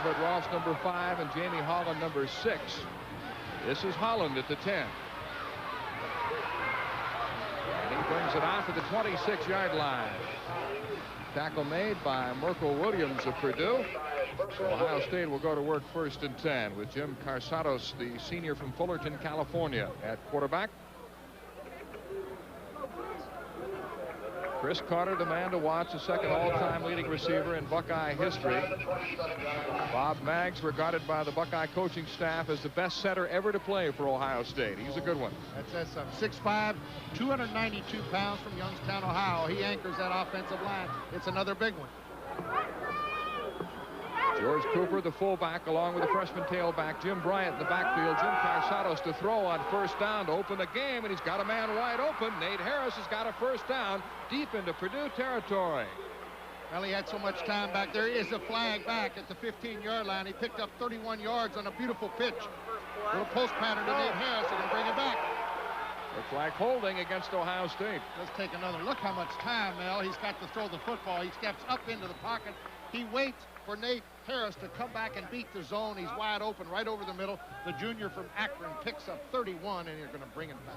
Everett Ross, number 5, and Jamie Holland, number 6. This is Holland at the 10. And he brings it out to the 26-yard line. Tackle made by Merkel Williams of Purdue. So Ohio State will go to work 1st and 10 with Jim Carsados, the senior from Fullerton, California, at quarterback. Chris Carter, the man to watch, the second all-time leading receiver in Buckeye history. Bob Maggs, regarded by the Buckeye coaching staff as the best center ever to play for Ohio State. He's a good one. That says something. 6'5", 292 pounds from Youngstown, Ohio. He anchors that offensive line. It's another big one. George Cooper, the fullback, along with the freshman tailback Jim Bryant in the backfield. Jim Carsados to throw on 1st down to open the game, and he's got a man wide open. Nate Harris has got a 1st down deep into Purdue territory. Well, he had so much time back there. Is a flag back at the 15-yard line. He picked up 31 yards on a beautiful pitch. Little post pattern to Nate Harris. They're going to bring it back. Looks like holding against Ohio State. Let's take another look how much time, Mel. He's got to throw the football. He steps up into the pocket. He waits for Nate Harris to come back and beat the zone. He's wide open right over the middle. The junior from Akron picks up 31, and you're going to bring it back.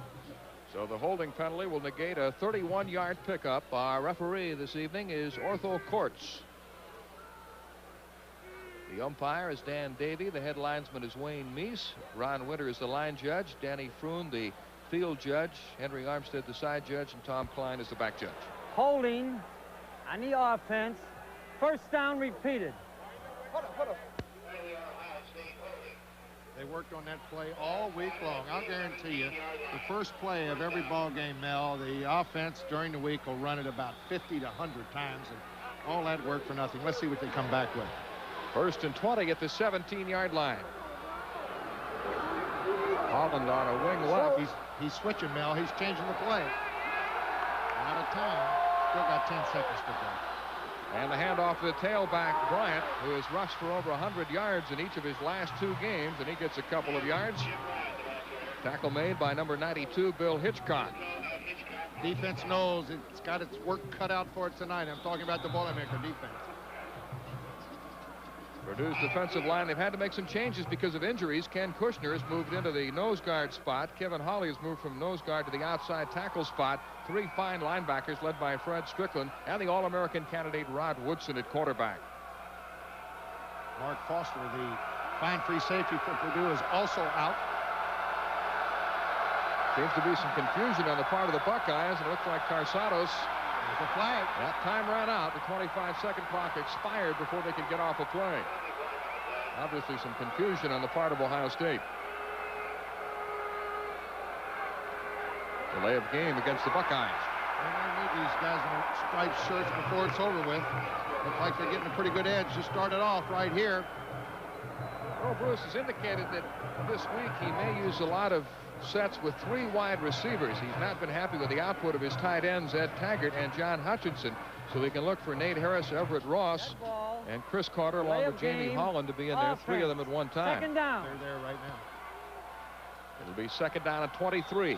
So the holding penalty will negate a 31-yard pickup. Our referee this evening is Ortho Courts. The umpire is Dan Davey. The head linesman is Wayne Meese. Ron Winter is the line judge. Danny Froon, the field judge. Henry Armstead, the side judge. And Tom Klein is the back judge. Holding on the offense. 1st down repeated. They worked on that play all week long. I'll guarantee you, the first play of every ball game, Mel, the offense during the week will run it about 50 to 100 times, and all that work for nothing. Let's see what they come back with. 1st and 20 at the 17-yard line. Holland on a wing left. He's switching, Mel. He's changing the play. Out of time. Still got 10 seconds to go. And the handoff to the tailback, Bryant, who has rushed for over 100 yards in each of his last 2 games, and he gets a couple of yards. Tackle made by number 92, Bill Hitchcock. Defense knows it's got its work cut out for it tonight. I'm talking about the Boilermaker defense. Purdue's defensive line, they've had to make some changes because of injuries. Ken Kushner has moved into the nose guard spot. Kevin Hawley has moved from nose guard to the outside tackle spot. 3 fine linebackers led by Fred Strickland and the All-American candidate Rod Woodson at quarterback. Mark Foster, the fine free safety for Purdue, is also out. Seems to be some confusion on the part of the Buckeyes, and it looks like Carsados. There's a flag. That time ran out. The 25-second clock expired before they could get off a play. Obviously some confusion on the part of Ohio State. Delay of game against the Buckeyes. They need these guys in striped shirts before it's over with. Look like they're getting a pretty good edge to start it off right here. Earl Bruce has indicated that this week he may use a lot of sets with 3 wide receivers. He's not been happy with the output of his tight ends, Ed Taggart and John Hutchinson. So he can look for Nate Harris, Everett Ross, and Chris Carter, along with Jamie Holland, to be in there. 3 of them at one time. 2nd down. They're there right now. It'll be 2nd down and 23.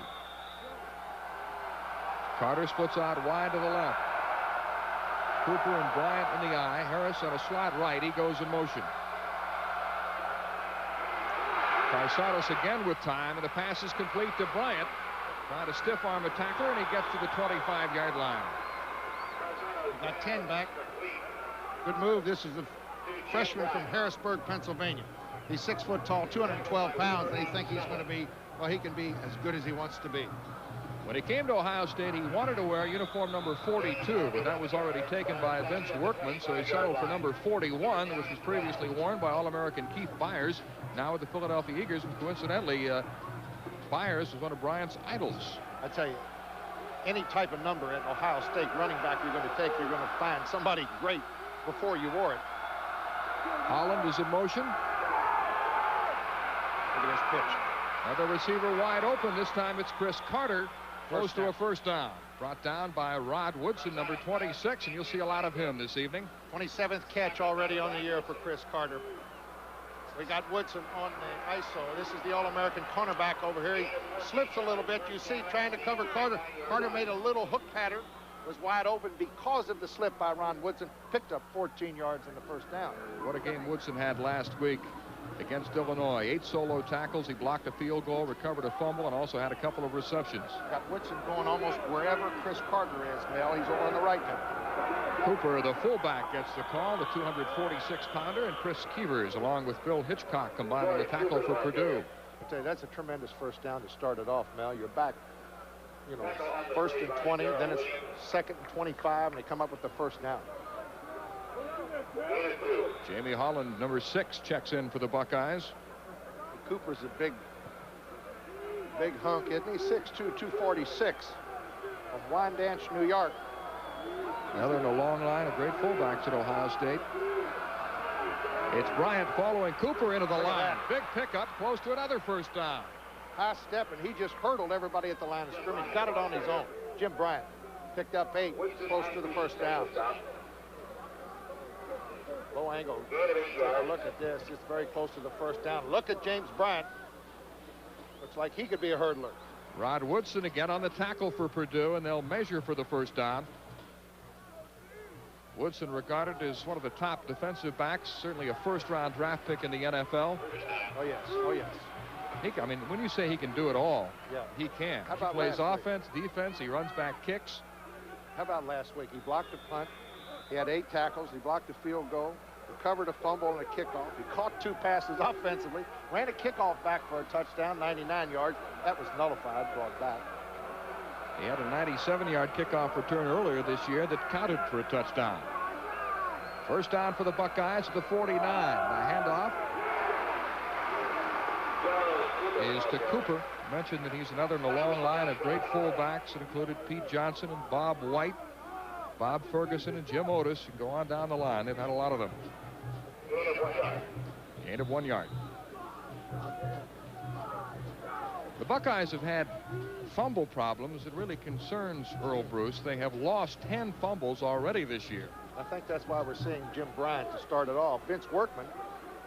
Carter splits out wide to the left. Cooper and Bryant in the eye. Harris on a slot right. He goes in motion. Carsados again with time, and the pass is complete to Bryant. Trying to stiff arm a tackler, and he gets to the 25-yard line. Got 10 back. Good move. This is a freshman from Harrisburg, Pennsylvania. He's 6 foot tall, 212 pounds. They think he's going to be, well, he can be as good as he wants to be. When he came to Ohio State, he wanted to wear uniform number 42, but that was already taken by Vince Workman, so he settled for number 41, which was previously worn by All-American Keith Byers, now with the Philadelphia Eagles, and coincidentally, Byers was one of Bryant's idols. I tell you, any type of number at Ohio State running back you're going to take, you're going to find somebody great before you wore it. Holland is in motion. Look at this pitch. Another receiver wide open. This time it's Chris Carter. Close to a 1st down. Brought down by Rod Woodson, number 26, and you'll see a lot of him this evening. 27th catch already on the year for Chris Carter. We got Woodson on the ISO. This is the All-American cornerback over here. He slips a little bit. You see, trying to cover Carter. Carter made a little hook pattern was wide open because of the slip by Ron Woodson. Picked up 14 yards in the first down. What a game Woodson had last week against Illinois. 8 solo tackles. He blocked a field goal, recovered a fumble, and also had a couple of receptions. Got Woodson going almost wherever Chris Carter is, Mel. He's over on the right now. Cooper, the fullback, gets the call, the 246-pounder, and Chris Keevers, along with Bill Hitchcock, combined on the tackle for Purdue. I tell you, that's a tremendous first down to start it off, Mel. You're back, you know, 1st and 20, then it's 2nd and 25, and they come up with the first down. Jamie Holland, number 6, checks in for the Buckeyes. Cooper's a big hunk, isn't he? 6'2", 246 from Wyandanch, New York. Another in a long line of great fullbacks at Ohio State. It's Bryant following Cooper into the line. Big pickup, close to another first down. High step, and he just hurdled everybody at the line of scrimmage. Got it on his own. Jim Bryant picked up 8, close to the first down. Low angle. Take a look at this. It's very close to the first down. Look at James Bryant. Looks like he could be a hurdler. Rod Woodson again on the tackle for Purdue, and they'll measure for the first down. Woodson regarded as one of the top defensive backs, certainly a first-round draft pick in the NFL. Oh, yes. Oh, yes. I mean, when you say he can do it all, yeah, he can. How He about plays last offense, defense, he runs back kicks. How about last week? He blocked a punt. He had 8 tackles. He blocked a field goal, recovered a fumble and a kickoff. He caught 2 passes offensively, ran a kickoff back for a touchdown, 99 yards. That was nullified, brought back. He had a 97-yard kickoff return earlier this year that counted for a touchdown. First down for the Buckeyes at the 49. The handoff is to Cooper. Mentioned that he's another in a long line of great fullbacks that included Pete Johnson and Bob White, Bob Ferguson and Jim Otis. You can go on down the line. They've had a lot of them. Gain of 1 yard. The Buckeyes have had fumble problems. It really concerns Earl Bruce. They have lost 10 fumbles already this year. I think that's why we're seeing Jim Bryant to start it off. Vince Workman,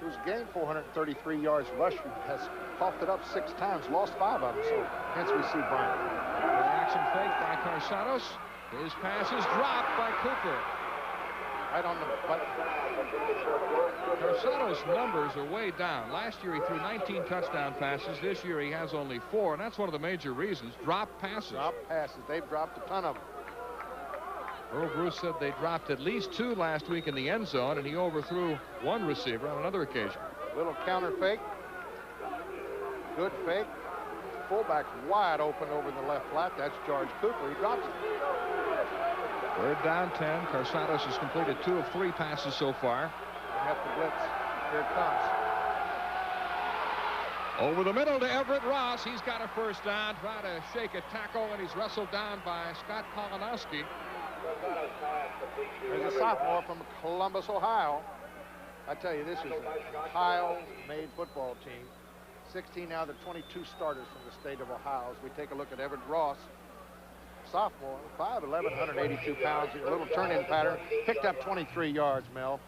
who's gained 433 yards rushing, has coughed it up 6 times, lost 5 of them, so hence we see Bryant. Reaction fake by Carsados. His pass is dropped by Cooper. Right on the button. Carsados' numbers are way down. Last year he threw 19 touchdown passes. This year he has only 4, and that's one of the major reasons. Drop passes. Drop passes. They've dropped a ton of them. Earl Bruce said they dropped at least 2 last week in the end zone, and he overthrew 1 receiver on another occasion. Little counter fake. Good fake. Fullback wide open over the left flat. That's George Cooper. He drops it. 3rd down 10. Carsados has completed 2 of 3 passes so far. They have the blitz. Here it comes. Over the middle to Everett Ross. He's got a first down. Trying to shake a tackle, and he's wrestled down by Scott Kolanowski. There's a sophomore from Columbus, Ohio. I tell you, this is an Ohio-made football team. 16 out of the 22 starters from the state of Ohio. As we take a look at Everett Ross, sophomore, 5'11", 182 pounds, a little turn-in pattern, picked up 23 yards, Mel.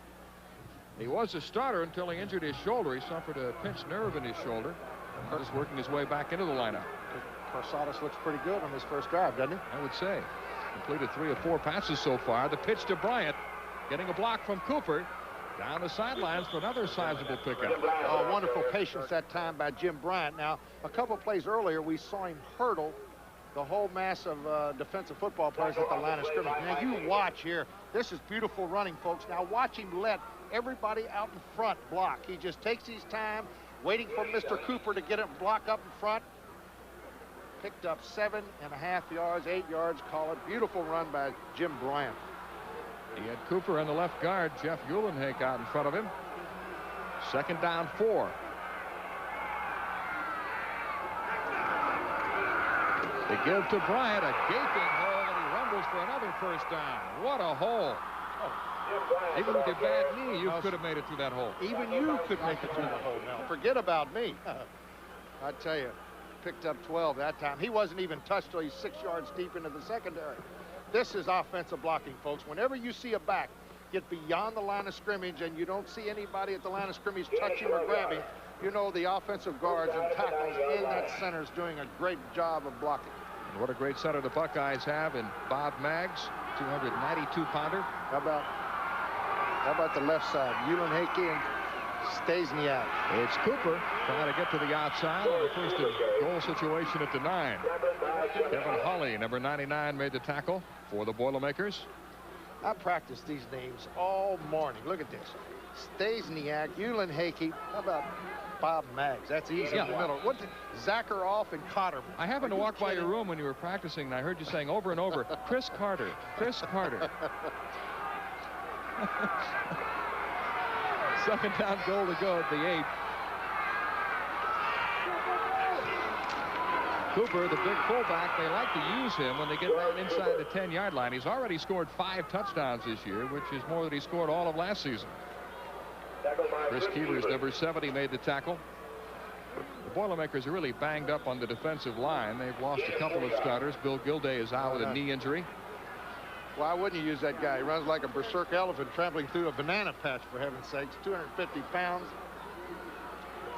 He was a starter until he injured his shoulder. He suffered a pinched nerve in his shoulder. And he's working his way back into the lineup. Carsados looks pretty good on his first drive, doesn't he? I would say. Completed 3 or 4 passes so far. The pitch to Bryant, getting a block from Cooper. Down the sidelines for another sizable pickup. Oh, wonderful patience that time by Jim Bryant. Now, a couple plays earlier, we saw him hurdle the whole mass of defensive football players at the line of scrimmage. Now, you watch here. This is beautiful running, folks. Now, watch him let everybody out in front block. He just takes his time, waiting for Mr. Cooper to get him block up in front. Picked up 7.5 yards, 8 yards, call it. Beautiful run by Jim Bryant. He had Cooper in the left guard, Jeff Uhlenhake out in front of him. 2nd down 4. They give to Bryant a gaping hole, and he rumbles for another first down. What a hole. Oh. Even with your bad knee, you could have made it through that hole. Even you could make it through the hole, Mel. Forget about me. I tell you, picked up 12 that time. He wasn't even touched till he's 6 yards deep into the secondary. This is offensive blocking, folks. Whenever you see a back get beyond the line of scrimmage and you don't see anybody at the line of scrimmage touching or grabbing, you know the offensive guards and tackles in that center is doing a great job of blocking. What a great center the Buckeyes have in Bob Maggs, 292-pounder. How about the left side? Uhlenhake and Stasiak. It's Cooper trying to get to the outside on the first goal situation at the 9. Kevin Hawley, number 99, made the tackle for the Boilermakers. I practiced these names all morning. Look at this. Stasiak, Uhlenhake. How about Bob Maggs? That's easy in the middle. What? Zakharov and Cotter. I happened to walk by your room when you were practicing, and I heard you saying over and over, Chris Carter, Chris Carter. Second down goal to go at the 8. Cooper, the big fullback, they like to use him when they get down inside the 10-yard line. He's already scored 5 touchdowns this year, which is more than he scored all of last season. Chris Keeler's number 70 made the tackle. The Boilermakers are really banged up on the defensive line. They've lost a couple of starters. Bill Gilday is out with a knee injury. Why wouldn't you use that guy? He runs like a berserk elephant trampling through a banana patch, for heaven's sakes. 250 pounds,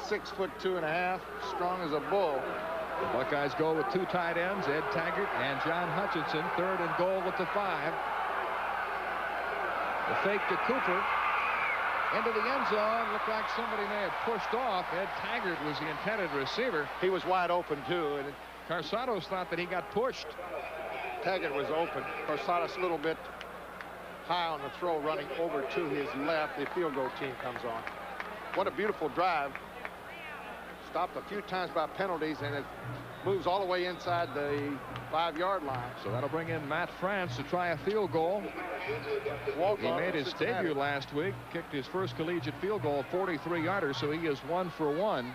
6'2.5", strong as a bull. The Buckeyes go with 2 tight ends, Ed Taggart and John Hutchinson. 3rd and goal at the 5. The fake to Cooper. Into the end zone. Looked like somebody may have pushed off. Ed Taggart was the intended receiver. He was wide open, too. And Carsados thought that he got pushed. Taggart was open. Carsados a little bit high on the throw, running over to his left. The field goal team comes on. What a beautiful drive. Stopped a few times by penalties, and it moves all the way inside the 5-yard line. So that'll bring in Matt France to try a field goal. He made his debut last week, kicked his first collegiate field goal, 43-yarder, so he is 1 for 1.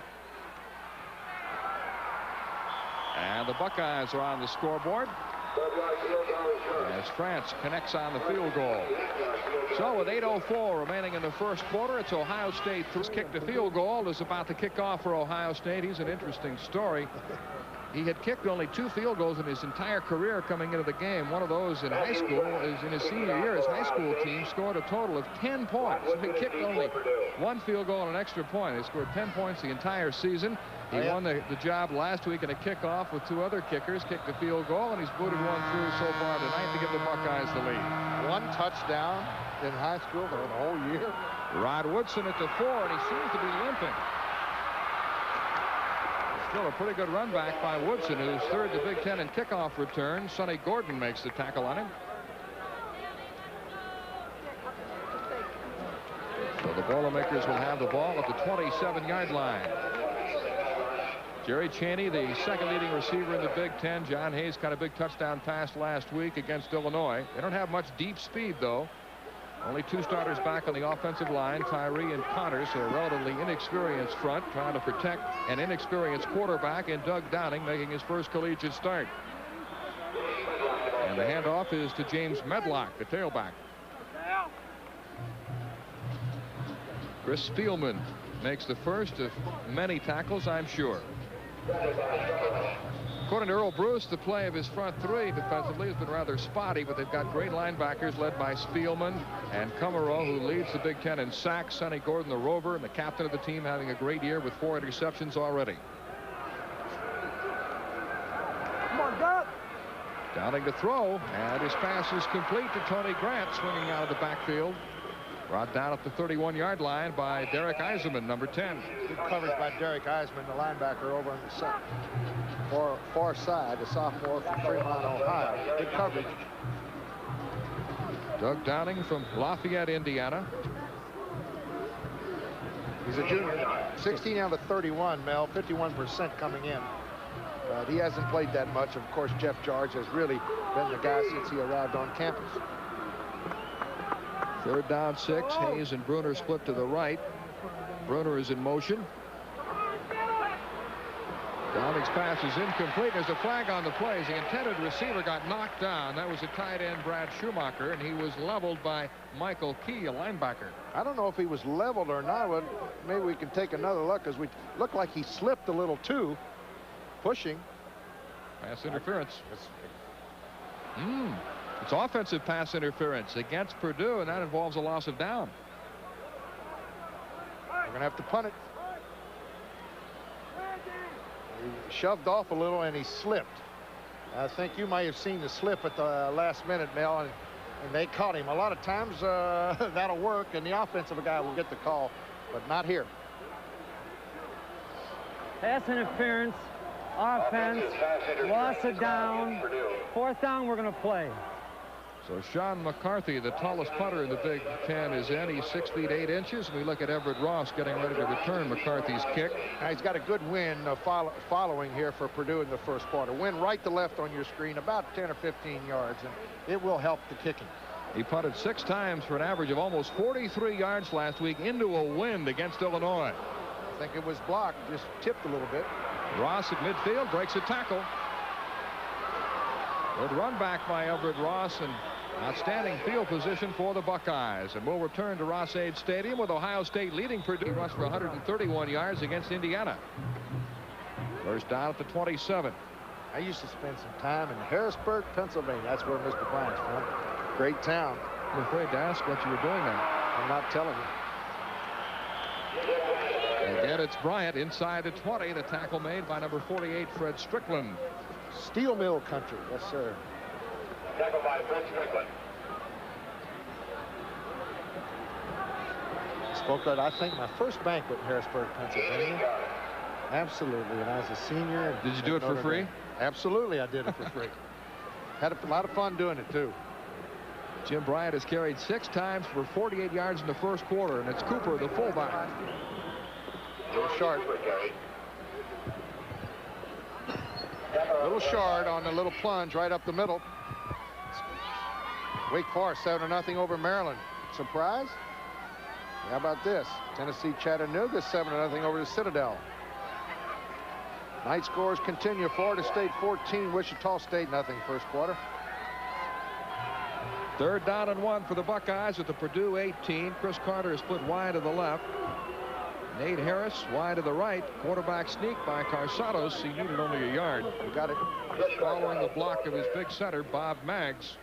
And the Buckeyes are on the scoreboard as France connects on the field goal. So with 8:04 remaining in the first quarter, it's Ohio State kicked a field goal. Is about to kick off for Ohio State. He's an interesting story. He had kicked only 2 field goals in his entire career coming into the game. One of those in high school is in his senior year. His high school team scored a total of 10 points. He kicked only 1 field goal and an extra point. They scored 10 points the entire season. He won the job last week in a kickoff with 2 other kickers, kicked a field goal, and he's booted one through so far tonight to give the Buckeyes the lead. 1 touchdown in high school for the whole year. Rod Woodson at the 4, and he seems to be limping. Still a pretty good run back by Woodson, who's 3rd the Big Ten in kickoff return. Sonny Gordon makes the tackle on him. So the Boilermakers will have the ball at the 27-yard line. Jerry Chaney, the 2nd leading receiver in the Big Ten. John Hayes got a big touchdown pass last week against Illinois. They don't have much deep speed, though. Only 2 starters back on the offensive line, Tyree and Connors, so a relatively inexperienced front, trying to protect an inexperienced quarterback, and Doug Downing making his first collegiate start. And the handoff is to James Medlock, the tailback. Chris Spielman makes the first of many tackles, I'm sure. According to Earl Bruce, the play of his front 3 defensively has been rather spotty, but they've got great linebackers led by Spielman and Kummerow, who leads the Big Ten in sacks. Sonny Gordon, the rover, and the captain of the team, having a great year with 4 interceptions already. Come on, Doug. Downing to throw, and his pass is complete to Tony Grant, swinging out of the backfield. Brought down at the 31-yard line by Derek Eisenman, number 10. Good coverage by Derek Eisman, the linebacker over on the far side, the sophomore from Fremont, Ohio. Good coverage. Doug Downing from Lafayette, Indiana. He's a junior. 16 out of 31, Mel, 51% coming in. But he hasn't played that much. Of course, Jeff George has really been the guy since he arrived on campus. 3rd down 6. Hayes and Bruner split to the right. Bruner is in motion. Downing's pass is incomplete. There's a flag on the play. The intended receiver got knocked down. That was a tight end, Brad Schumacher, and he was leveled by Michael Key, a linebacker. I don't know if he was leveled or not, but maybe we can take another look, because we look like he slipped a little too, pushing. Pass interference. It's offensive pass interference against Purdue, and that involves a loss of down. We're going to have to punt it. He shoved off a little, and he slipped. I think you might have seen the slip at the last minute, Mel, and they caught him. A lot of times that'll work, and the offensive guy will get the call, but not here. Pass interference, offense, loss of down. 4th down, we're going to play. So Sean McCarthy, the tallest punter in the Big Ten, is in. He's 6 feet 8 inches. And we look at Everett Ross getting ready to return McCarthy's kick. Now he's got a good wind following here for Purdue in the first quarter. Wind right to left on your screen, about 10 or 15 yards, and it will help the kicking. He punted 6 times for an average of almost 43 yards last week into a wind against Illinois. I think it was blocked, just tipped a little bit. Ross at midfield breaks a tackle. Good run back by Everett Ross, and outstanding field position for the Buckeyes. And we'll return to Ross-Ade Stadium with Ohio State leading Purdue. He rushed for 131 yards against Indiana. First down at the 27. I used to spend some time in Harrisburg, Pennsylvania. That's where Mr. Bryant's from. Great town. I'm afraid to ask what you were doing there. I'm not telling you. Again, it's Bryant inside the 20. The tackle made by number 48, Fred Strickland. Steel mill country. Yes, sir. Tackle by Fred Strickland. Spoke at, I think, my first banquet in Harrisburg, Pennsylvania. Absolutely. And I was a senior. Did you do it for free? Absolutely, I did it for free. Had a lot of fun doing it, too. Jim Bryant has carried 6 times for 48 yards in the first quarter, and it's Cooper, the fullback. Short. Little short on the little plunge right up the middle. Wake Forest 7-0 over Maryland. Surprise? How about this? Tennessee Chattanooga 7-0 over the Citadel. Night scores continue. Florida State 14, Wichita State nothing first quarter. 3rd down and 1 for the Buckeyes at the Purdue 18. Chris Carter is split wide to the left. Nate Harris wide to the right. Quarterback sneak by Carsados. He needed only a yard. You got it. Following the block of his big center, Bob Maggs.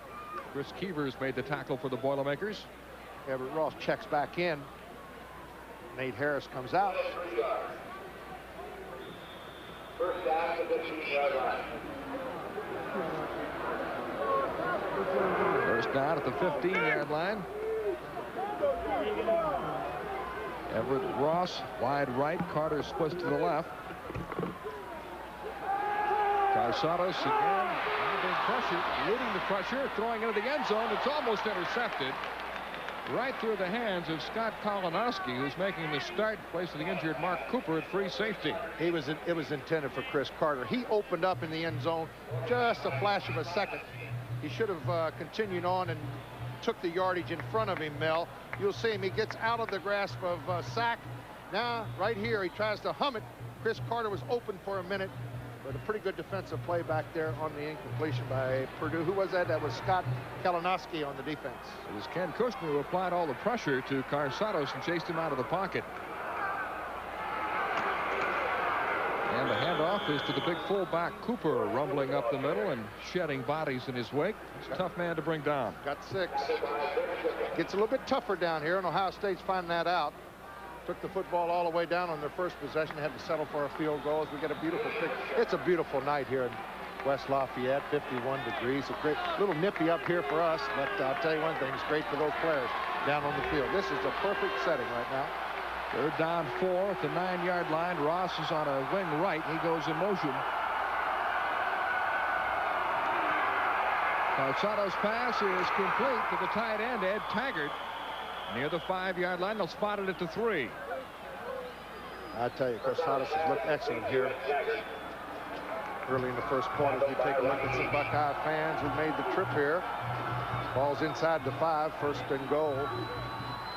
Chris Keevers made the tackle for the Boilermakers. Everett Ross checks back in. Nate Harris comes out. First down to the 15-yard line. First down at the 15-yard line. Everett Ross wide right. Carter splits to the left. Carsados again being pressure, eluding the pressure, throwing into the end zone. It's almost intercepted right through the hands of Scott Kalinowski, who's making the start, placing the injured Mark Cooper at free safety. It was intended for Chris Carter. He opened up in the end zone just a flash of a second. He should have continued on and took the yardage in front of him, Mel. You'll see him. He gets out of the grasp of Sack. Now, right here, he tries to hum it. Chris Carter was open for a minute, but a pretty good defensive play back there on the incompletion by Purdue. Who was that? That was Scott Kalinowski on the defense. It was Ken Kushner who applied all the pressure to Carsados and chased him out of the pocket. And the handoff is to the big fullback Cooper, rumbling up the middle and shedding bodies in his wake. He's a tough man to bring down. Got 6. Gets a little bit tougher down here, and Ohio State's finding that out. Took the football all the way down on their first possession. Had to settle for a field goal as we get a beautiful pick. It's a beautiful night here in West Lafayette, 51 degrees. A great little nippy up here for us, but I'll tell you one thing, it's great for those players down on the field. This is a perfect setting right now. 3rd down 4 at the 9-yard line. Ross is on a wing right. He goes in motion. Carsados' pass is complete to the tight end, Ed Taggart. Near the 5-yard line, they'll spot it at the 3. I tell you, Carsados has looked excellent here early in the first quarter. If you take a look at some Buckeye fans who made the trip here. Ball's inside the 5, first and goal.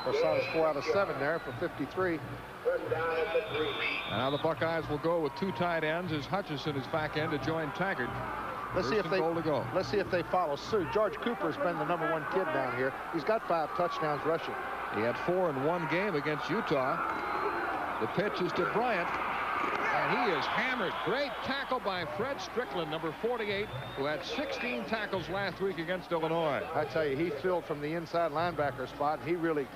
Carsados 4 out of 7 there for 53. Now the Buckeyes will go with 2 tight ends as Hutchinson is back in to join Taggart. Let's see if they follow suit. George Cooper's been the #1 kid down here. He's got 5 touchdowns rushing. He had 4 in one game against Utah. The pitch is to Bryant, and he is hammered. Great tackle by Fred Strickland, number 48, who had 16 tackles last week against Illinois. I tell you, he filled from the inside linebacker spot, and he really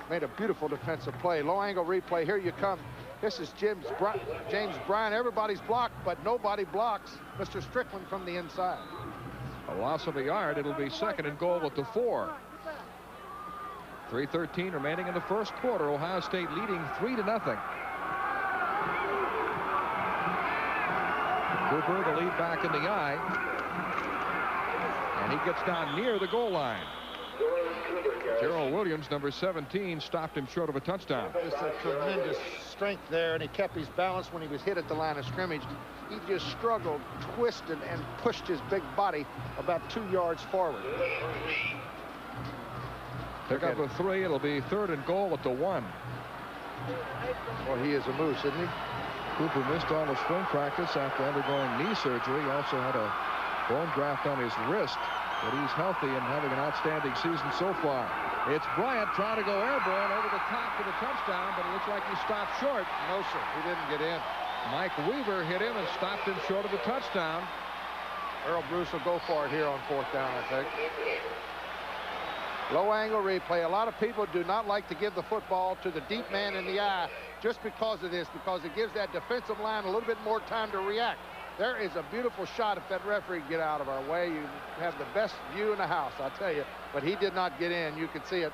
made a beautiful defensive play. Low angle replay. Here you come. This is James Bryant. Everybody's blocked, but nobody blocks Mr. Strickland from the inside. A loss of a yard. It'll be second and goal at the 4. 3:13 remaining in the first quarter. Ohio State leading 3-0. Cooper, the lead back in the eye. And he gets down near the goal line. Gerald Williams, number 17, stopped him short of a touchdown. Just a tremendous strength there, and he kept his balance when he was hit at the line of scrimmage. He just struggled, twisted, and pushed his big body about 2 yards forward. Pick up a 3. It'll be third and goal at the 1. Well, he is a moose, isn't he? Cooper missed all the spring practice after undergoing knee surgery. He also had a bone graft on his wrist, but he's healthy and having an outstanding season so far. It's Bryant trying to go airborne over the top for the touchdown, but it looks like he stopped short. No, sir. He didn't get in. Mike Weaver hit him and stopped him short of the touchdown. Earl Bruce will go for it here on 4th down, I think. Low angle replay. A lot of people do not like to give the football to the deep man in the eye just because of this, because it gives that defensive line a little bit more time to react. There is a beautiful shot. If that referee can get out of our way, you have the best view in the house, I'll tell you. But he did not get in. You can see it.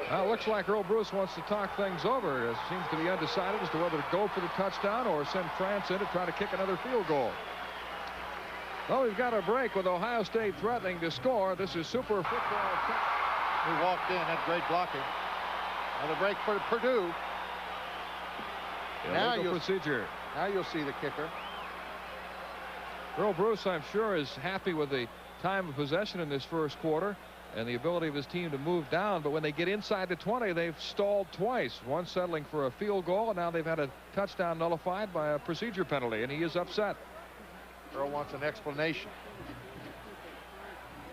Well, it looks like Earl Bruce wants to talk things over. It seems to be undecided as to whether to go for the touchdown or send France in to try to kick another field goal. Well, we've got a break with Ohio State threatening to score. This is Super Football. He walked in. That's great blocking. Another break for Purdue. Now you'll see the kicker. Earl Bruce, I'm sure, is happy with the time of possession in this first quarter and the ability of his team to move down. But when they get inside the 20, they've stalled twice. Once settling for a field goal, and now they've had a touchdown nullified by a procedure penalty, and he is upset. Earl wants an explanation.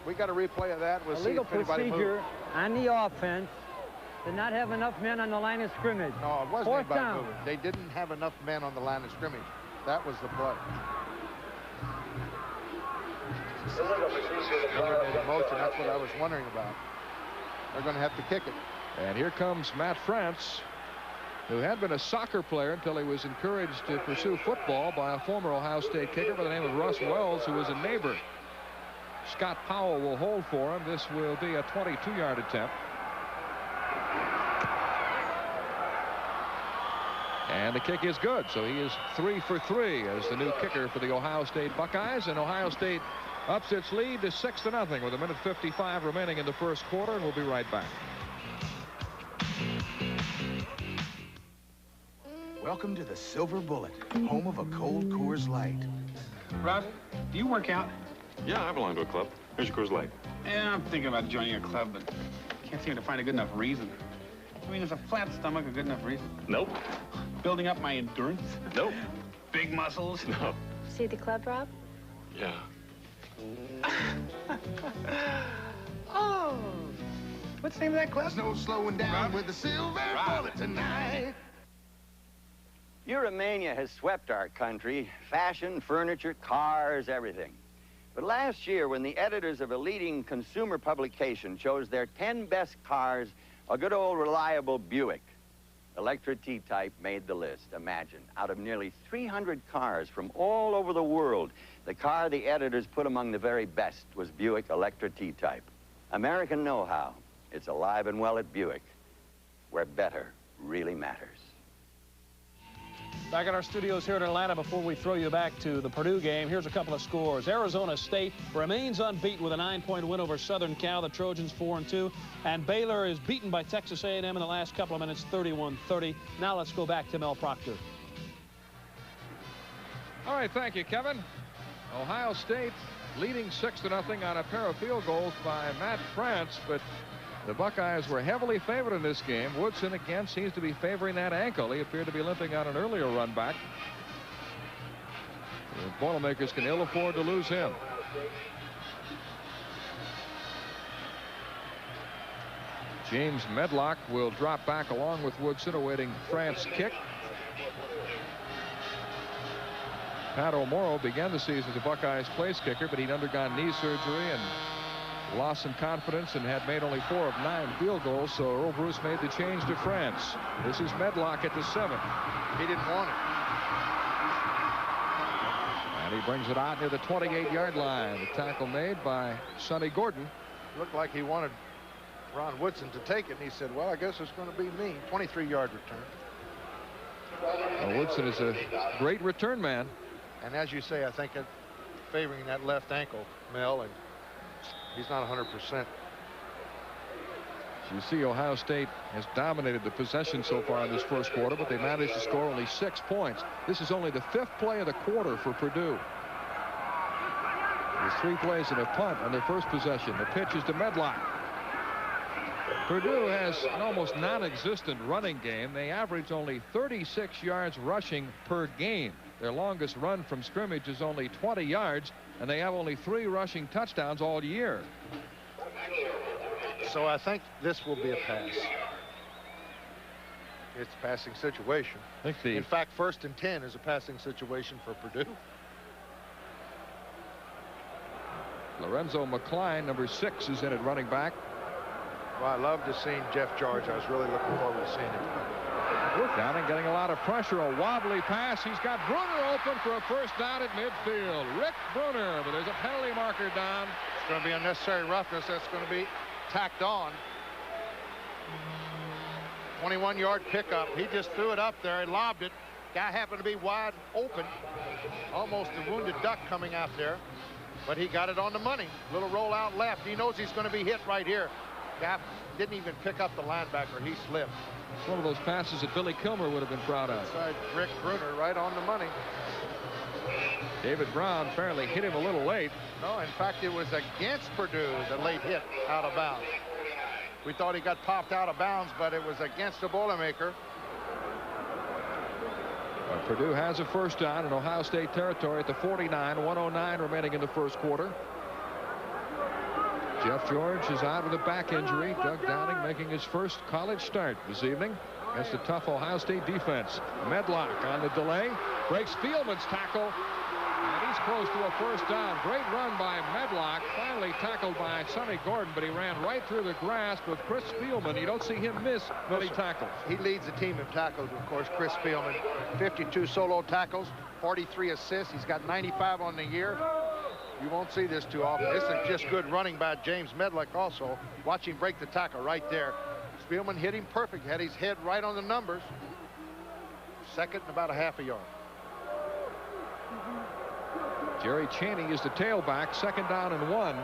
We got a replay of that. We'll see Illegal if anybody procedure moves. on the offense. Did not have enough men on the line of scrimmage. No, it wasn't 4th anybody down. moving. They didn't have enough men on the line of scrimmage. That was the play. In motion, that's what I was wondering about. They're going to have to kick it. And here comes Matt France, who had been a soccer player until he was encouraged to pursue football by a former Ohio State kicker by the name of Russ Wells, who was a neighbor. Scott Powell will hold for him. This will be a 22-yard attempt. And the kick is good, so he is 3 for 3 as the new kicker for the Ohio State Buckeyes. And Ohio State ups its lead to 6-0 with 1:55 remaining in the first quarter, and we'll be right back. Welcome to the Silver Bullet, home of a cold Coors Light. Rod, do you work out? Yeah, I belong to a club. Here's your Coors Light. Yeah, I'm thinking about joining a club, but can't seem to find a good enough reason. I mean, is a flat stomach a good enough reason? Nope. Building up my endurance? Nope. Big muscles? No. See the club, Rob? Yeah. Oh. What's the name of that club? There's no slowing down with the Silver Bullet tonight. Euromania has swept our country. Fashion, furniture, cars, everything. But last year, when the editors of a leading consumer publication chose their 10 best cars, a good old reliable Buick Electra T-Type made the list. Imagine, out of nearly 300 cars from all over the world, the car the editors put among the very best was Buick Electra T-Type. American know-how. It's alive and well at Buick, where better really matters. Back at our studios here in Atlanta, before we throw you back to the Purdue game, here's a couple of scores. Arizona State remains unbeaten with a 9-point win over Southern Cal. The Trojans 4-2. And Baylor is beaten by Texas A&M in the last couple of minutes, 31-30. Now let's go back to Mel Proctor. All right, thank you, Kevin. Ohio State leading 6-0 on a pair of field goals by Matt France, but the Buckeyes were heavily favored in this game. Woodson again seems to be favoring that ankle. He appeared to be limping on an earlier run back. The Boilermakers can ill afford to lose him. James Medlock will drop back along with Woodson, awaiting France's kick. Pat O'Morrow began the season as a Buckeyes place kicker, but he'd undergone knee surgery and lost some confidence and had made only 4 of 9 field goals, so Earl Bruce made the change to France. This is Medlock at the 7. He didn't want it. And he brings it out near the 28-yard line. The tackle made by Sonny Gordon. Looked like he wanted Ron Woodson to take it, and he said, well, I guess it's going to be me. 23-yard return. Well, Woodson is a great return man. And as you say, I think it favoring that left ankle, Mel, and he's not 100%. You see, Ohio State has dominated the possession so far in this first quarter, but they managed to score only 6 points. This is only the 5th play of the quarter for Purdue. There's 3 plays and a punt on their first possession. The pitch is to Medlock. Purdue has an almost non-existent running game. They average only 36 yards rushing per game. Their longest run from scrimmage is only 20 yards, and they have only 3 rushing touchdowns all year. So I think this will be a pass. It's a passing situation. In fact, 1st and 10 is a passing situation for Purdue. Lorenzo McCline, number 6, is in at running back. Well, I love to see Jeff George. I was really looking forward to seeing him. Downing getting a lot of pressure. A wobbly pass. He's got Bruner open for a first down at midfield. Rick Bruner, but there's a penalty marker down. It's going to be unnecessary roughness. That's going to be tacked on. 21-yard pickup. He just threw it up there and lobbed it. Guy happened to be wide open. Almost a wounded duck coming out there. But he got it on the money. Little roll out left. He knows he's going to be hit right here. Guy didn't even pick up the linebacker. He slipped. It's one of those passes that Billy Kilmer would have been proud of. Inside Rick Bruner, right on the money. David Brown apparently hit him a little late. No, in fact, it was against Purdue, the late hit out of bounds. We thought he got popped out of bounds, but it was against the Boilermaker. Purdue has a first down in Ohio State territory at the 49. 1:09 remaining in the first quarter. Jeff George is out with a back injury. Doug Downing making his first college start this evening against a tough Ohio State defense. Medlock on the delay. Breaks Spielman's tackle. And he's close to a first down. Great run by Medlock. Finally tackled by Sonny Gordon, but he ran right through the grasp of Chris Spielman. You don't see him miss when he tackles. He leads the team in tackles, of course, Chris Spielman. 52 solo tackles, 43 assists. He's got 95 on the year. You won't see this too often. This is just good running by James Medlock also. Watch him break the tackle right there. Spielman hit him perfect. Had his head right on the numbers. Second and about a half a yard. Jerry Chaney is the tailback. 2nd down and 1.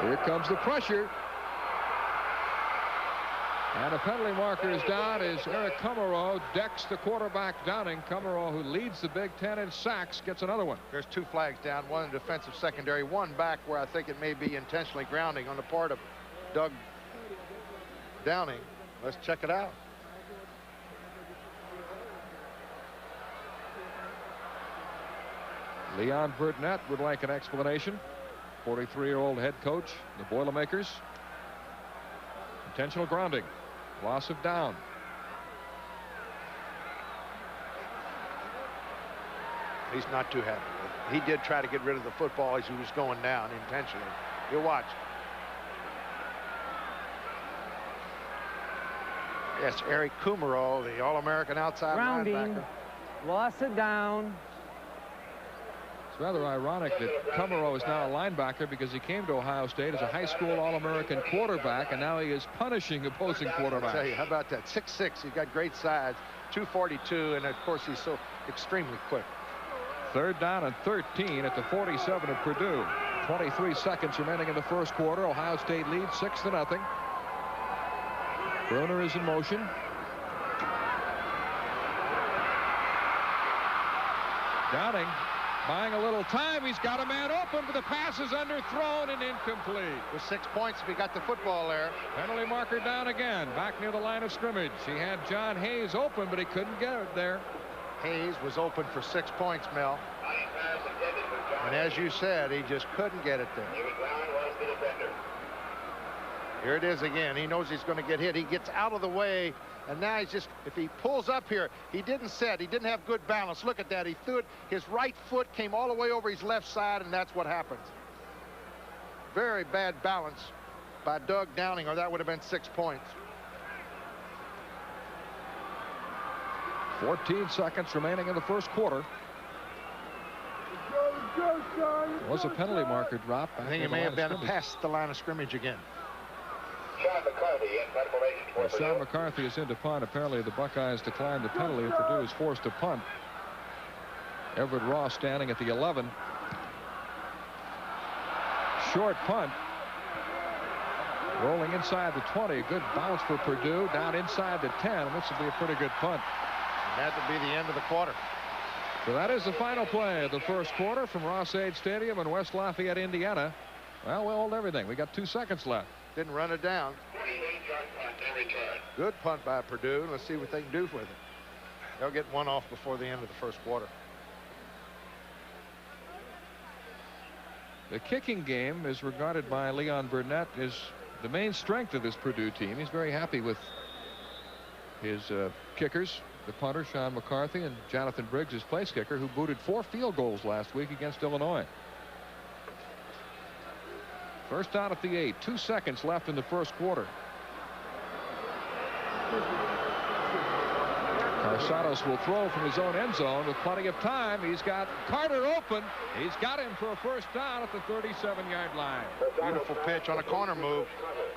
Here comes the pressure. And a penalty marker is down as Eric Kummerow decks the quarterback Downing. Kummerow, who leads the Big Ten in sacks, gets another one. There's 2 flags down, one in defensive secondary, one back where I think it may be intentionally grounding on the part of Doug Downing. Let's check it out. Leon Burnett would like an explanation. 43-year-old head coach, the Boilermakers. Intentional grounding. Loss of down. He's not too happy with it. He did try to get rid of the football as he was going down intentionally. You'll watch. Yes, Eric Kummerow, the All-American outside linebacker. Loss of down. It's rather ironic that Kummerow is now a linebacker because he came to Ohio State as a high school All-American quarterback, and now he is punishing opposing quarterbacks. I'll tell you, how about that? 6'6", he's got great size, 242, and of course he's so extremely quick. 3rd down and 13 at the 47 of Purdue. 23 seconds remaining in the first quarter. Ohio State leads 6-0. Bruner is in motion. Downing buying a little time. He's got a man open, but the pass is underthrown and incomplete. With 6 points if he got the football there. Penalty marker down again, back near the line of scrimmage. He had John Hayes open, but he couldn't get it there. Hayes was open for 6 points, Mel. And as you said, he just couldn't get it there. Here it is again. He knows he's going to get hit. He gets out of the way, and now he's just, if he pulls up here, he didn't set. He didn't have good balance. Look at that. He threw it. His right foot came all the way over his left side, and that's what happens. Very bad balance by Doug Downing, or that would have been 6 points. 14 seconds remaining in the first quarter. There was a penalty marker drop. I think it may have been past the line of scrimmage again. Sean McCarthy in punt formation for Purdue. Sean McCarthy is into punt. Apparently the Buckeyes declined the penalty, and Purdue is forced to punt. Everett Ross standing at the 11. Short punt. Rolling inside the 20. Good bounce for Purdue. Down inside the 10. This will be a pretty good punt. And that would be the end of the quarter. So that is the final play of the first quarter from Ross-Ade Stadium in West Lafayette, Indiana. Well, we'll hold everything. We got 2 seconds left. Didn't run it down. Good punt by Purdue. Let's see what they can do with it. They'll get one off before the end of the first quarter. The kicking game is regarded by Leon Burnett as the main strength of this Purdue team. He's very happy with his kickers, the punter, Sean McCarthy, and Jonathan Briggs, his place kicker, who booted 4 field goals last week against Illinois. First down at the 8. 2 seconds left in the first quarter. Carsados will throw from his own end zone with plenty of time. He's got Carter open. He's got him for a first down at the 37-yard line. Beautiful pitch on a corner move.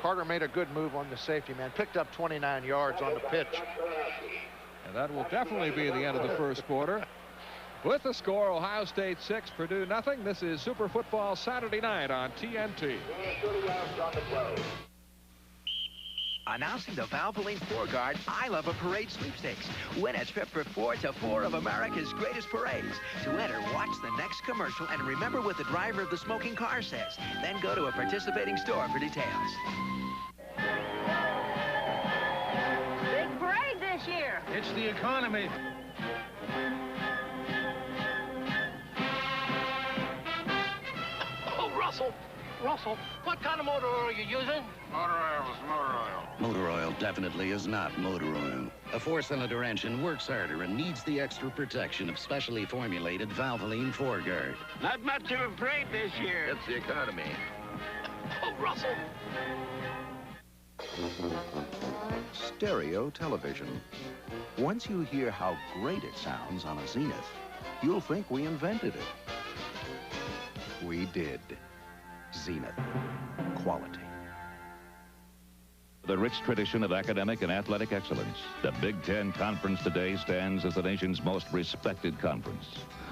Carter made a good move on the safety man. Picked up 29 yards on the pitch. And that will definitely be the end of the first quarter. With the score, Ohio State 6, Purdue nothing. This is Super Football Saturday night on TNT. Announcing the Valvoline 4-Guard I Love a Parade sweepstakes. Win a trip for 4 to 4 of America's greatest parades. To enter, watch the next commercial and remember what the driver of the smoking car says. Then go to a participating store for details. Big parade this year. It's the economy. Russell, what kind of motor oil are you using? Motor oil is motor oil. Motor oil definitely is not motor oil. A 4-cylinder engine works harder and needs the extra protection of specially formulated Valvoline 4-Guard. Not much of a parade this year. It's the economy. Oh, Russell. Stereo television. Once you hear how great it sounds on a Zenith, you'll think we invented it. We did. Zenith. Quality. The rich tradition of academic and athletic excellence, the Big Ten Conference today stands as the nation's most respected conference.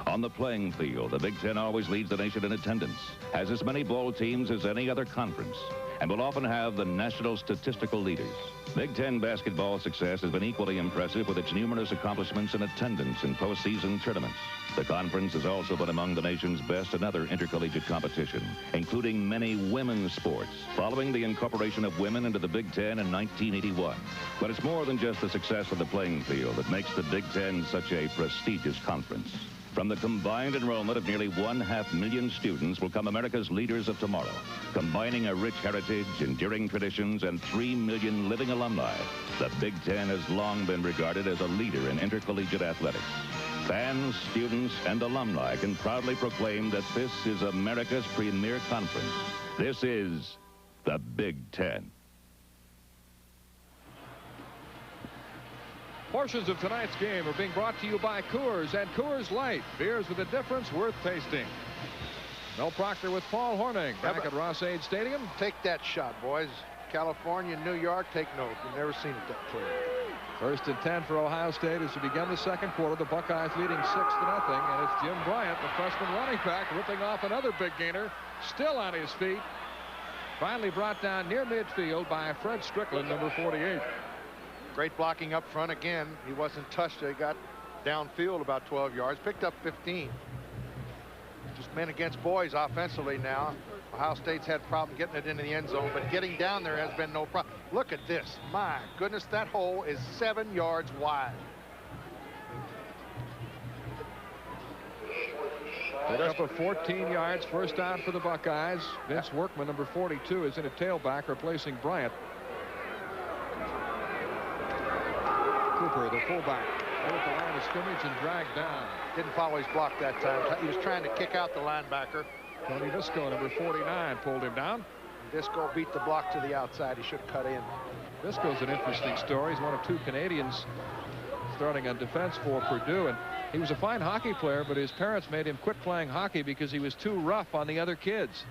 On the playing field, the Big Ten always leads the nation in attendance, has as many bowl teams as any other conference, and will often have the national statistical leaders. Big Ten basketball success has been equally impressive with its numerous accomplishments in attendance in postseason tournaments. The conference has also been among the nation's best in other intercollegiate competition, including many women's sports, following the incorporation of women into the Big Ten in 1981. But it's more than just the success of the playing field that makes the Big Ten such a prestigious conference. From the combined enrollment of nearly 500,000 students will come America's leaders of tomorrow, combining a rich heritage, enduring traditions, and 3 million living alumni. The Big Ten has long been regarded as a leader in intercollegiate athletics. Fans, students, and alumni can proudly proclaim that this is America's premier conference. This is the Big Ten. Portions of tonight's game are being brought to you by Coors and Coors Light. Beers with a difference worth tasting. Mel Proctor with Paul Hornung back at Ross-Ade Stadium. Take that shot, boys. California, New York, take note. You've never seen it that clear. First and 10 for Ohio State as we begin the second quarter. The Buckeyes leading 6-0, and it's Jim Bryant, the freshman running back, ripping off another big gainer, still on his feet. Finally brought down near midfield by Fred Strickland, number 48. Great blocking up front again. He wasn't touched. They got downfield about 12 yards, picked up 15. Just men against boys offensively now. Ohio State's had problem getting it into the end zone, but getting down there has been no problem. Look at this. My goodness, that hole is 7 yards wide. Pick up of 14 yards, first down for the Buckeyes. Vince Workman, number 42, is in a tailback, replacing Bryant. Cooper, the fullback, out at the line of scrimmage and dragged down. Didn't follow his block that time. He was trying to kick out the linebacker. Tony Visco, number 49, pulled him down. Visco beat the block to the outside. He should have cut in. Visco's an interesting story. He's one of 2 Canadians starting on defense for Purdue, and he was a fine hockey player, but his parents made him quit playing hockey because he was too rough on the other kids.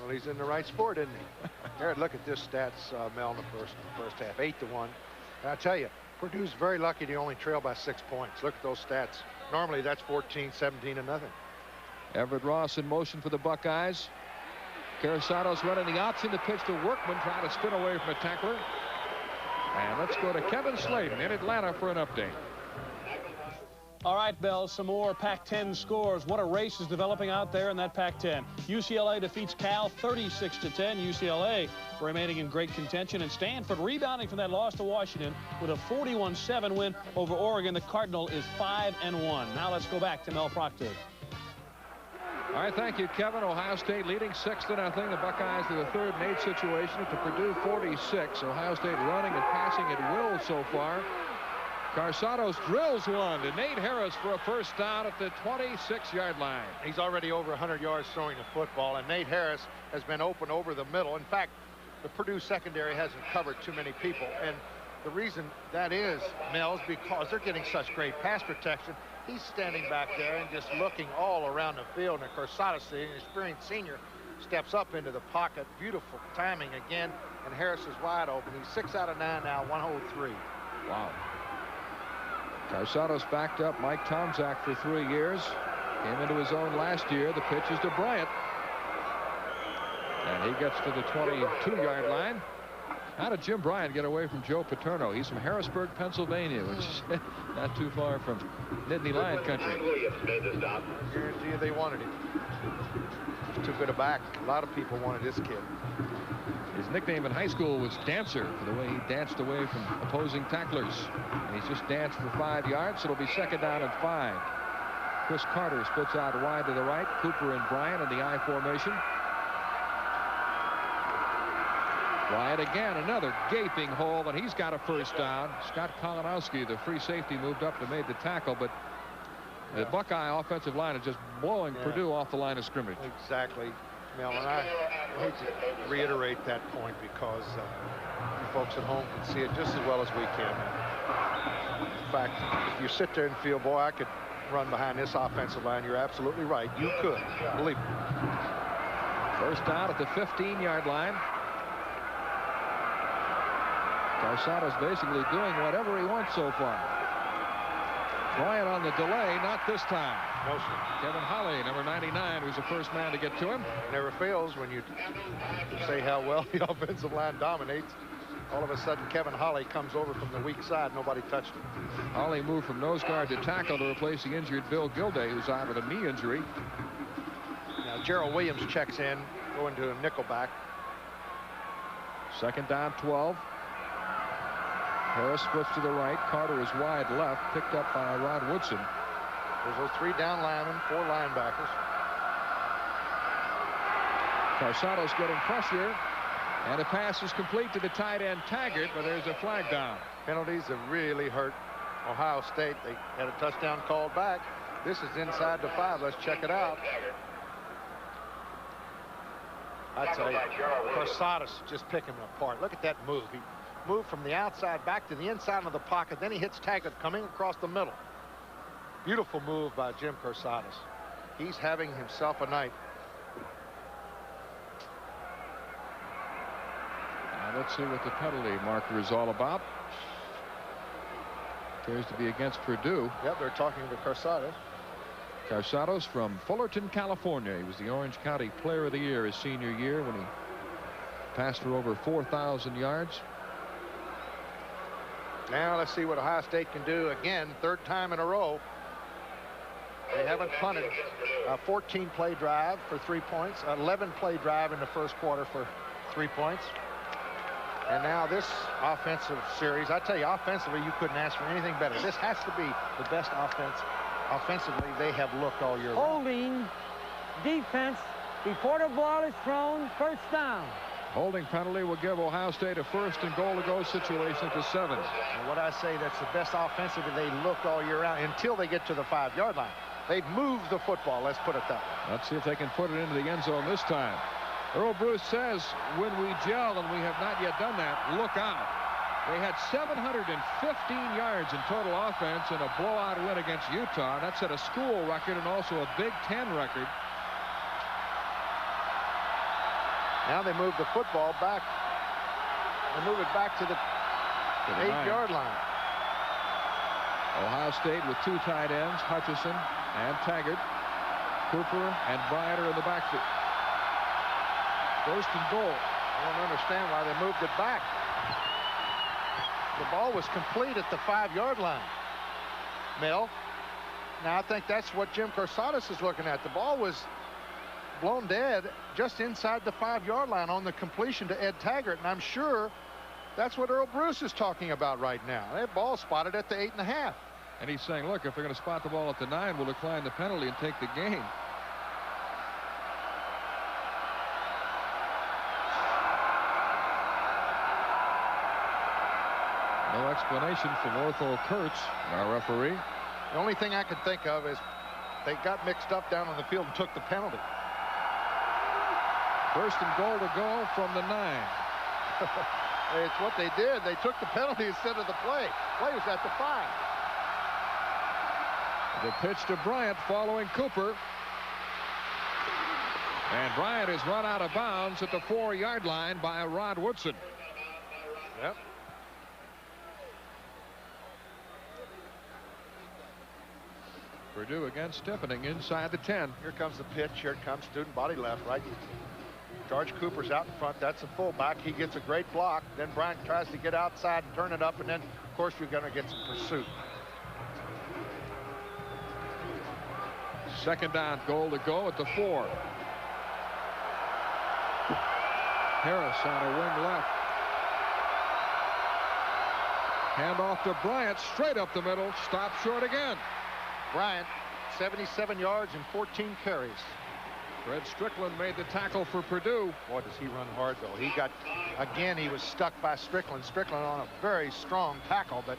Well, he's in the right sport, isn't he? Here, look at this stats, Mel, in the first half, 8-1. And I tell you, Purdue's very lucky to only trail by 6 points. Look at those stats. Normally, that's 14, 17 to nothing. Everett Ross in motion for the Buckeyes. Carasado's running the option. The pitch to Workman, trying to spin away from a tackler. And let's go to Kevin Slayton in Atlanta for an update. All right, Bell, some more Pac-10 scores. What a race is developing out there in that Pac-10. UCLA defeats Cal 36-10. UCLA remaining in great contention, and Stanford rebounding from that loss to Washington with a 41-7 win over Oregon. The Cardinal is 5-1. Now let's go back to Mel Proctor. All right, thank you, Kevin. Ohio State leading 6-0. The Buckeyes to the 3rd and 8 situation at the Purdue 46. Ohio State running and passing at will so far. Carsados drills one to Nate Harris for a first down at the 26-yard line. He's already over 100 yards throwing the football, and Nate Harris has been open over the middle. In fact, the Purdue secondary hasn't covered too many people, and the reason that is, Mel, is because they're getting such great pass protection. He's standing back there and just looking all around the field, and Carsados, the experienced senior, steps up into the pocket. Beautiful timing again, and Harris is wide open. He's 6 out of 9 now, 103. Wow. Carsados backed up Mike Tomczak for 3 years. Came into his own last year. The pitch is to Bryant. And he gets to the 22-yard line. How did Jim Bryant get away from Joe Paterno? He's from Harrisburg, Pennsylvania, which is not too far from Nittany Lion country. I guarantee you they wanted him. He's too good a back. A lot of people wanted this kid. His nickname in high school was Dancer for the way he danced away from opposing tacklers. And he's just danced for 5 yards, so it'll be 2nd down and 5. Chris Carter splits out wide to the right. Cooper and Bryant in the I formation. Bryant again, another gaping hole, and he's got a first down. Scott Kolanowski, the free safety, moved up and made the tackle, but the Buckeye offensive line is just blowing Purdue off the line of scrimmage. Exactly. Mel, and I hate to reiterate that point because you folks at home can see it just as well as we can. In fact, if you sit there and feel, boy, I could run behind this offensive line, you're absolutely right. You could. Believe me. First down at the 15-yard line. Carsados basically doing whatever he wants so far. Bryant on the delay, not this time. No, sir. Kevin Holly, number 99, who's the first man to get to him. Never fails when you say how well the offensive line dominates. All of a sudden, Kevin Holly comes over from the weak side. Nobody touched him. Holly moved from nose guard to tackle to replace the injured Bill Gilday, who's out with a knee injury. Now, Gerald Williams checks in, going to a nickelback. 2nd down, 12. Harris splits to the right. Carter is wide left, picked up by Rod Woodson. There's those 3 down linemen, 4 linebackers. Carsados getting pressure, and the pass is complete to the tight end Taggart, but there's a flag down. Penalties have really hurt Ohio State. They had a touchdown called back. This is inside the 5. Let's check it out. I tell you, Carsados just picking him apart. Look at that move. He moved from the outside back to the inside of the pocket. Then he hits Taggart coming across the middle. Beautiful move by Jim Carsados. He's having himself a night. Now let's see what the penalty marker is all about. Appears to be against Purdue. Yep, they're talking to Carsados. Carsados from Fullerton, California. He was the Orange County Player of the Year his senior year when he passed for over 4,000 yards. Now let's see what Ohio State can do again. 3rd time in a row. They haven't punted. A 14-play drive for 3 points. 11-play drive in the first quarter for 3 points. And now this offensive series, I tell you, offensively, you couldn't ask for anything better. This has to be the best offense Offensively, they have looked all year long. Holding defense before the ball is thrown, first down. Holding penalty will give Ohio State a first and goal to go situation to 7. And what I say, that's the best offensively they looked all year round until they get to the 5-yard line. They've moved the football, let's put it that way. Let's see if they can put it into the end zone this time. Earl Bruce says when we gel, and we have not yet done that, look out. They had 715 yards in total offense in a blowout win against Utah. That set a school record and also a Big Ten record. Now they move the football back. They move it back to the 8-yard line. Ohio State with 2 tight ends, Hutchinson and Taggart. Cooper and Bryant are in the backfield. First and goal. I don't understand why they moved it back. The ball was complete at the 5-yard line. Mel. Now I think that's what Jim Corsadas is looking at. The ball was blown dead just inside the 5-yard line on the completion to Ed Taggart, and I'm sure that's what Earl Bruce is talking about right now. That ball spotted at the 8.5. And he's saying, look, if they're going to spot the ball at the 9, we'll decline the penalty and take the game. No explanation from Ortho Kurtz, our referee. The only thing I can think of is they got mixed up down on the field and took the penalty. First and goal to go from the 9. It's what they did. They took the penalty instead of the play. Play was at the 5. The pitch to Bryant following Cooper. And Bryant is run out of bounds at the 4-yard line by Rod Woodson. Yep. Purdue again stiffening inside the 10. Here comes the pitch. Here it comes. Student body left, right? George Cooper's out in front. That's a fullback. He gets a great block. Then Bryant tries to get outside and turn it up. And then, of course, you're going to get some pursuit. Second down, goal to go at the 4. Harris on a wing left. Handoff to Bryant, straight up the middle, stop short again. Bryant, 77 yards and 14 carries. Fred Strickland made the tackle for Purdue. Boy, does he run hard, though. He got, again, he was stuck by Strickland. Strickland on a very strong tackle, but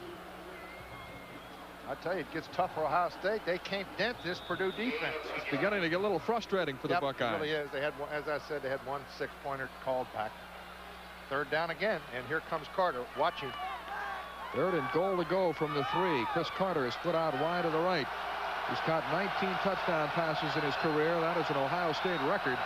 I tell you, it gets tough for Ohio State. They can't dent this Purdue defense. It's beginning to get a little frustrating for the Buckeyes. It really is. They had, as I said, they had 1 6-pointer called back. Third down again, and here comes Carter. Watch him. Third and goal to go from the 3. Chris Carter is split out wide to the right. He's caught 19 touchdown passes in his career. That is an Ohio State record.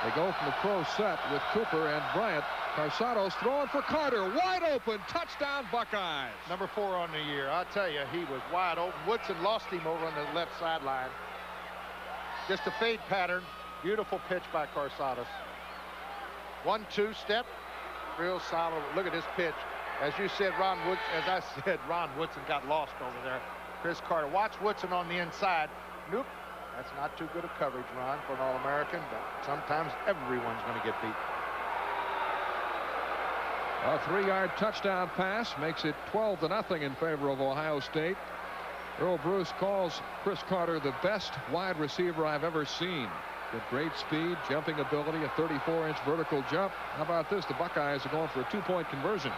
They go from the pro set with Cooper and Bryant. Carsados throwing for Carter. Wide open. Touchdown, Buckeyes. Number 4 on the year. I tell you, he was wide open. Woodson lost him over on the left sideline. Just a fade pattern. Beautiful pitch by Carsados. 1-2 step. Real solid. Look at this pitch. As you said, Ron Woodson got lost over there. Chris Carter. Watch Woodson on the inside. Nope. That's not too good a coverage, Ron, for an All-American, but sometimes everyone's going to get beat. A 3-yard touchdown pass makes it 12-0 in favor of Ohio State. Earl Bruce calls Chris Carter the best wide receiver I've ever seen. With great speed, jumping ability, a 34-inch vertical jump. How about this? The Buckeyes are going for a 2-point conversion.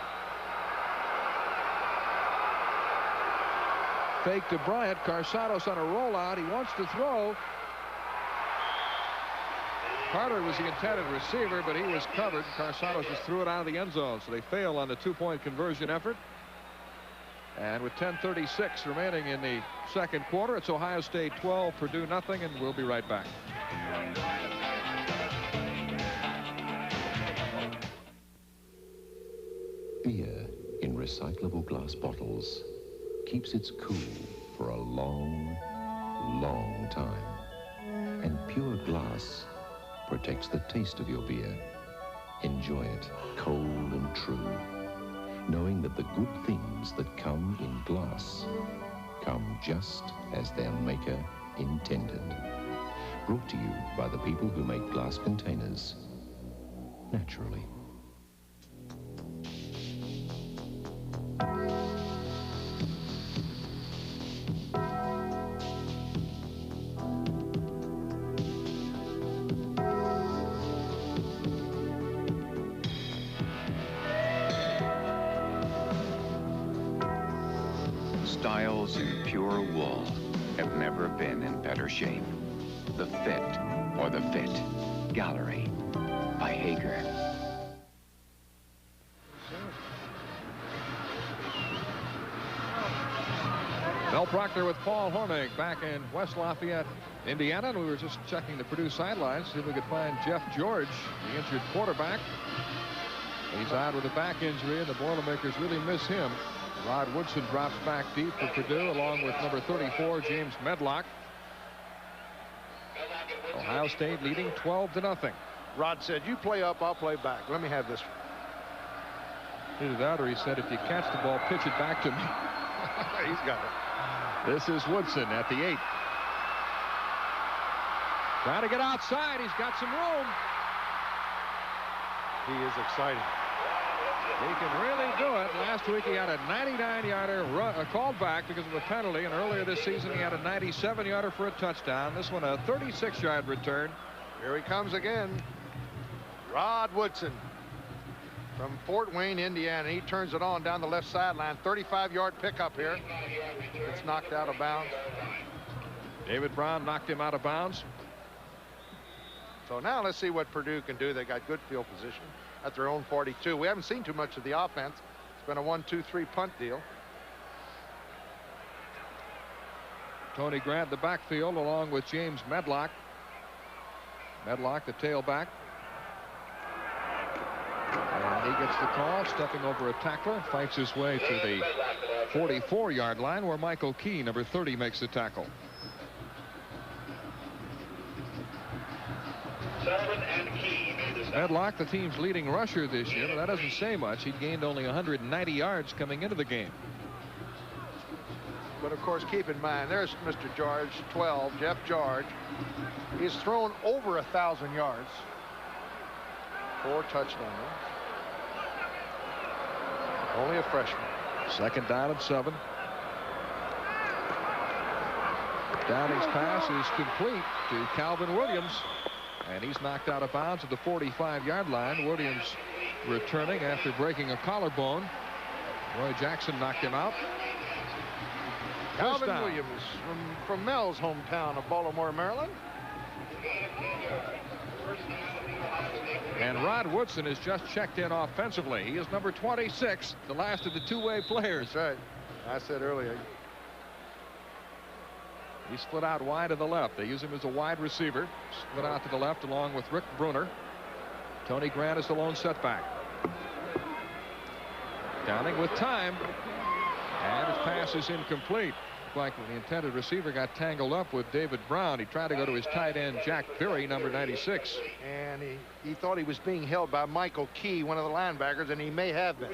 Fake to Bryant. Carsados on a rollout. He wants to throw. Carter was the intended receiver, but he was covered. Carsados just threw it out of the end zone, so they fail on the 2-point conversion effort. And with 10:36 remaining in the second quarter, it's Ohio State 12, Purdue nothing, and we'll be right back. Beer in recyclable glass bottles keeps its cool for a long, long time. And pure glass protects the taste of your beer. Enjoy it cold and true, knowing that the good things that come in glass come just as their maker intended. Brought to you by the people who make glass containers naturally. styles in pure wool have never been in better shape. The fit or the fit. Gallery by Hager. Mel Proctor with Paul Hornig back in West Lafayette, Indiana. And we were just checking the Purdue sidelines to see if we could find Jeff George, the injured quarterback. He's out with a back injury, and the Boilermakers really miss him. Rod Woodson drops back deep for Purdue, along with number 34, James Medlock. Ohio State leading 12-0. Rod said, "You play up, I'll play back. Let me have this." Either that, or he said, "If you catch the ball, pitch it back to me." He's got it. This is Woodson at the 8. Trying to get outside. He's got some room. He is excited. He can really do it. Last week he had a 99-yarder called back because of a penalty, and earlier this season he had a 97-yarder for a touchdown. This one a 36-yard return. Here he comes again. Rod Woodson from Fort Wayne, Indiana. He turns it on down the left sideline. 35-yard pickup here. It's knocked out of bounds. David Brown knocked him out of bounds. So now let's see what Purdue can do. They got good field position at their own 42. We haven't seen too much of the offense. It's been a 1-2-3 punt deal. Tony Grant the backfield along with James Medlock. Medlock the tailback. And he gets the call, stepping over a tackler, fights his way to the 44-yard line where Michael Key, number 30, makes the tackle. Medlock, the team's leading rusher this year, but that doesn't say much. He gained only 190 yards coming into the game. But of course, keep in mind, there's Mr. George, 12, Jeff George. He's thrown over 1,000 yards. 4 touchdowns. Only a freshman. Second down and 7. Downing's pass is complete to Calvin Williams, and he's knocked out of bounds at the 45-yard line. Williams returning after breaking a collarbone. Roy Jackson knocked him out. Calvin Williams from Mel's hometown of Baltimore, Maryland. And Rod Woodson has just checked in offensively. He is number 26, the last of the two-way players. That's right. I said earlier. He split out wide to the left. They use him as a wide receiver. Split out to the left along with Rick Bruner. Tony Grant is the lone setback. Downing with time. And his pass is incomplete. Like the intended receiver got tangled up with David Brown. He tried to go to his tight end, Jack Berry, number 96. And he thought he was being held by Michael Key, one of the linebackers, and he may have been.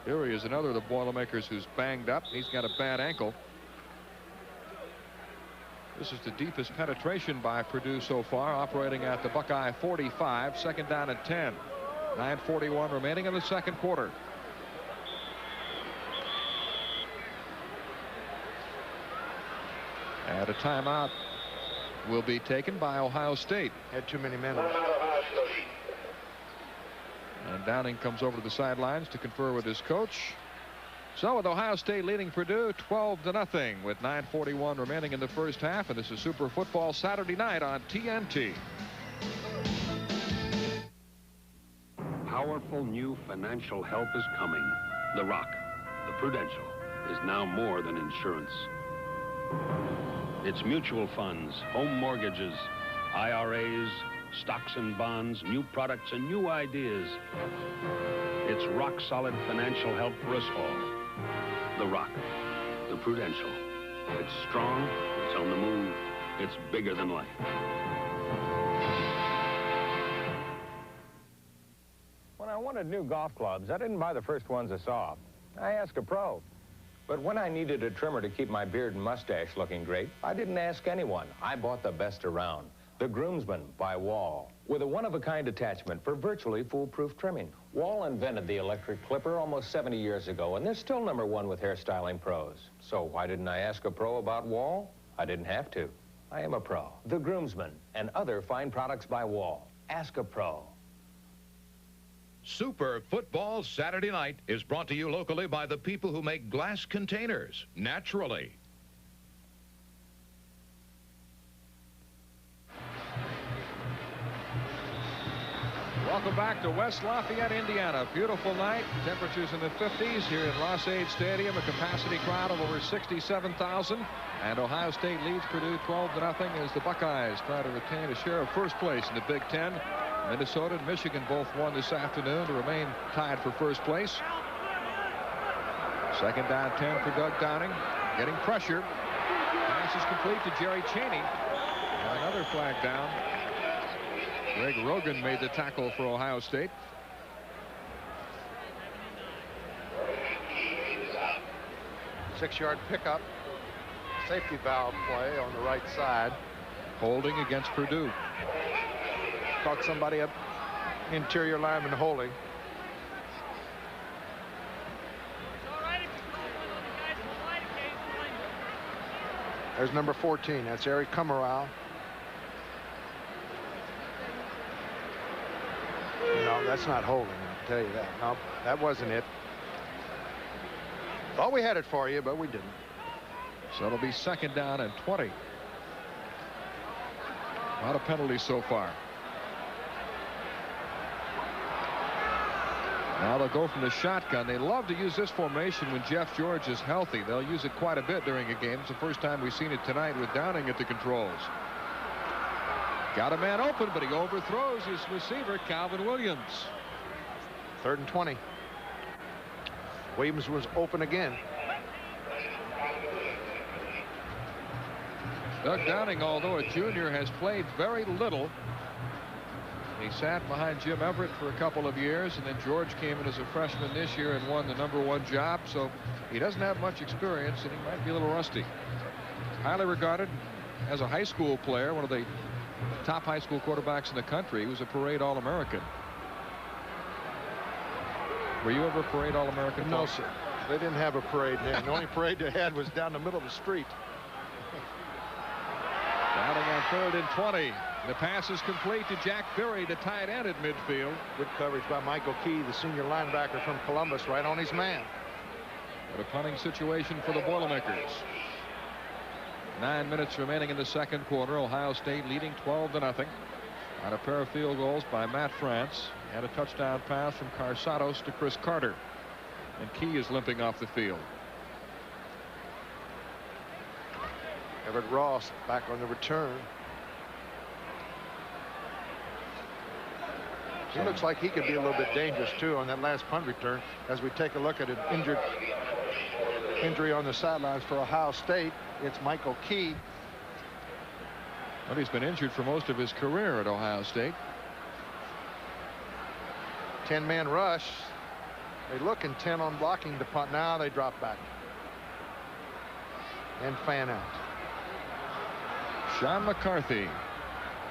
Berry is another of the Boilermakers who's banged up. He's got a bad ankle. This is the deepest penetration by Purdue so far, operating at the Buckeye 45. Second down and 10. 9:41 remaining in the second quarter. And a timeout will be taken by Ohio State. Had too many men on it. And Downing comes over to the sidelines to confer with his coach. So with Ohio State leading Purdue 12-0 with 9:41 remaining in the first half. And this is Super Football Saturday night on TNT. Powerful new financial help is coming. The Rock, the Prudential, is now more than insurance. It's mutual funds, home mortgages, IRAs, stocks and bonds, new products and new ideas. It's rock-solid financial help for us all. The Rock, the Prudential. It's strong, it's on the move, it's bigger than life. When I wanted new golf clubs, I didn't buy the first ones I saw. I asked a pro. But when I needed a trimmer to keep my beard and mustache looking great, I didn't ask anyone. I bought the best around. The Groomsman by Wall, with a one-of-a-kind attachment for virtually foolproof trimming. Wall invented the electric clipper almost 70 years ago, and they're still #1 with hairstyling pros. So why didn't I ask a pro about Wall? I didn't have to. I am a pro. The Groomsman and other fine products by Wall. Ask a pro. Super Football Saturday Night is brought to you locally by the people who make glass containers naturally. Welcome back to West Lafayette, Indiana. Beautiful night. Temperatures in the 50s here at Ross-Ade Stadium. A capacity crowd of over 67,000. And Ohio State leads Purdue 12-0 as the Buckeyes try to retain a share of first place in the Big Ten. Minnesota and Michigan both won this afternoon to remain tied for first place. Second down 10 for Doug Downing. Getting pressure. Pass is complete to Jerry Chaney. And another flag down. Greg Rogan made the tackle for Ohio State. Six-yard pickup. Safety valve play on the right side. Holding against Purdue. Caught somebody up, interior lineman holding. There's number 14. That's Eric Kummerow. No, that's not holding, I'll tell you that. No, that wasn't it. Thought we had it for you, but we didn't. So it'll be second down and 20. A lot of penalties so far. Now they'll go from the shotgun. They love to use this formation when Jeff George is healthy. They'll use it quite a bit during a game. It's the first time we've seen it tonight with Downing at the controls. Got a man open, but he overthrows his receiver, Calvin Williams. 3rd and 20. Williams was open again. Doug Downing, although a junior, has played very little. He sat behind Jim Everett for a couple of years, and then George came in as a freshman this year and won the #1 job. So he doesn't have much experience, and he might be a little rusty. Highly regarded as a high school player, one of the top high school quarterbacks in the country. He was a parade All-American. Were you ever a parade All-American? No, sir. They didn't have a parade then. The only parade they had was down the middle of the street. Downing on 3rd and 20. The pass is complete to Jack Berry, the tight end at midfield. Good coverage by Michael Key, the senior linebacker from Columbus, right on his man. What a punting situation for the Boilermakers. 9 minutes remaining in the second quarter. Ohio State leading 12-0 on a pair of field goals by Matt France and a touchdown pass from Carsados to Chris Carter. And Key is limping off the field. Everett Ross back on the return. He looks like he could be a little bit dangerous too on that last punt return. As we take a look at an injury on the sidelines for Ohio State, it's Michael Key. Well, he's been injured for most of his career at Ohio State. 10-man rush. They look intent on blocking the punt. Now they drop back and fan out. Sean McCarthy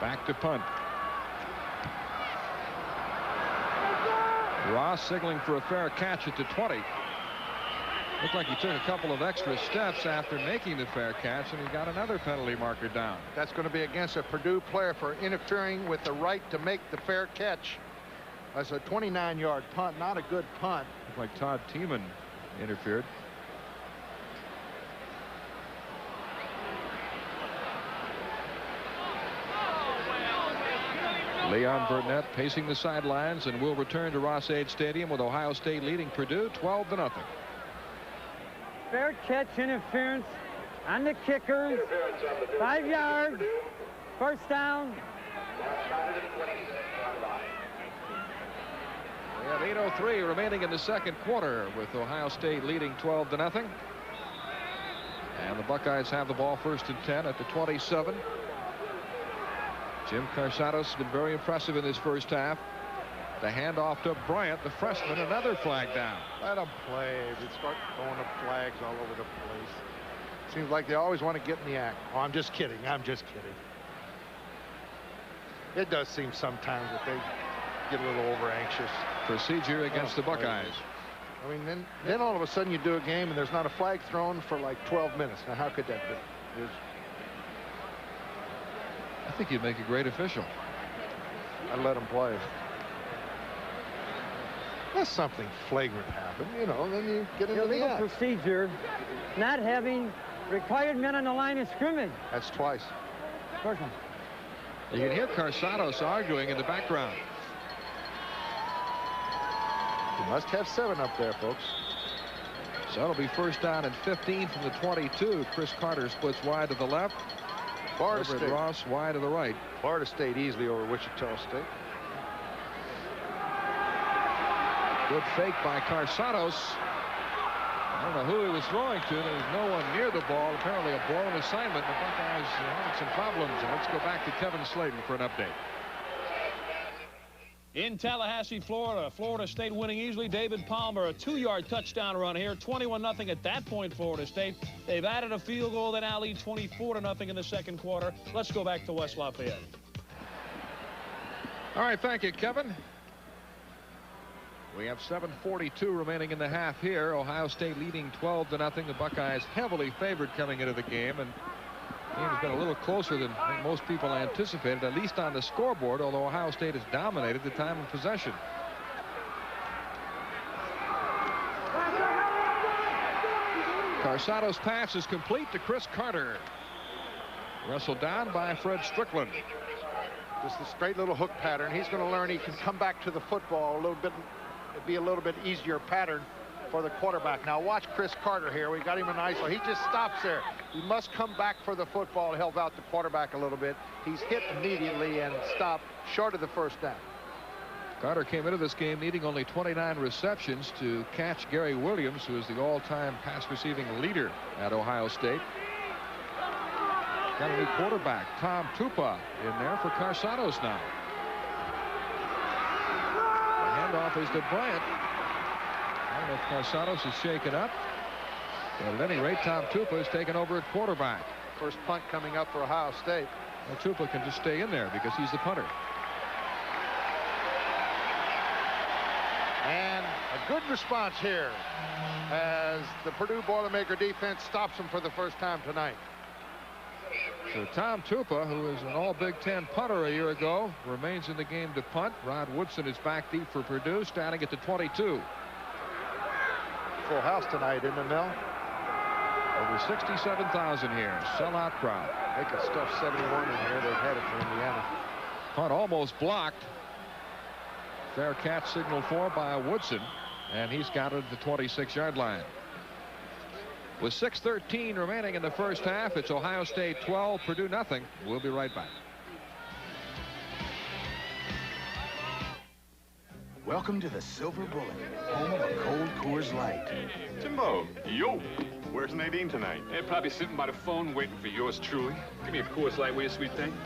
back to punt. Ross signaling for a fair catch at the 20. Looked like he took a couple of extra steps after making the fair catch, and he got another penalty marker down. That's going to be against a Purdue player for interfering with the right to make the fair catch. That's a 29-yard punt, not a good punt. Looked like Todd Tiemann interfered. Leon Burnett pacing the sidelines and will return to Ross-Ade Stadium with Ohio State leading Purdue 12-0. Fair catch interference on the kickers. 5 yards. First down. We have 8:03 remaining in the second quarter with Ohio State leading 12-0. And the Buckeyes have the ball 1st and 10 at the 27. Jim Carsados has been very impressive in this first half. The handoff to Bryant, the freshman, another flag down. Let them play. They start throwing up flags all over the place. Seems like they always want to get in the act. Oh, I'm just kidding. I'm just kidding. It does seem sometimes that they get a little over anxious. Procedure against the Buckeyes. I mean, then all of a sudden you do a game and there's not a flag thrown for like 12 minutes. Now, how could that be? I think you'd make a great official. I'd let him play. unless something flagrant happened, you know, then you get into the illegal act. procedure, not having required men on the line of scrimmage. That's twice. First one. You can hear Carsados arguing in the background. You must have 7 up there, folks. So it'll be first down and 15 from the 22. Chris Carter splits wide to the left. Florida Everett State. Ross wide to the right. Florida State easily over Wichita State. Good fake by Carsados. I don't know who he was throwing to. There was no one near the ball. Apparently a blown assignment. The Buckeyes having some problems. And let's go back to Kevin Slayton for an update. In Tallahassee, Florida, Florida State winning easily. David Palmer, a 2-yard touchdown run here. 21-0 at that point, Florida State. They've added a field goal that now lead 24-0 in the second quarter. Let's go back to West Lafayette. All right, thank you, Kevin. We have 7:42 remaining in the half here. Ohio State leading 12-0. The Buckeyes heavily favored coming into the game, and the game has been a little closer than I think most people anticipated, at least on the scoreboard, although Ohio State has dominated the time of possession. Carsados' pass is complete to Chris Carter. Wrestled down by Fred Strickland. Just a straight little hook pattern. He's going to learn he can come back to the football a little bit. It'd be a little bit easier pattern for the quarterback. Now watch Chris Carter here. We got him in ISO. He just stops there. He must come back for the football, help out the quarterback a little bit. He's hit immediately and stopped short of the first down. Carter came into this game needing only 29 receptions to catch Gary Williams, who is the all-time pass receiving leader at Ohio State. Got a new quarterback, Tom Tupa, in there for Carsados now. The handoff is to Bryant. I don't know if Carsados is shaken up, but at any rate, Tom Tupa is taken over at quarterback. First punt coming up for Ohio State. Well, Tupa can just stay in there because he's the punter. And a good response here as the Purdue Boilermaker defense stops him for the first time tonight. So Tom Tupa, who is an all Big Ten punter a year ago, remains in the game to punt. Rod Woodson is back deep for Purdue, standing at the 22. Full house tonight, isn't it, Mel? Over 67,000 here. Sellout crowd. They could stuff 71 in here. They've had it for Indiana. Punt almost blocked. Fair catch signal for by Woodson, and he's got it at the 26-yard line. With 6:13 remaining in the first half, it's Ohio State 12, Purdue nothing. We'll be right back. Welcome to the Silver Bullet, home of a cold Coors Light. Timbo, yo, where's Nadine tonight? They're probably sitting by the phone waiting for yours truly. Give me a Coors Light, will you, sweet thing?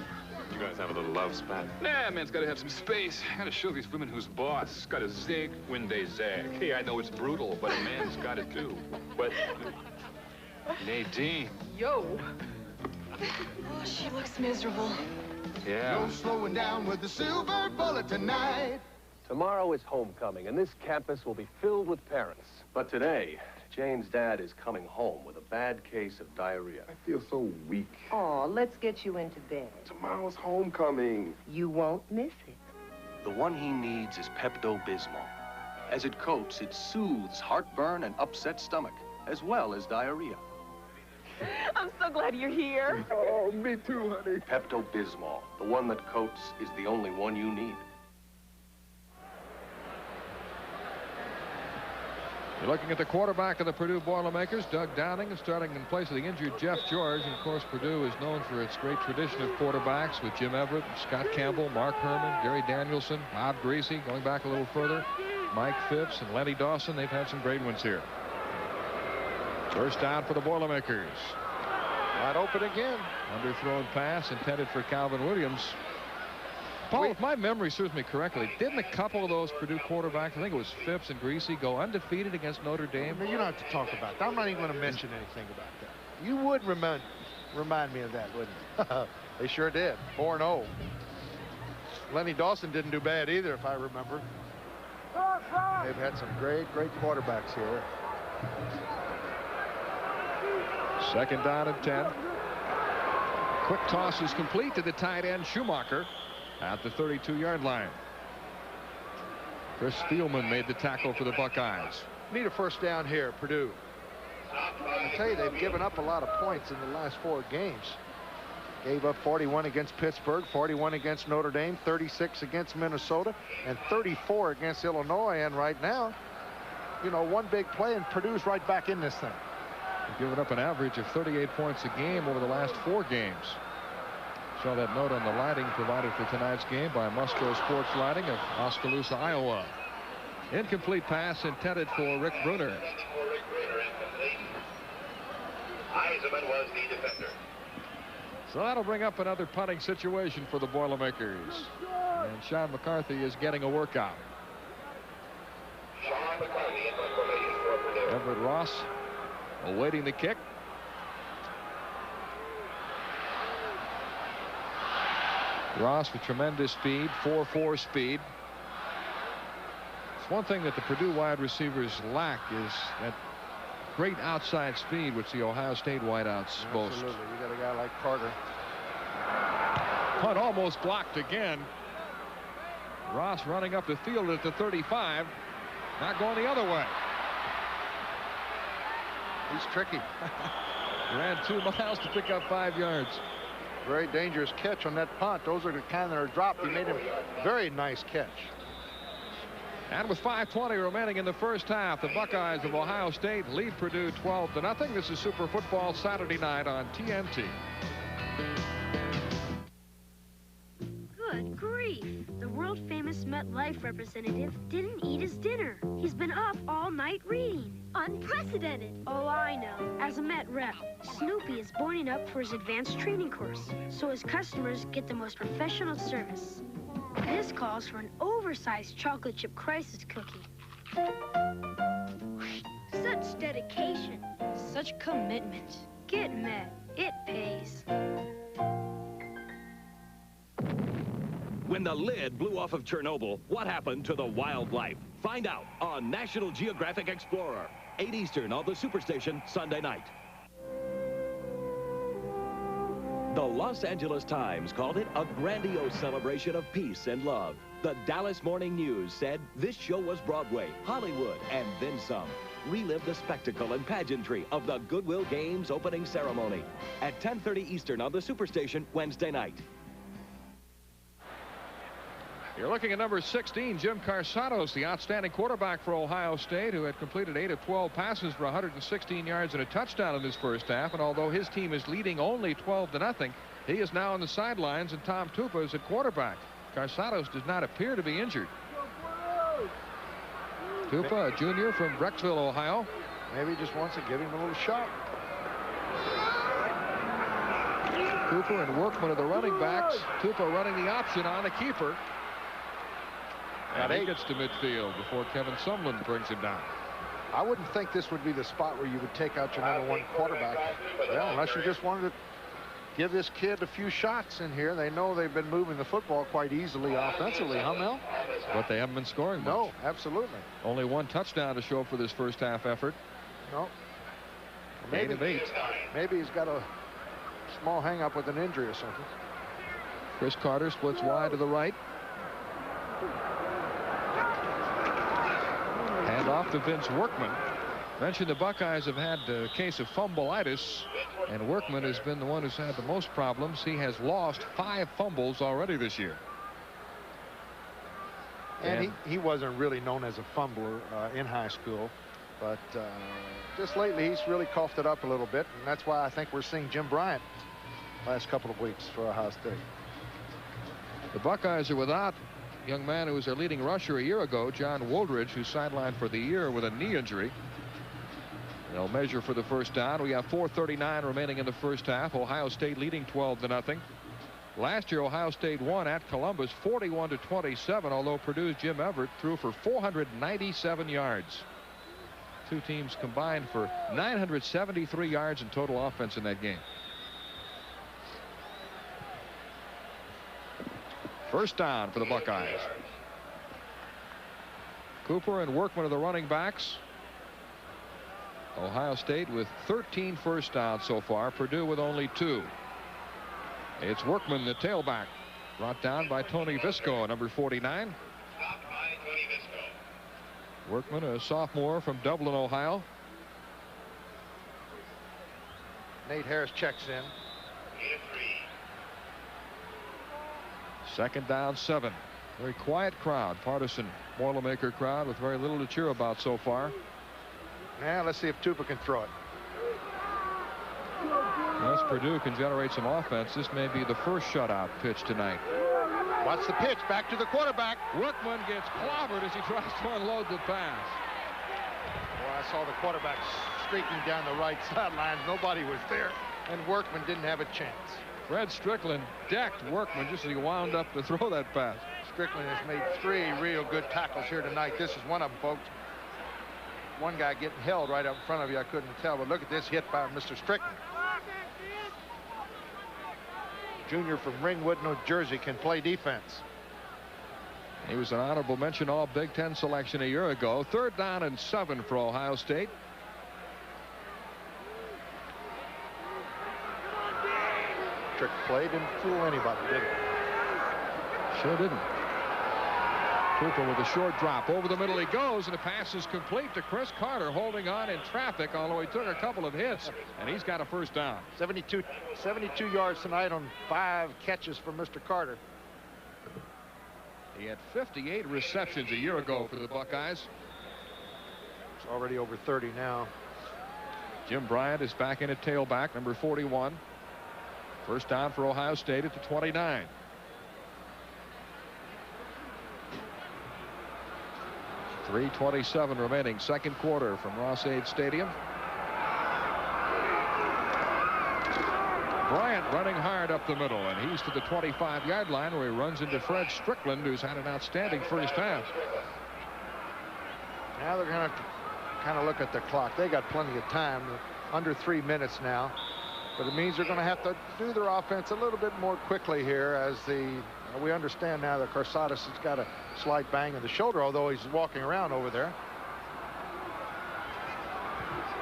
You guys have a little love spat? Nah, man's got to have some space. Got to show these women who's boss. Got to zig when they zag. Hey, I know it's brutal, but a man's got to do. But Nadine. Yo. Oh, she looks miserable. Yeah. No slowing down with the Silver Bullet tonight. Tomorrow is homecoming, and this campus will be filled with parents. But today, Jane's dad is coming home with a bad case of diarrhea. I feel so weak. Oh, let's get you into bed. Tomorrow's homecoming. You won't miss it. The one he needs is Pepto-Bismol. As it coats, it soothes heartburn and upset stomach, as well as diarrhea. I'm so glad you're here. Oh, me too, honey. Pepto-Bismol, the one that coats, is the only one you need. You're looking at the quarterback of the Purdue Boilermakers, Doug Downing, starting in place of the injured Jeff George. And, of course, Purdue is known for its great tradition of quarterbacks with Jim Everett, Scott Campbell, Mark Herman, Gary Danielson, Bob Greasy, going back a little further, Mike Phipps and Lenny Dawson. They've had some great ones here. First down for the Boilermakers. Wide open again. Underthrown pass intended for Calvin Williams. Paul, if my memory serves me correctly, didn't a couple of those Purdue quarterbacks, I think it was Phipps and Greasy, go undefeated against Notre Dame? You don't have to talk about that. I'm not even going to mention anything about that. You would remind me of that, wouldn't you? They sure did. 4-0. Lenny Dawson didn't do bad either, if I remember. They've had some great quarterbacks here. Second down and 10. Quick toss is complete to the tight end Schumacher at the 32-yard line. Chris Spielman made the tackle for the Buckeyes. Need a first down here, Purdue. I tell you, they've given up a lot of points in the last 4 games. Gave up 41 against Pittsburgh, 41 against Notre Dame, 36 against Minnesota, and 34 against Illinois. And right now, you know, one big play and Purdue's right back in this thing. They've given up an average of 38 points a game over the last 4 games. Saw that note on the lighting provided for tonight's game by Musco Sports Lighting of Oskaloosa, Iowa. Incomplete pass intended for Rick Bruner. Eisenman was the defender. So that'll bring up another punting situation for the Boilermakers. And Sean McCarthy is getting a workout. Sean McCarthy in formation for Purdue. Everett Ross awaiting the kick. Ross with tremendous speed, 4.4 speed. It's one thing that the Purdue wide receivers lack is that great outside speed, which the Ohio State wideouts boast. Absolutely. You got a guy like Carter. Punt almost blocked again. Ross running up the field at the 35. Not going the other way. He's tricky. Ran 2 miles to pick up 5 yards. Very dangerous catch on that punt. Those are the kind that are dropped. He made a very nice catch. And with 5:20 remaining in the first half, the Buckeyes of Ohio State lead Purdue 12-0. This is Super Football Saturday night on TNT. Good grief. The world-famous MetLife representative didn't eat his dinner. He's been up all night reading. Unprecedented. Oh, I know. As a Met rep, Snoopy is boarding up for his advanced training course, so his customers get the most professional service. This calls for an oversized chocolate chip crisis cookie. Such dedication. Such commitment. Get Met. It pays. When the lid blew off of Chernobyl, what happened to the wildlife? Find out on National Geographic Explorer. 8 Eastern on the Superstation Sunday night. The Los Angeles Times called it a grandiose celebration of peace and love. The Dallas Morning News said this show was Broadway, Hollywood, and then some. Relive the spectacle and pageantry of the Goodwill Games opening ceremony at 10:30 Eastern on the Superstation Wednesday night. You're looking at number 16, Jim Carsados, the outstanding quarterback for Ohio State, who had completed 8 of 12 passes for 116 yards and a touchdown in this first half. And although his team is leading only 12-0, he is now on the sidelines, and Tom Tupa is at quarterback. Carsados does not appear to be injured. Tupa, a junior from Brecksville, Ohio. Maybe he just wants to give him a little shot. Cooper and Workman are the running backs. Tupa running the option on the keeper. And he gets to midfield before Kevin Sumlin brings him down. I wouldn't think this would be the spot where you would take out your #1 quarterback. Well, unless you just wanted to give this kid a few shots in here. They know they've been moving the football quite easily offensively, huh, Mel? But they haven't been scoring much. No, absolutely. Only 1 touchdown to show for this first half effort. No. 8 of 8. Maybe he's got a small hang-up with an injury or something. Chris Carter splits wide to the right. Hand off to Vince Workman. Mentioned the Buckeyes have had a case of fumbleitis, and Workman has been the one who's had the most problems. He has lost 5 fumbles already this year. And he wasn't really known as a fumbler in high school, but just lately he's really coughed it up a little bit, and that's why I think we're seeing Jim Bryant last couple of weeks for Ohio State. The Buckeyes are without a young man who was their leading rusher a year ago, John Woldridge, who's sidelined for the year with a knee injury. They'll measure for the first down. We have 4:39 remaining in the first half. Ohio State leading 12-0. Last year, Ohio State won at Columbus 41-27, although Purdue's Jim Everett threw for 497 yards. Two teams combined for 973 yards in total offense in that game. First down for the Buckeyes. Cooper and Workman are the running backs. Ohio State with 13 first downs so far. Purdue with only 2. It's Workman, the tailback, brought down by Tony Visco, number 49. Stopped by Tony Visco. Workman, a sophomore from Dublin, Ohio. Nate Harris checks in. Second down, 7. Very quiet crowd, partisan Boilermaker crowd with very little to cheer about so far. Now let's see if Tupa can throw it. Unless Purdue can generate some offense, this may be the first shutout pitch tonight. Watch the pitch, back to the quarterback. Workman gets clobbered as he tries to unload the pass. Well, I saw the quarterback streaking down the right sidelines. Nobody was there, and Workman didn't have a chance. Fred Strickland decked Workman just as he wound up to throw that pass. Strickland has made 3 real good tackles here tonight. This is one of them, folks. One guy getting held right up in front of you. I couldn't tell, but look at this hit by Mr. Strickland. Junior from Ringwood, New Jersey, can play defense. He was an honorable mention All Big Ten selection a year ago. 3rd down and 7 for Ohio State. Trick play, didn't fool anybody, did it? Sure didn't. Cooper with a short drop. Over the middle he goes, and the pass is complete to Chris Carter, holding on in traffic, although he took a couple of hits, and he's got a first down. 72 yards tonight on 5 catches for Mr. Carter. He had 58 receptions a year ago for the Buckeyes. It's already over 30 now. Jim Bryant is back in at tailback, number 41. First down for Ohio State at the 29. .327 remaining, second quarter from Ross-Ade Stadium. Bryant running hard up the middle, and he's to the 25-yard line where he runs into Fred Strickland, who's had an outstanding first half. Now they're going to kind of look at the clock. They got plenty of time, under 3 minutes now. But it means they're going to have to do their offense a little bit more quickly here, as we understand now that Carsadas has got a slight bang in the shoulder, although he's walking around over there.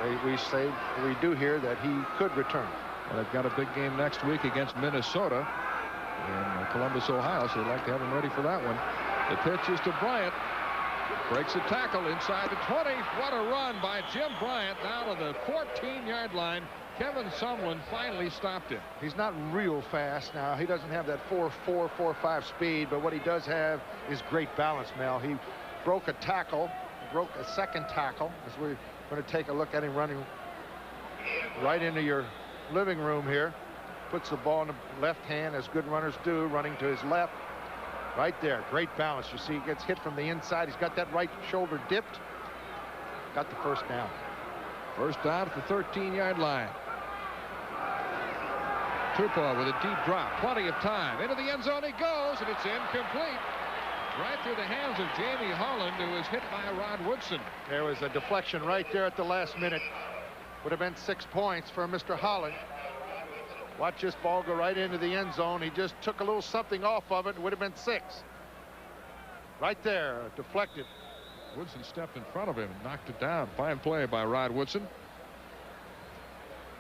We do hear that he could return. Well, they've got a big game next week against Minnesota in Columbus, Ohio, so they'd like to have him ready for that one. The pitch is to Bryant. Breaks a tackle inside the 20. What a run by Jim Bryant down to the 14-yard line. Kevin Sumlin finally stopped him. He's not real fast now. He doesn't have that 4.4, 4.5 speed, but what he does have is great balance, Mel. He broke a tackle, broke a second tackle, as we're going to take a look at him running right into your living room here. Puts the ball in the left hand, as good runners do, running to his left. Right there, great balance. You see he gets hit from the inside. He's got that right shoulder dipped. Got the first down. First down at the 13-yard line. Tupa with a deep drop. Plenty of time. Into the end zone he goes, and it's incomplete. Right through the hands of Jamie Holland, who was hit by Rod Woodson. There was a deflection right there at the last minute. Would have been 6 points for Mr. Holland. Watch this ball go right into the end zone. He just took a little something off of it. It would have been 6. Right there, deflected. Woodson stepped in front of him and knocked it down. Fine play by Rod Woodson.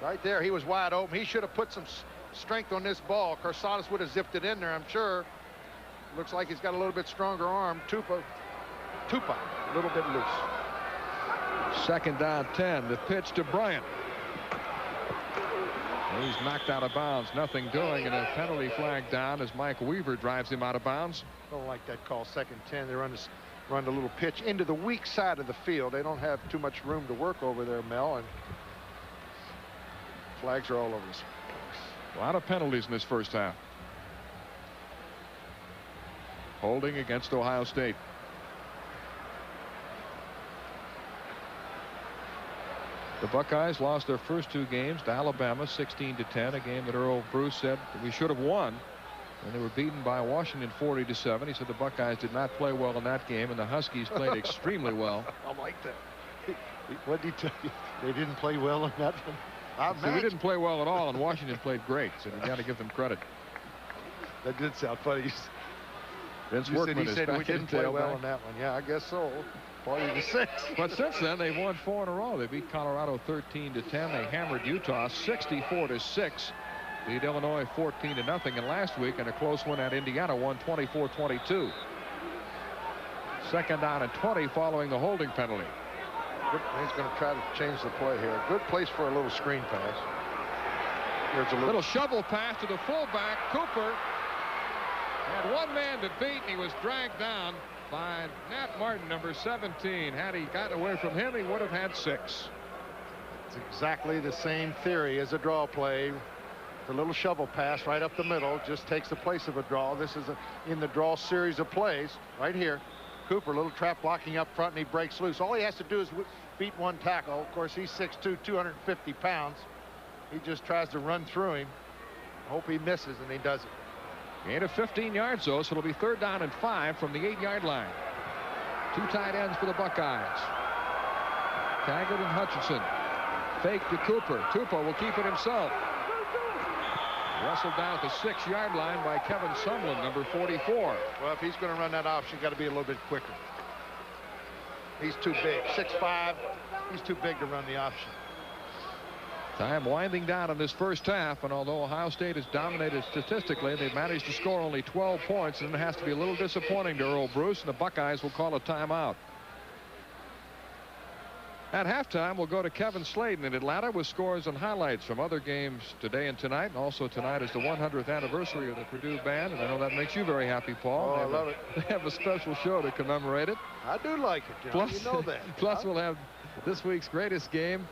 Right there, he was wide open. He should have put some strength on this ball. Carsadas would have zipped it in there, I'm sure. Looks like he's got a little bit stronger arm. Tupa, a little bit loose. Second down, 10. The pitch to Bryant. He's knocked out of bounds. Nothing doing, and a penalty flag down as Mike Weaver drives him out of bounds. Don't like that call. Second 10. They run a little pitch into the weak side of the field. They don't have too much room to work over there, Mel, and flags are all over us. A lot of penalties in this first half. Holding against Ohio State. The Buckeyes lost their first 2 games to Alabama 16-10, a game that Earl Bruce said we should have won. And they were beaten by Washington 40-7. He said the Buckeyes did not play well in that game, and the Huskies played extremely well. I like that. What did he tell you? They didn't play well in that one? So we didn't play well at all, and Washington played great, so you got to give them credit. That did sound funny. Vince Workman he said we didn't play well in that one. Yeah, I guess so. 40-6. But since then, they've won 4 in a row. They beat Colorado 13-10. They hammered Utah 64-6. Beat Illinois 14-0. And last week, in a close one at Indiana, won 24-22. Second down and 20 following the holding penalty. He's going to try to change the play here. Good place for a little screen pass. Here's a little shovel pass to the fullback. Cooper had one man to beat, and he was dragged down by Nat Martin, number 17. Had he gotten away from him, he would have had 6. It's exactly the same theory as a draw play. The little shovel pass right up the middle just takes the place of a draw. This is in the draw series of plays right here. Cooper, little trap blocking up front, and he breaks loose. All he has to do is beat one tackle. Of course, he's 6'2", 250 pounds. He just tries to run through him. Hope he misses, and he doesn't. Gain of 15 yards, though, so it'll be 3rd down and 5 from the 8-yard line. 2 tight ends for the Buckeyes. Taggart and Hutchinson. Fake to Cooper. Tupou will keep it himself. Wrestled down at the 6-yard line by Kevin Sumlin, number 44. Well, if he's going to run that option, got to be a little bit quicker. He's too big. 6'5". He's too big to run the option. Time winding down in this first half, and although Ohio State has dominated statistically, they've managed to score only 12 points, and it has to be a little disappointing to Earl Bruce, and the Buckeyes will call a timeout. At halftime, we'll go to Kevin Sladen in Atlanta with scores and highlights from other games today and tonight. And also tonight is the 100th anniversary of the Purdue band, and I know that makes you very happy, Paul. Oh, I love it. They have a special show to commemorate it. I do like it, John. You know that. Plus, we'll have this week's greatest game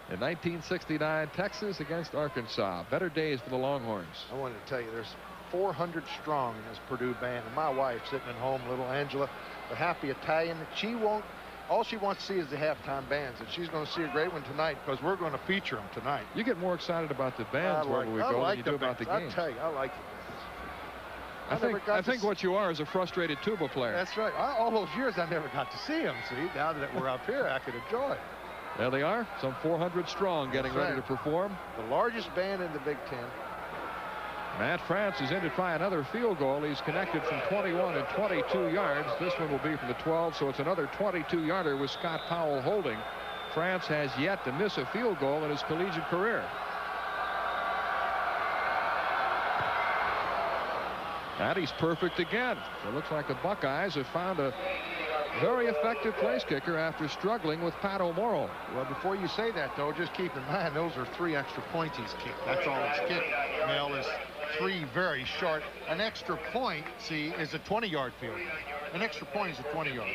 in 1969, Texas against Arkansas. Better days for the Longhorns. I wanted to tell you, there's 400 strong in this Purdue band, and my wife sitting at home, little Angela, the happy Italian. All she wants to see is the halftime bands, and she's going to see a great one tonight because we're going to feature them tonight. You get more excited about the bands wherever we go than you do about the games. I tell you, I like it. I think what you are is a frustrated tuba player. That's right. All those years I never got to see them. See, now that we're up here, I could enjoy it. There they are, some 400 strong, getting ready to perform. The largest band in the Big Ten. Matt France is in to try another field goal. He's connected from 21 and 22 yards. This one will be from the 12, so it's another 22-yarder with Scott Powell holding. France has yet to miss a field goal in his collegiate career. And he's perfect again. It looks like the Buckeyes have found a very effective place kicker after struggling with Pat O'Morrow. Well, before you say that, though, just keep in mind those are 3 extra points he's kicked. That's all he's kicked. Mel is 3 very short. An extra point, see, is a 20-yard field goal. An extra point is a 20-yard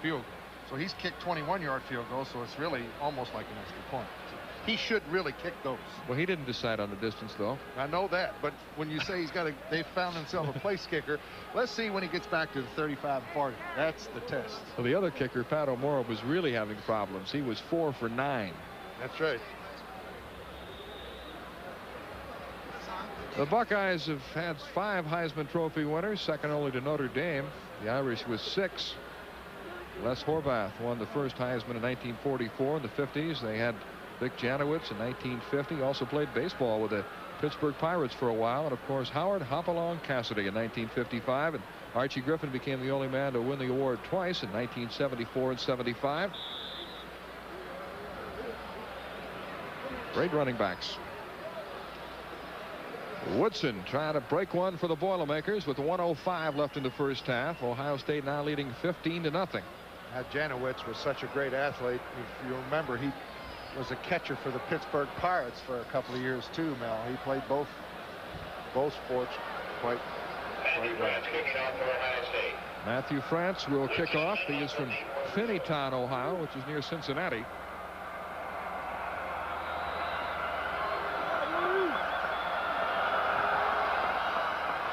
field goal. So he's kicked 21-yard field goals, so it's really almost like an extra point. So he should really kick those. Well, he didn't decide on the distance, though. I know that, but when you say they found themselves a place kicker, let's see when he gets back to the 35 and 40. That's the test. Well, the other kicker, Pat O'Morrow, was really having problems. He was 4 for 9. That's right. The Buckeyes have had 5 Heisman Trophy winners, second only to Notre Dame. The Irish with 6. Les Horvath won the first Heisman in 1944. In the 50s, they had Vic Janowitz in 1950. Also played baseball with the Pittsburgh Pirates for a while. And, of course, Howard Hopalong Cassidy in 1955. And Archie Griffin became the only man to win the award twice in 1974 and 75. Great running backs. Woodson trying to break one for the Boilermakers with 1:05 left in the first half. Ohio State now leading 15-0. Now, Janowitz was such a great athlete. If you remember, he was a catcher for the Pittsburgh Pirates for a couple of years too, Mel. He played both sports quite well. Matthew France will kick off. He is from Finneytown, Ohio, which is near Cincinnati.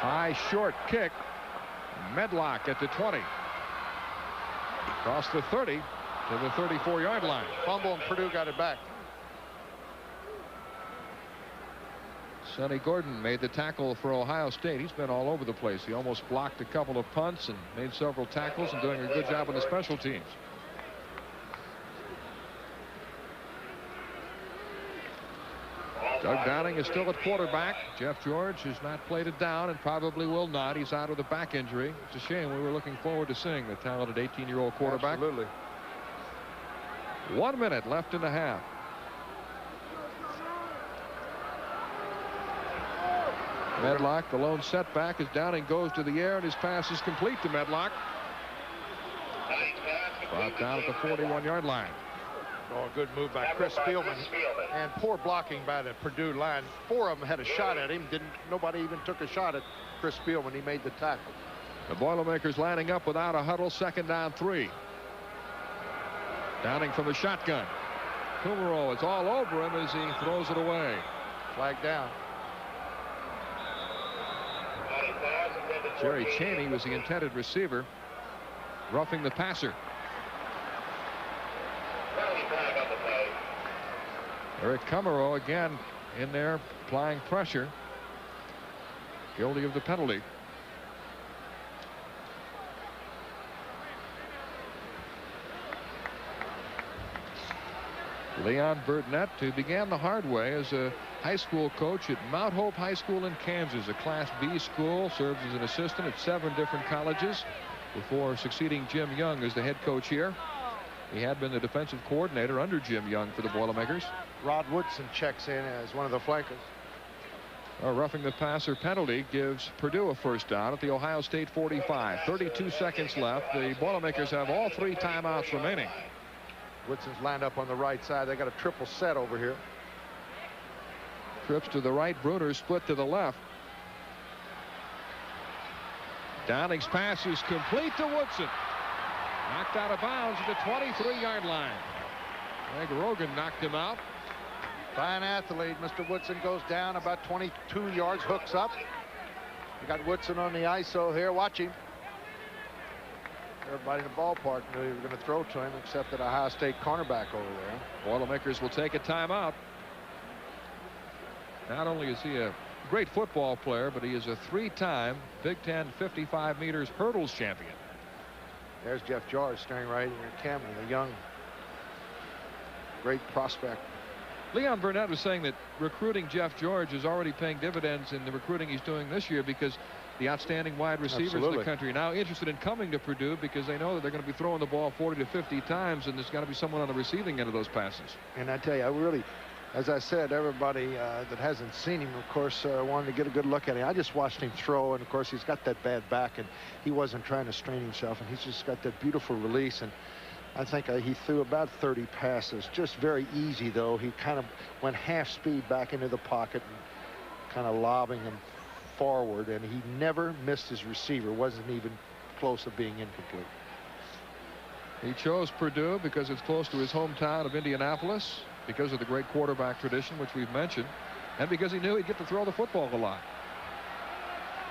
High short kick. Medlock at the 20. Across the 30 to the 34-yard line. Fumble, and Purdue got it back. Sonny Gordon made the tackle for Ohio State. He's been all over the place. He almost blocked a couple of punts and made several tackles and doing a good job on the special teams. Doug Downing is still at quarterback. Jeff George has not played it down and probably will not. He's out with a back injury. It's a shame. We were looking forward to seeing the talented 18-year-old quarterback. Absolutely. 1 minute left in the half. Medlock, the lone setback, as Downing goes to the air, and his pass is complete to Medlock. Brought down at the 41-yard line. Oh, a good move by Chris Spielman, and poor blocking by the Purdue line. 4 of them had a shot at him. Nobody even took a shot at Chris Spielman. He made the tackle. The Boilermakers lining up without a huddle. 2nd down 3. Downing from the shotgun. Kumaro is all over him as he throws it away. Flag down. Jerry Chaney was the intended receiver, roughing the passer. Eric Kumaro again in there applying pressure. Guilty of the penalty. Leon Burnett, who began the hard way as a high school coach at Mount Hope High School in Kansas, a Class B school, served as an assistant at 7 different colleges before succeeding Jim Young as the head coach here. He had been the defensive coordinator under Jim Young for the Boilermakers. Rod Woodson checks in as one of the flankers. A roughing the passer penalty gives Purdue a 1st down at the Ohio State 45. 32 seconds left. The Boilermakers have all 3 timeouts remaining. Woodson's lined up on the right side. They got a triple set over here. Trips to the right. Bruner split to the left. Downing's pass is complete to Woodson. Knocked out of bounds at the 23-yard line. Greg Rogan knocked him out. Fine athlete. Mr. Woodson goes down about 22 yards, hooks up. You got Woodson on the ISO here. Watch him. Everybody in the ballpark knew he was going to throw to him, except that Ohio State cornerback over there. Boilermakers will take a timeout. Not only is he a great football player, but he is a 3-time Big Ten 55 meters hurdles champion. There's Jeff George staring right in your camera, the young, great prospect. Leon Burnett was saying that recruiting Jeff George is already paying dividends in the recruiting he's doing this year, because the outstanding wide receivers in the country are now interested in coming to Purdue because they know that they're going to be throwing the ball 40 to 50 times, and there's got to be someone on the receiving end of those passes. And I tell you, I really, as I said, everybody that hasn't seen him, of course, wanted to get a good look at him. I just watched him throw, and of course he's got that bad back, and he wasn't trying to strain himself, and he's just got that beautiful release. And I think he threw about 30 passes, just very easy, though. He kind of went half speed back into the pocket and kind of lobbing him forward, and he never missed his receiver. Wasn't even close to being incomplete. He chose Purdue because it's close to his hometown of Indianapolis, because of the great quarterback tradition, which we've mentioned, and because he knew he'd get to throw the football a lot.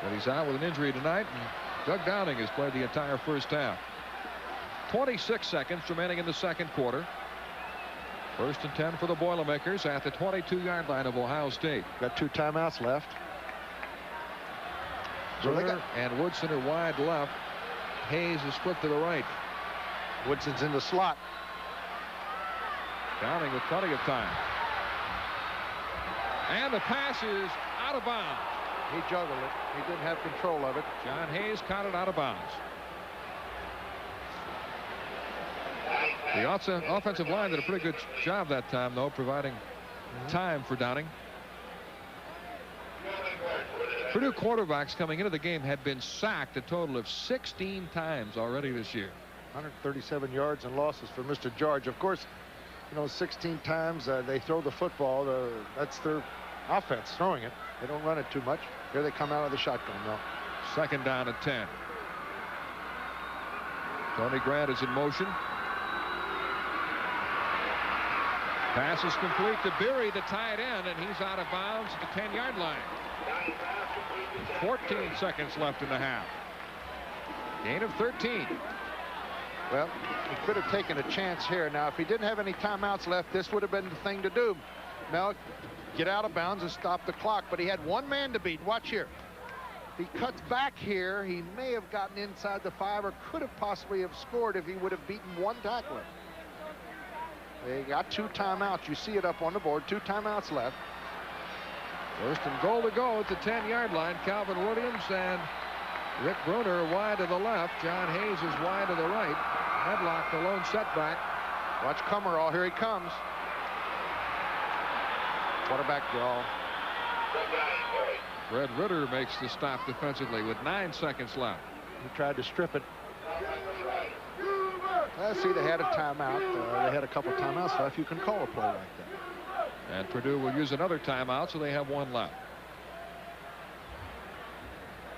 But he's out with an injury tonight, and Doug Downing has played the entire 1st half. 26 seconds remaining in the 2nd quarter. 1st and 10 for the Boilermakers at the 22-yard line of Ohio State. Got 2 timeouts left. Bruner and Woodson are wide left. Hayes is split to the right. Woodson's in the slot. Downing with plenty of time. And the pass is out of bounds. He juggled it. He didn't have control of it. John Hayes caught it out of bounds. The offensive line did a pretty good job that time, though, providing time for Downing. Purdue quarterbacks coming into the game had been sacked a total of 16 times already this year. 137 yards and losses for Mr. George. Of course, you know, 16 times they throw the football. That's their offense, throwing it. They don't run it too much. Here they come out of the shotgun, though. 2nd down and 10. Tony Grant is in motion. Pass is complete to Beery, the tight end, and he's out of bounds at the 10-yard line. 14 seconds left in the half. Gain of 13. Well, he could have taken a chance here. Now, if he didn't have any timeouts left, this would have been the thing to do. Mel, get out of bounds and stop the clock. But he had one man to beat. Watch here. If he cuts back here, he may have gotten inside the 5, or could have possibly have scored if he would have beaten one tackler. They got 2 timeouts. You see it up on the board. 2 timeouts left. 1st and goal to go at the 10-yard line. Calvin Williams and Rick Bruner wide to the left. John Hayes is wide to the right. Headlock, the lone setback. Watch Kummerow. Here he comes. Quarterback draw. Fred Ritter makes the stop defensively with 9 seconds left. He tried to strip it. See, they had a timeout. They had a couple timeouts left. You can call a play like that. And Purdue will use another timeout, so they have one left.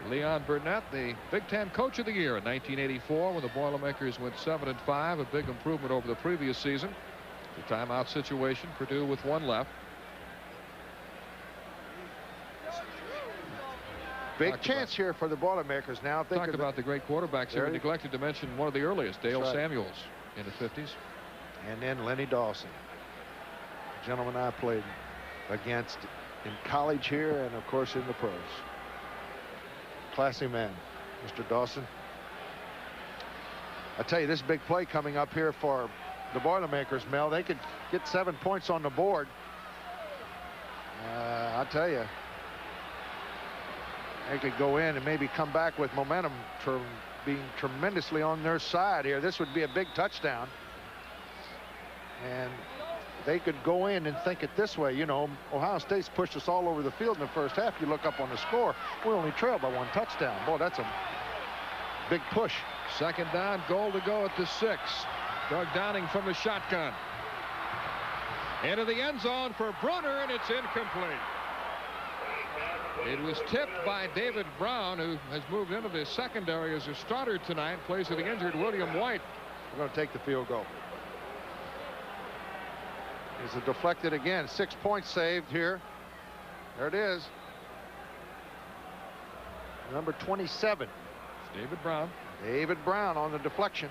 Leon Burnett, the Big Ten Coach of the Year in 1984 when the Boilermakers went 7-5, a big improvement over the previous season. The timeout situation, Purdue with one left. Big chance here for the Boilermakers now. Talked about the great quarterbacks here. We neglected to mention one of the earliest, Dale Samuels, in the 50s. And then Lenny Dawson, a gentleman I played against in college here and, of course, in the pros. Classy man, Mr. Dawson. I tell you, this big play coming up here for the Boilermakers, Mel. They could get 7 points on the board. I tell you, they could go in and maybe come back with momentum for being tremendously on their side here. This would be a big touchdown. And they could go in and think it this way. You know, Ohio State's pushed us all over the field in the first half. You look up on the score, we only trailed by 1 touchdown. Boy, that's a big push. Second down, goal to go at the 6. Doug Downing from the shotgun. Into the end zone for Brunner, and it's incomplete. It was tipped by David Brown, who has moved into the secondary as a starter tonight, plays for the injured William White. We're going to take the field goal. Is it deflected again? 6 points saved here. There it is. Number 27. David Brown. David Brown on the deflection.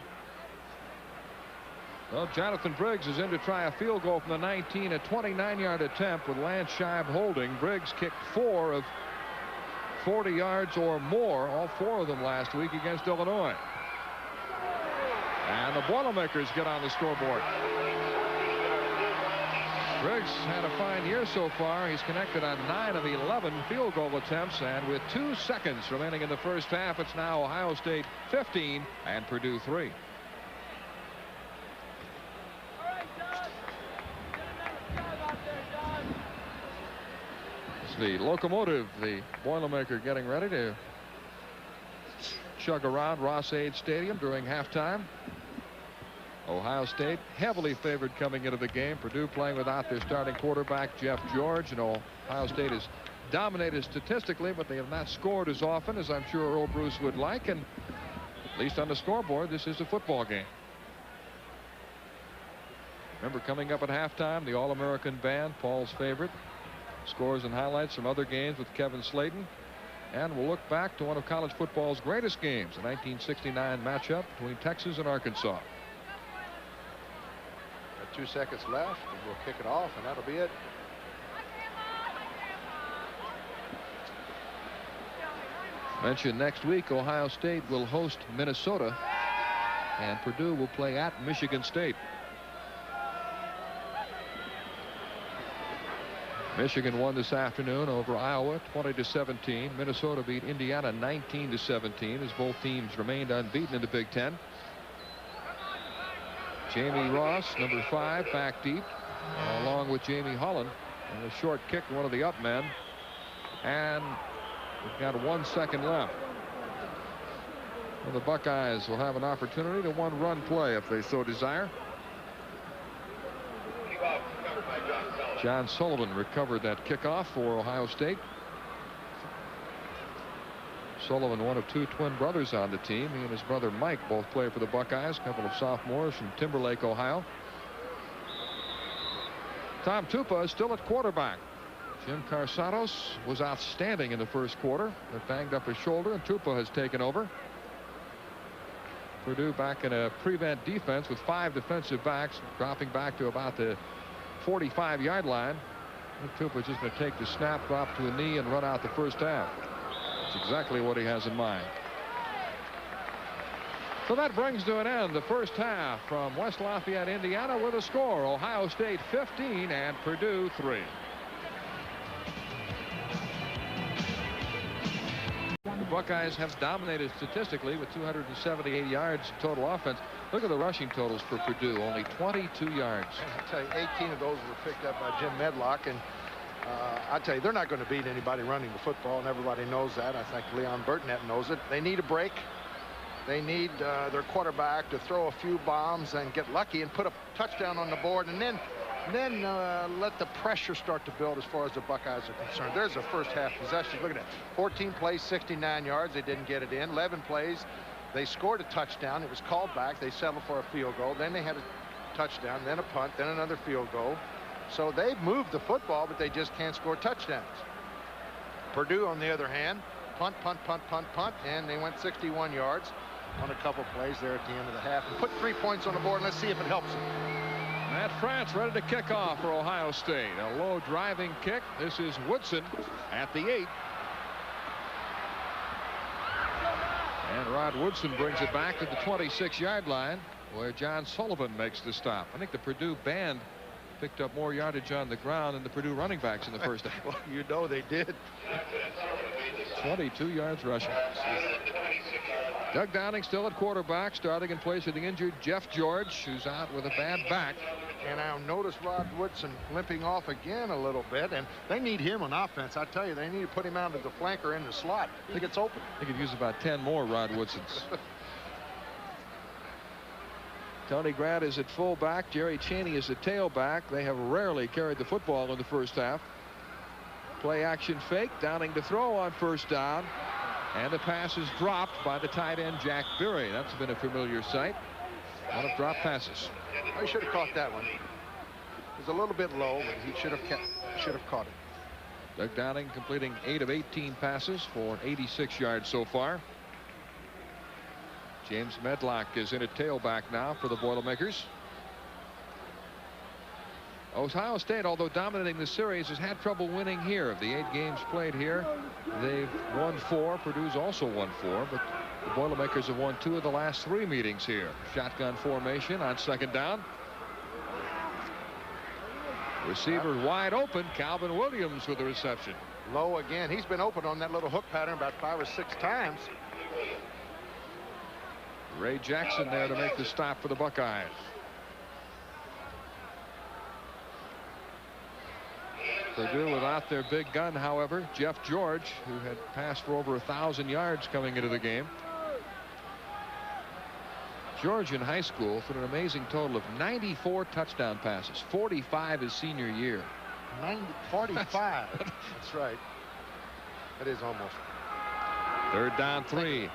Well, Jonathan Briggs is in to try a field goal from the 19, a 29-yard attempt with Lance Scheib holding. Briggs kicked 4 of 40 yards or more, all 4 of them last week against Illinois. And the Boilermakers get on the scoreboard. Briggs had a fine year so far. He's connected on 9 of 11 field goal attempts, and with 2 seconds remaining in the first half, it's now Ohio State 15 and Purdue 3. It's the locomotive, the Boilermaker, getting ready to chug around Ross-Ade Stadium during halftime. Ohio State heavily favored coming into the game. Purdue playing without their starting quarterback, Jeff George. And Ohio State is dominated statistically, but they have not scored as often as I'm sure Earl Bruce would like. And at least on the scoreboard, this is a football game. Remember, coming up at halftime, the All-American Band, Paul's favorite. Scores and highlights from other games with Kevin Slayton. And we'll look back to one of college football's greatest games, the 1969 matchup between Texas and Arkansas. 2 seconds left, and we'll kick it off, and that'll be it. Mentioned next week, Ohio State will host Minnesota, and Purdue will play at Michigan State. Michigan won this afternoon over Iowa 20-17. Minnesota beat Indiana 19-17 as both teams remained unbeaten in the Big Ten. Jamie Ross, number 5, back deep, along with Jamie Holland. And a short kick to one of the up men. And we've got 1 second left. Well, the Buckeyes will have an opportunity to one-run play if they so desire. John Sullivan recovered that kickoff for Ohio State. Sullivan, one of 2 twin brothers on the team. He and his brother Mike both play for the Buckeyes, a couple of sophomores from Timberlake, Ohio. Tom Tupa is still at quarterback. Jim Carsados was outstanding in the first quarter, but banged up his shoulder, and Tupa has taken over. Purdue back in a prevent defense with 5 defensive backs, dropping back to about the 45-yard line. Tupa's just going to take the snap, drop to a knee, and run out the first half. That's exactly what he has in mind. So that brings to an end the first half from West Lafayette, Indiana, with a score: Ohio State 15 and Purdue 3. The Buckeyes have dominated statistically with 278 yards total offense. Look at the rushing totals for Purdue, only 22 yards. I tell you, 18 of those were picked up by Jim Medlock, and I tell you, they're not going to beat anybody running the football, and everybody knows that. I think Leon Burnett knows it. They need a break. They need their quarterback to throw a few bombs and get lucky and put a touchdown on the board, and then let the pressure start to build as far as the Buckeyes are concerned. There's a first half possession. Look at that. 14 plays, 69 yards. They didn't get it in. 11 plays. They scored a touchdown. It was called back. They settled for a field goal. Then they had a touchdown, then a punt, then another field goal. So they've moved the football, but they just can't score touchdowns. Purdue, on the other hand, punt, and they went 61 yards on a couple plays there at the end of the half and put 3 points on the board. Let's see if it helps them. Matt France ready to kick off for Ohio State. A low driving kick. This is Woodson at the 8. And Rod Woodson brings it back to the 26-yard line where John Sullivan makes the stop. I think the Purdue band picked up more yardage on the ground than the Purdue running backs in the first half. Well, you know they did. 22 yards rushing. Doug Downing still at quarterback, starting in place of the injured Jeff George, who's out with a bad back. And I'll notice Rod Woodson limping off again a little bit, and they need him on offense. I tell you, they need to put him out as the flanker in the slot. I think it's open. They could use about 10 more Rod Woodsons. Tony Grant is at fullback. Jerry Chaney is at tailback. They have rarely carried the football in the first half. Play action fake. Downing to throw on first down. And the pass is dropped by the tight end Jack Berry. That's been a familiar sight. One of drop passes. I should have caught that one. It was a little bit low, but he should have caught it. Doug Downing completing 8 of 18 passes for 86 yards so far. James Medlock is in at tailback now for the Boilermakers. Ohio State, although dominating the series, has had trouble winning here. Of the 8 games played here, they've won 4. Purdue's also won 4, but the Boilermakers have won 2 of the last 3 meetings here. Shotgun formation on second down. Receiver wide open. Calvin Williams with the reception. Low again. He's been open on that little hook pattern about 5 or 6 times. Ray Jackson there to make the stop for the Buckeyes. Purdue without their big gun, however. Jeff George, who had passed for over 1,000 yards coming into the game. George in high school for an amazing total of 94 touchdown passes, 45 his senior year. 45. That's right. That is almost. Third down 3.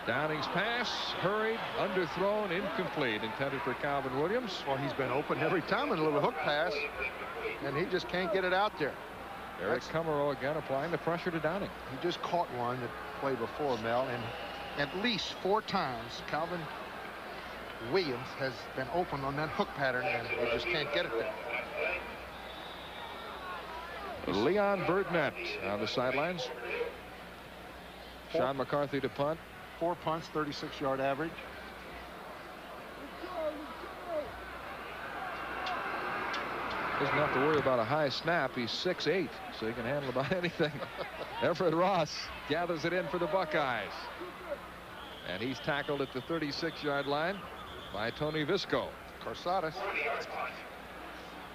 Downing's pass, hurried, underthrown, incomplete, intended for Calvin Williams. Well, he's been open every time in a little hook pass, and he just can't get it out there. Eric Kummerow again applying the pressure to Downing. He just caught one that played before, Mel, and at least 4 times Calvin Williams has been open on that hook pattern, and he just can't get it there. Leon Burdnett on the sidelines. Sean McCarthy to punt. 4 punts, 36-yard average. Doesn't have to worry about a high snap. He's 6'8", so he can handle about anything. Everett Ross gathers it in for the Buckeyes. And he's tackled at the 36-yard line by Tony Visco. Corsadas.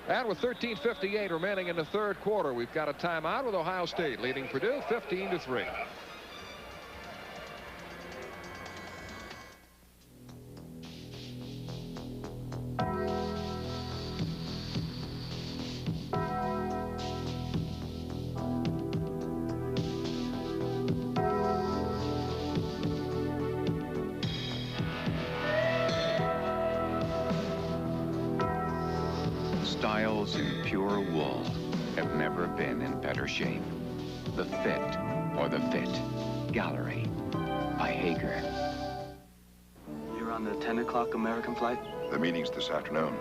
And with 13:58 remaining in the third quarter, we've got a timeout with Ohio State leading Purdue 15-3. Styles in pure wool have never been in better shape. The Fit, or the Fit Gallery by Hager. You're on the 10 o'clock American flight? The meeting's this afternoon.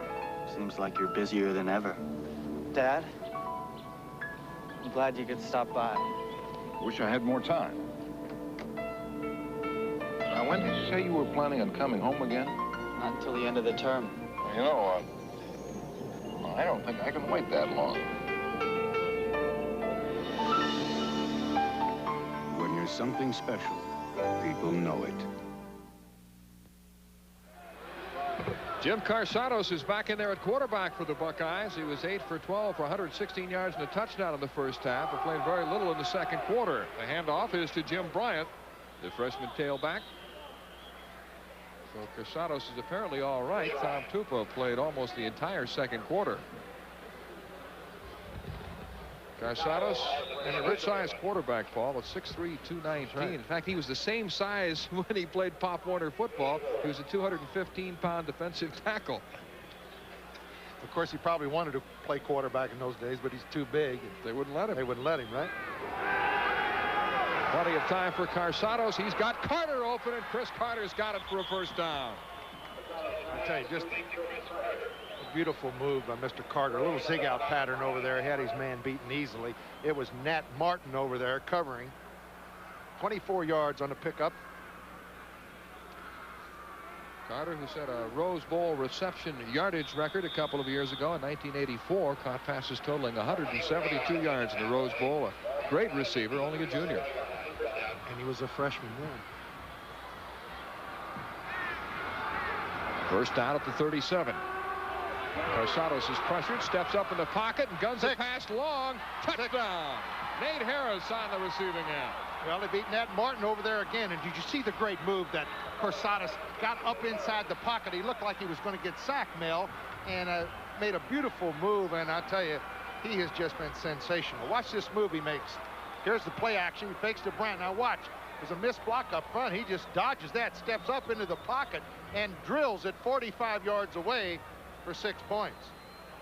Seems like you're busier than ever. Dad, I'm glad you could stop by. Wish I had more time. Now, when did you say you were planning on coming home again? Not until the end of the term. You know, I don't think I can wait that long. When you're something special, people know it. Jim Carsados is back in there at quarterback for the Buckeyes. He was 8 for 12 for 116 yards and a touchdown in the first half, but played very little in the second quarter. The handoff is to Jim Bryant, the freshman tailback. So Carsados is apparently all right. Tom Tupo played almost the entire second quarter. Carsados, and a good-sized quarterback, Paul, at 6'3", 219. Right. In fact, he was the same size when he played Pop Warner football. He was a 215-pound defensive tackle. Of course, he probably wanted to play quarterback in those days, but he's too big. They wouldn't let him. They wouldn't let him, right? Plenty of time for Carsados. He's got Carter open, and Chris Carter's got it for a first down. I tell you, just a beautiful move by Mr. Carter. A little zig-out pattern over there. He had his man beaten easily. It was Nat Martin over there covering. 24 yards on the pickup. Carter, who set a Rose Bowl reception yardage record a couple of years ago in 1984, caught passes totaling 172 yards in the Rose Bowl. A great receiver, only a junior. And he was a freshman then. First down at the 37. Carsados is pressured, steps up in the pocket, and guns a pass long. Touchdown! Nate Harris on the receiving end. Well, they beat Nat Martin over there again. And did you see the great move that Carsados got up inside the pocket? He looked like he was going to get sacked, Mel, and made a beautiful move. And I tell you, he has just been sensational. Watch this move he makes. Here's the play action. He fakes to Brandt. Now watch. There's a missed block up front. He just dodges that, steps up into the pocket, and drills it 45 yards away for 6 points.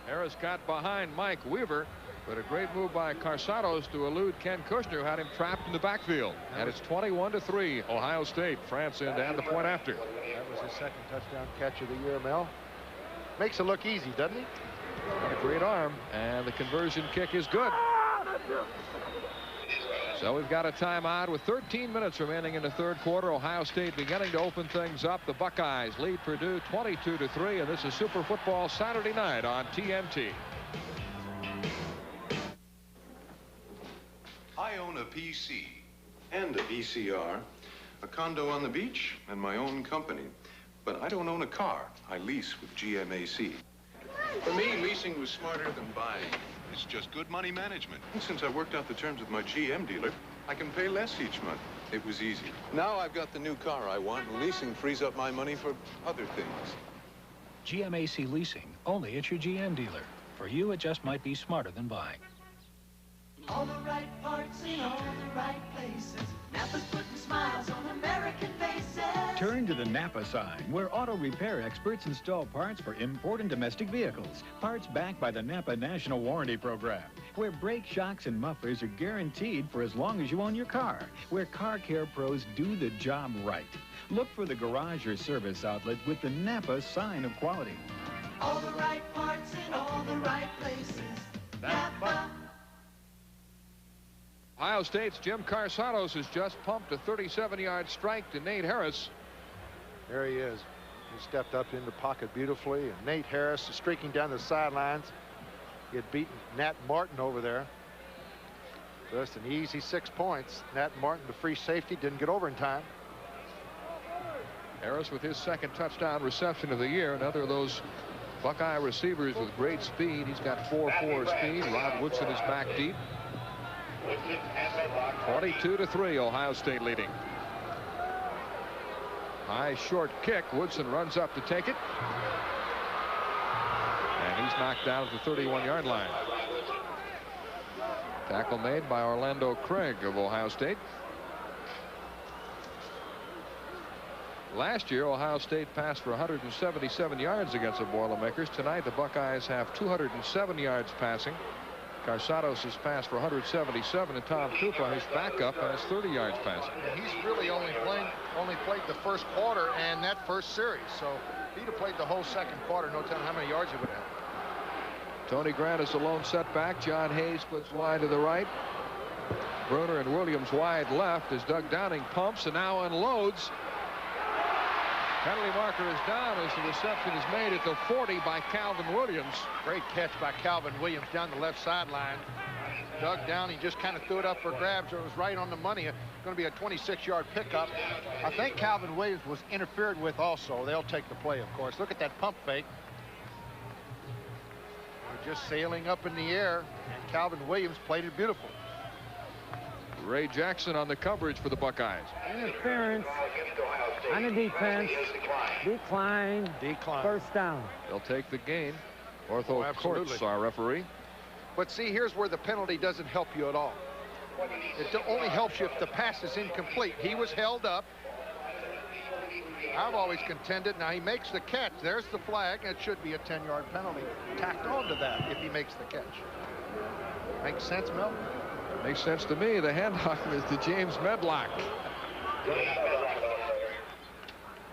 Harris got behind Mike Weaver, but a great move by Carsados to elude Ken Kushner, who had him trapped in the backfield. And it's 21-3. Ohio State. France in to add the point after. That was his second touchdown catch of the year, Mel. Makes it look easy, doesn't he? Got a great arm, and the conversion kick is good. So we've got a timeout with 13 minutes remaining in the third quarter. Ohio State beginning to open things up. The Buckeyes lead Purdue 22-3, and this is Super Football Saturday night on TNT. I own a PC and a VCR, a condo on the beach, and my own company. But I don't own a car. I lease with GMAC. For me, leasing was smarter than buying. It's just good money management. And since I worked out the terms with my GM dealer, I can pay less each month. It was easy. Now I've got the new car I want, and leasing frees up my money for other things. GMAC Leasing, only at your GM dealer. For you, it just might be smarter than buying. All the right parts in all the right places. Napa's putting smiles on American faces. Turn to the Napa sign, where auto repair experts install parts for import and domestic vehicles. Parts backed by the Napa National Warranty Program, where brake shocks and mufflers are guaranteed for as long as you own your car, where car care pros do the job right. Look for the garage or service outlet with the Napa sign of quality. All the right parts in all the right places. Napa. Ohio State's Jim Carsados has just pumped a 37-yard strike to Nate Harris. There he is. He stepped up in the pocket beautifully, and Nate Harris is streaking down the sidelines. He had beaten Nat Martin over there. Just an easy 6 points. Nat Martin, the free safety, didn't get over in time. Harris with his second touchdown reception of the year. Another of those Buckeye receivers with great speed. He's got 4.4 speed. Rod Woodson is back deep. 22-3, Ohio State leading. High short kick. Woodson runs up to take it. And he's knocked down at the 31-yard line. Tackle made by Orlando Craig of Ohio State. Last year, Ohio State passed for 177 yards against the Boilermakers. Tonight, the Buckeyes have 207 yards passing. Carsados has passed for 177, and Tom Tupa, his backup, has 30 yards passing. And he's really only played the first quarter and that first series. So if he'd have played the whole second quarter, no telling how many yards he would have. Tony Grant is the lone setback. John Hayes puts wide to the right. Bruner and Williams wide left as Doug Downing pumps and now unloads. Penalty marker is down as the reception is made at the 40 by Calvin Williams. Great catch by Calvin Williams down the left sideline. Doug Downing just kind of threw it up for grabs. It was right on the money. It's going to be a 26-yard pickup. I think Calvin Williams was interfered with also. They'll take the play, of course. Look at that pump fake. They're just sailing up in the air, and Calvin Williams played it beautiful. Ray Jackson on the coverage for the Buckeyes. Interference on the defense. Decline. First down. They'll take the gain. Ortho Courts, our referee. But see, here's where the penalty doesn't help you at all. It only helps you if the pass is incomplete. He was held up. I've always contended, now he makes the catch. There's the flag. It should be a 10-yard penalty tacked onto that if he makes the catch. Makes sense, Mel? Makes sense to me. The handoff is to James Medlock.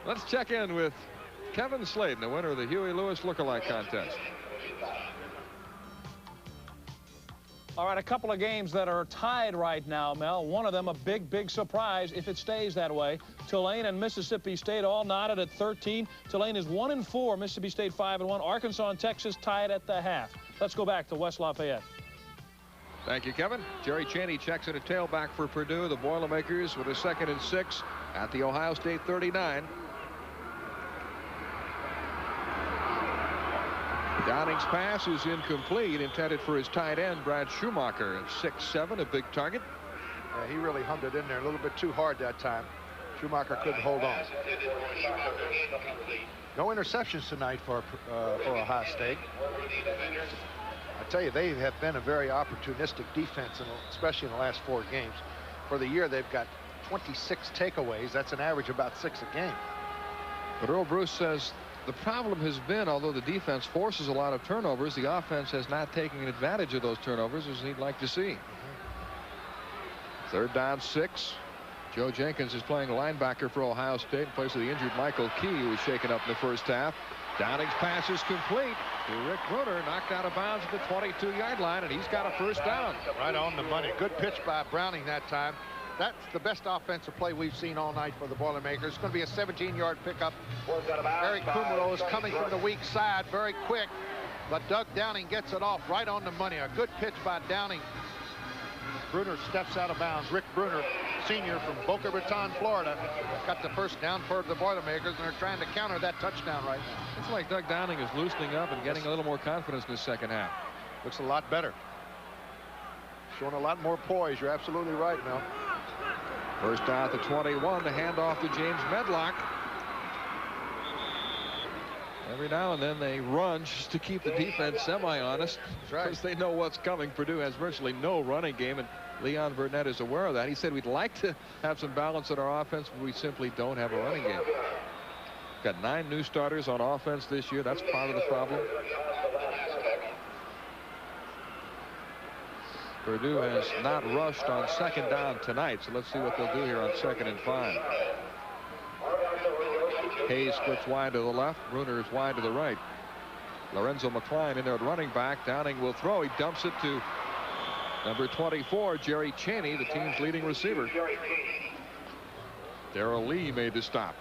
Let's check in with Kevin Slayton, the winner of the Huey Lewis lookalike contest. All right, a couple of games that are tied right now, Mel. One of them a big surprise if it stays that way. Tulane and Mississippi State all knotted at 13. Tulane is 1-4. Mississippi State 5-1. Arkansas and Texas tied at the half. Let's go back to West Lafayette. Thank you, Kevin. Jerry Chaney checks in a tailback for Purdue. The Boilermakers with a 2nd and 6 at the Ohio State 39. Downing's pass is incomplete, intended for his tight end, Brad Schumacher, at 6'7", a big target. Yeah, he really hummed it in there a little bit too hard that time. Schumacher couldn't hold on. No interceptions tonight for Ohio State. I tell you, they have been a very opportunistic defense, especially in the last 4 games. For the year, they've got 26 takeaways. That's an average of about 6 a game. But Earl Bruce says the problem has been, although the defense forces a lot of turnovers, the offense has not taken advantage of those turnovers as he'd like to see. 3rd down 6. Joe Jenkins is playing linebacker for Ohio State in place of the injured Michael Key, who was shaken up in the first half. Downing's pass is complete to Rick Bruner, knocked out of bounds at the 22-yard line, and he's got a first down. Right on the money. Good pitch by Browning that time. That's the best offensive play we've seen all night for the Boilermakers. It's going to be a 17-yard pickup. Eric Kumaro is coming from the weak side very quick, but Doug Downing gets it off right on the money. A good pitch by Downing. Bruner steps out of bounds. Rick Bruner, senior from Boca Raton, Florida, got the first down for the Boilermakers, and they're trying to counter that touchdown right now. It's like Doug Downing is loosening up and getting a little more confidence in the second half. Looks a lot better. Showing a lot more poise. You're absolutely right, Mel. First down at the 21, the handoff to James Medlock. Every now and then they run just to keep the defense semi-honest. That's right. Because they know what's coming. Purdue has virtually no running game, and Leon Burnett is aware of that. He said, we'd like to have some balance in our offense, but we simply don't have a running game. Got 9 new starters on offense this year. That's part of the problem. Purdue has not rushed on 2nd down tonight, so let's see what they'll do here on 2nd and 5. Hayes splits wide to the left. Bruner is wide to the right. Lorenzo McCline in there at running back. Downing will throw. He dumps it to number 24, Jerry Chaney, the team's leading receiver. Darrell Lee made the stop.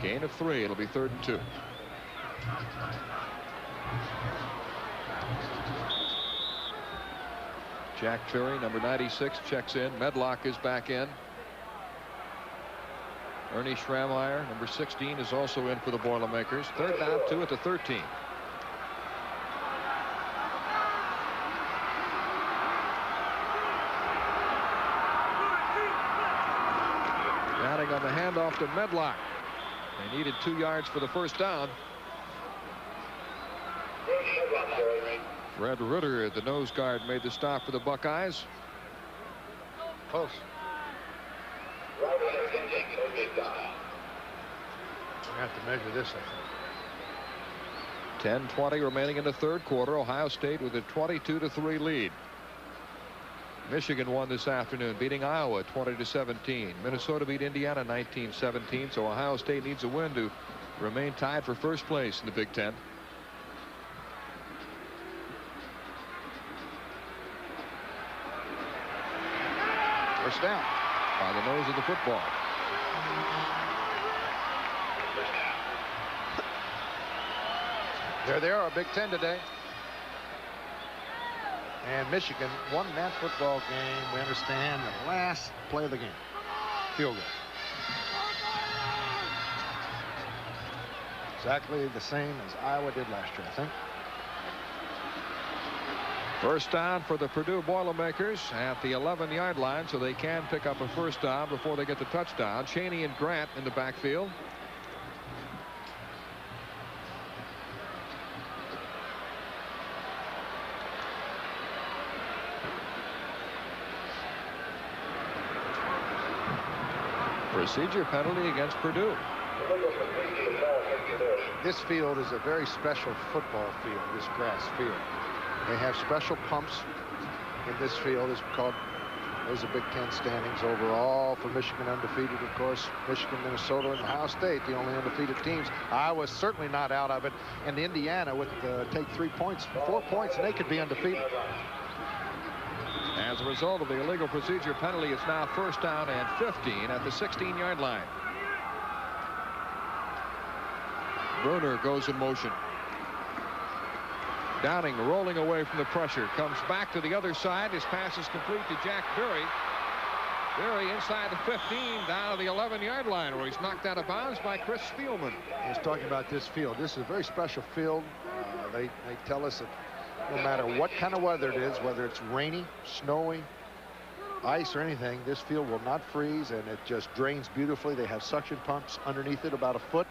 Gain of 3. It'll be 3rd and 2. Jack Terry, number 96, checks in. Medlock is back in. Ernie Schrameyer, number 16, is also in for the Boilermakers. 3rd down 2 at the 13. Downing on the handoff to Medlock. They needed 2 yards for the first down. Fred Reuter, the nose guard, made the stop for the Buckeyes. Close. We have to measure this, I think. 10:20 remaining in the 3rd quarter. Ohio State with a 22-3 lead. Michigan won this afternoon, beating Iowa 20-17. Minnesota beat Indiana 19-17. So Ohio State needs a win to remain tied for first place in the Big Ten. First down. By the nose of the football. There they are, Big Ten today. And Michigan won that football game, we understand, the last play of the game. Field goal. Exactly the same as Iowa did last year, I think. First down for the Purdue Boilermakers at the 11-yard line, so they can pick up a first down before they get the touchdown. Cheney and Grant in the backfield. Procedure penalty against Purdue. This field is a very special football field, this grass field. They have special pumps in this field. It's called, there's the Big Ten standings overall for Michigan undefeated, of course. Michigan, Minnesota, and Ohio State, the only undefeated teams. Iowa's certainly not out of it. And Indiana would take 4 points, and they could be undefeated. As a result of the illegal procedure penalty, it's now first down and 15 at the 16-yard line. Bruner goes in motion. Downing rolling away from the pressure, comes back to the other side. His pass is complete to Jack Berry. Berry inside the 15, down to the 11-yard line, where he's knocked out of bounds by Chris Spielman. He's talking about this field. This is a very special field. They tell us that no matter what kind of weather it is, whether it's rainy, snowy, ice, or anything, this field will not freeze, and it just drains beautifully. They have suction pumps underneath it about a foot,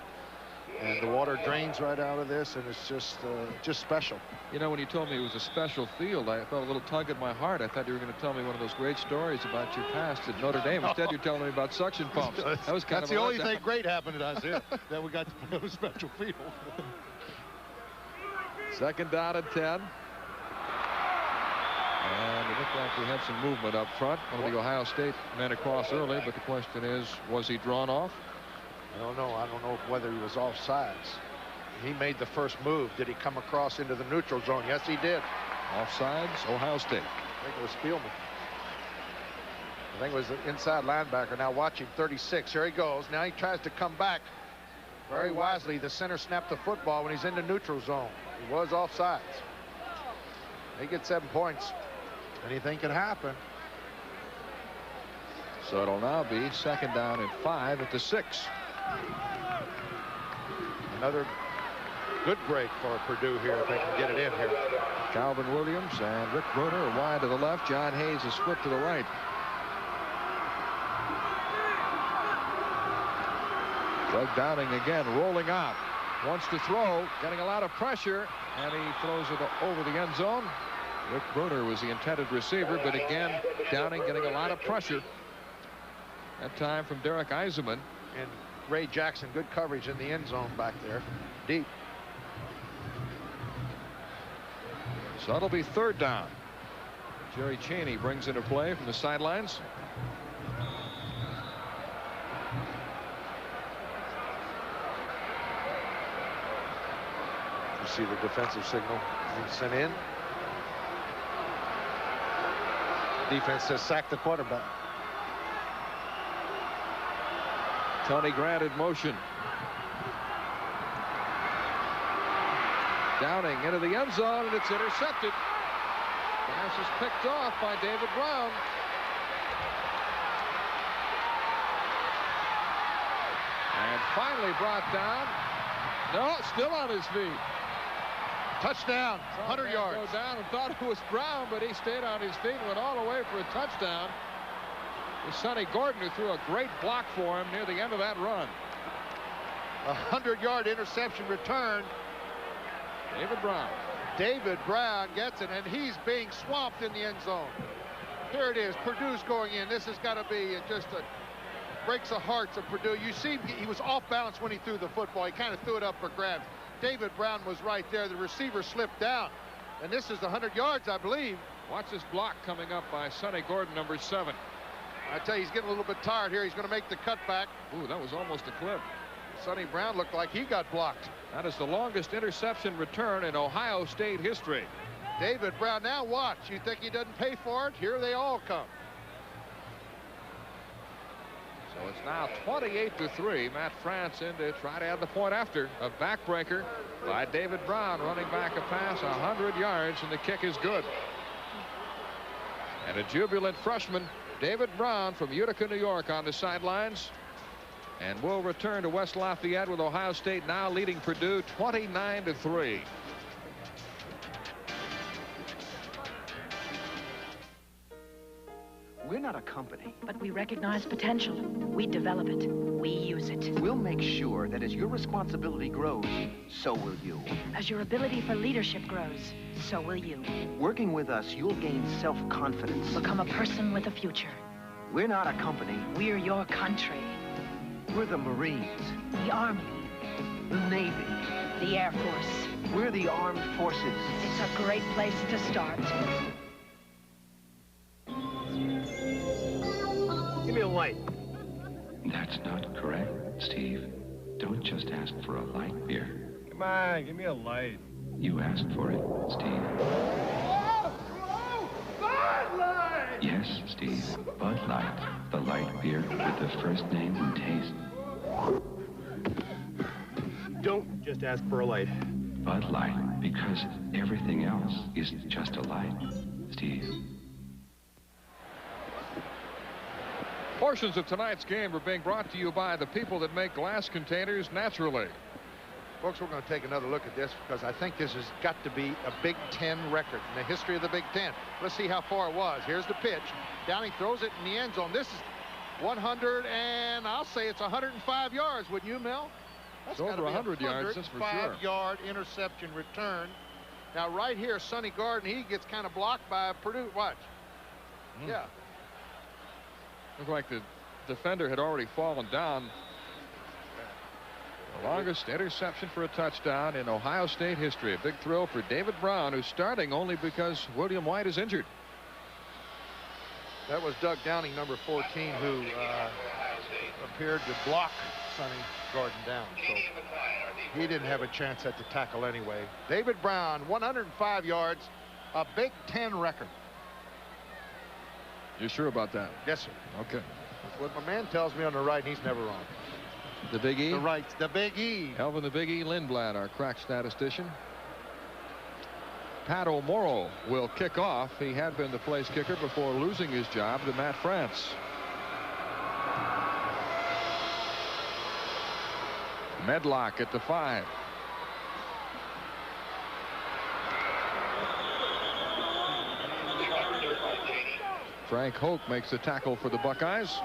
and the water drains right out of this, and it's just special. You know, when you told me it was a special field, I felt a little tug at my heart. I thought you were going to tell me one of those great stories about your past at Notre Dame. Instead, you're telling me about suction pumps. That was kind That's of the only thing great happened to us here, that we got to play on a special field. Second down and 10. And it looked like we had some movement up front. One of the Ohio State men across early, but the question is, was he drawn off? I don't know. I don't know whether he was offsides. He made the first move. Did he come across into the neutral zone? Yes, he did. Offsides, Ohio State. I think it was Spielman. I think it was the inside linebacker. Now watching 36. Here he goes. Now he tries to come back. Very wisely, the center snapped the football when he's in the neutral zone. He was offsides. He gets 7 points. Anything can happen. So it'll now be second down and 5 at the 6. Another good break for Purdue here if they can get it in here. Calvin Williams and Rick Bruner are wide to the left. John Hayes is split to the right. Doug Downing again rolling out. Wants to throw, getting a lot of pressure, and he throws it over the end zone. Rick Bruner was the intended receiver, but again, Downing getting a lot of pressure. That time from Derek Eisenman. And Ray Jackson, good coverage in the end zone back there, deep. So it'll be third down. Jerry Cheney brings into play from the sidelines. You see the defensive signal being sent in. Defense says sack the quarterback. Tony Grant in motion. Downing into the end zone, and it's intercepted. Pass is picked off by David Brown. And finally brought down. No, still on his feet. Touchdown, 100 yards. Go down and thought it was Brown, but he stayed on his feet and went all the way for a touchdown. It was Sonny Gordon who threw a great block for him near the end of that run. 100-yard interception return. David Brown. David Brown gets it, and he's being swamped in the end zone. Here it is. Purdue's going in. This has got to be just breaks the hearts of Purdue. You see, he was off balance when he threw the football. He kind of threw it up for grabs. David Brown was right there. The receiver slipped down. And this is the 100 yards, I believe. Watch this block coming up by Sonny Gordon, number 7. I tell you, he's getting a little bit tired here. He's going to make the cutback. Ooh, that was almost a clip. Sonny Brown looked like he got blocked. That is the longest interception return in Ohio State history. David Brown, now watch. You think he doesn't pay for it? Here they all come. So it's now 28-3. Matt France in to try to add the point after. A backbreaker by David Brown, running back a pass 100 yards, and the kick is good. And a jubilant freshman, David Brown from Utica, New York, on the sidelines. And will return to West Lafayette with Ohio State now leading Purdue 29-3. We're not a company. But we recognize potential. We develop it. We use it. We'll make sure that as your responsibility grows, so will you. As your ability for leadership grows, so will you. Working with us, you'll gain self-confidence. Become a person with a future. We're not a company. We're your country. We're the Marines. The Army. The Navy. The Air Force. We're the armed forces. It's a great place to start. Give me a light. That's not correct, Steve. Don't just ask for a light beer. Come on, give me a light. You asked for it, Steve. Bud Light! Yes, Steve. Bud Light. The light beer with the first name and taste. Don't just ask for a light. Bud Light, because everything else is just a light, Steve. Portions of tonight's game are being brought to you by the people that make glass containers naturally. Folks, we're going to take another look at this because I think this has got to be a Big Ten record in the history of the Big Ten. Let's see how far it was. Here's the pitch. Downing throws it in the end zone. This is 100 and I'll say it's 105 yards, wouldn't you, Mel? That's over 100 yards, that's for sure. 105-yard interception return. Now, right here, Sonny Garden, he gets kind of blocked by Purdue. Watch. Yeah. Looked like the defender had already fallen down. The longest interception for a touchdown in Ohio State history. A big thrill for David Brown, who's starting only because William White is injured. That was Doug Downing, number 14, who appeared to block Sonny Garden down. So he didn't have a chance at the tackle anyway. David Brown, 105 yards, a Big Ten record. You sure about that? Yes, sir. Okay. That's what my man tells me on the right, and he's never wrong. The Big E? The right, the Big E. Elvin the Big E Lindblad, our crack statistician. Pat O'Morrow will kick off. He had been the place kicker before losing his job to Matt France. Medlock at the 5. Frank Hoke makes the tackle for the Buckeyes.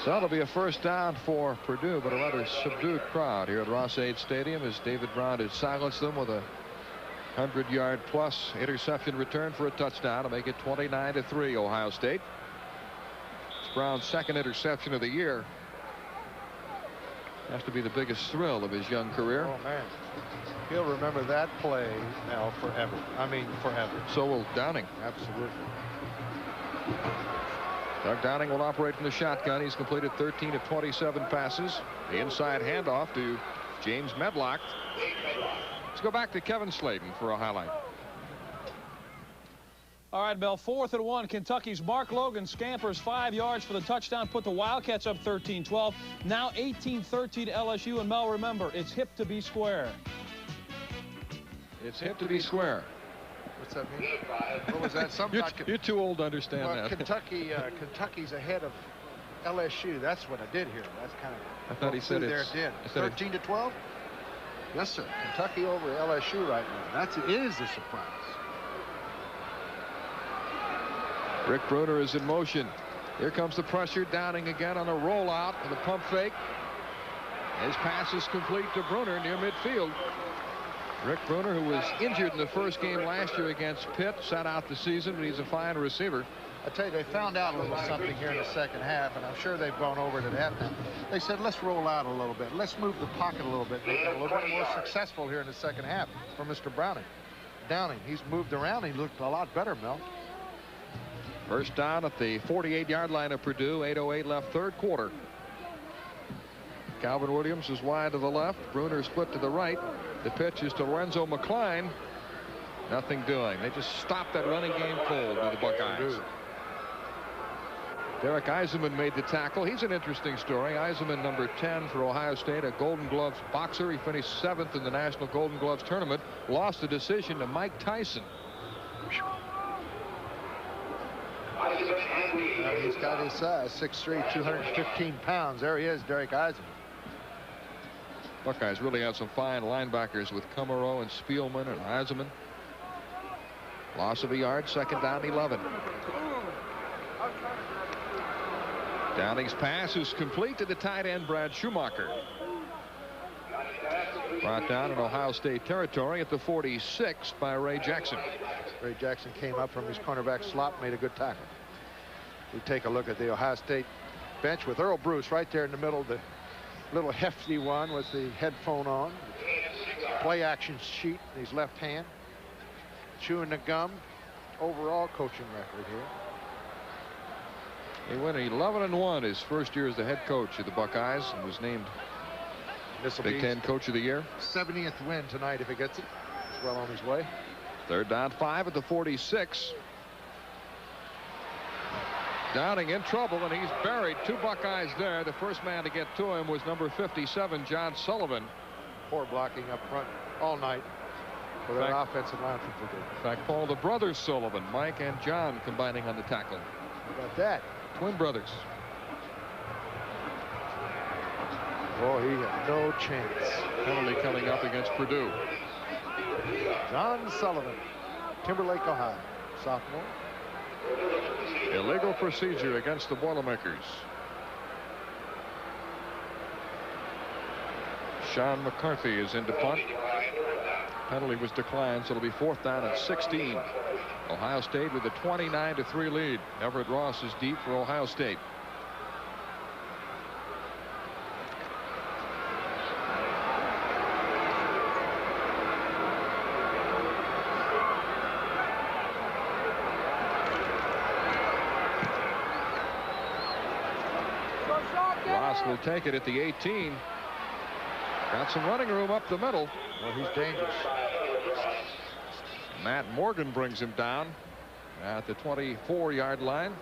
So that'll be a first down for Purdue, but a rather subdued crowd here at Ross-Ade Stadium as David Brown has silenced them with a 100-yard plus interception return for a touchdown to make it 29-3 Ohio State. It's Brown's second interception of the year. Has to be the biggest thrill of his young career. Oh, man. He'll remember that play now forever. I mean, forever. So will Downing. Absolutely. Doug Downing will operate from the shotgun. He's completed 13 of 27 passes. The inside handoff to James Medlock. Let's go back to Kevin Slayton for a highlight. All right, Mel, 4th and 1. Kentucky's Mark Logan scampers 5 yards for the touchdown, put the Wildcats up 13-12. Now 18-13 LSU. And Mel, remember, it's hip to be square. It's hip to be square. What's that mean? What was that? You're too old to understand well, that. Kentucky's ahead of LSU. That's what I did here. That's kind of. I thought he said it's. 13-12. Yes, sir. Kentucky over LSU right now. It is a surprise. Rick Bruner is in motion. Here comes the pressure. Downing again on a rollout with a pump fake. His pass is complete to Bruner near midfield. Rick Bruner, who was injured in the first game last year against Pitt, sat out the season, but he's a fine receiver. I tell you, they found out a little something here in the second half, and I'm sure they've gone over to that now. They said, let's roll out a little bit. Let's move the pocket a little bit. Make it a little bit more successful here in the second half for Mr. Downing. He's moved around. He looked a lot better, Mel. First down at the 48-yard line of Purdue. 8:08 left, third quarter. Calvin Williams is wide to the left. Bruner split to the right. The pitch is to Lorenzo McClain. Nothing doing. They just stopped that running game cold with the Buckeyes. Derek Eisenman made the tackle. He's an interesting story. Eisenman, number 10 for Ohio State, a Golden Gloves boxer. He finished 7th in the National Golden Gloves tournament. Lost the decision to Mike Tyson. He's got his size, 6'3", 215 pounds. There he is, Derek Eisenman. Buckeyes really had some fine linebackers with Kummerow and Spielman and Eisenman. Loss of a yard, 2nd down, 11. Downing's pass is complete to the tight end, Brad Schumacher. Brought down in Ohio State territory at the 46 by Ray Jackson. Ray Jackson came up from his cornerback slot, made a good tackle. We take a look at the Ohio State bench with Earl Bruce right there in the middle, the little hefty one with the headphone on. Play action sheet in his left hand. Chewing the gum. Overall coaching record here. He went 11-1 his first year as the head coach of the Buckeyes and was named Big Ten Coach of the Year. 70th win tonight if he gets it. He's well on his way. 3rd down, 5 at the 46. Downing in trouble, and he's buried. 2 Buckeyes there. The first man to get to him was number 57, John Sullivan. Poor blocking up front all night for that offensive line from Purdue. In fact, Paul, the brothers Sullivan, Mike and John, combining on the tackle. How about that? Twin brothers. Oh, he had no chance. Penalty coming up against Purdue. John Sullivan, Timberlake, Ohio, sophomore. Illegal procedure against the Boilermakers. Sean McCarthy is in to punt. Penalty was declined, so it'll be 4th down and 16. Ohio State with a 29-3 lead. Everett Ross is deep for Ohio State. Ross will take it at the 18. Got some running room up the middle. Well, he's dangerous. Matt Morgan brings him down at the 24-yard line.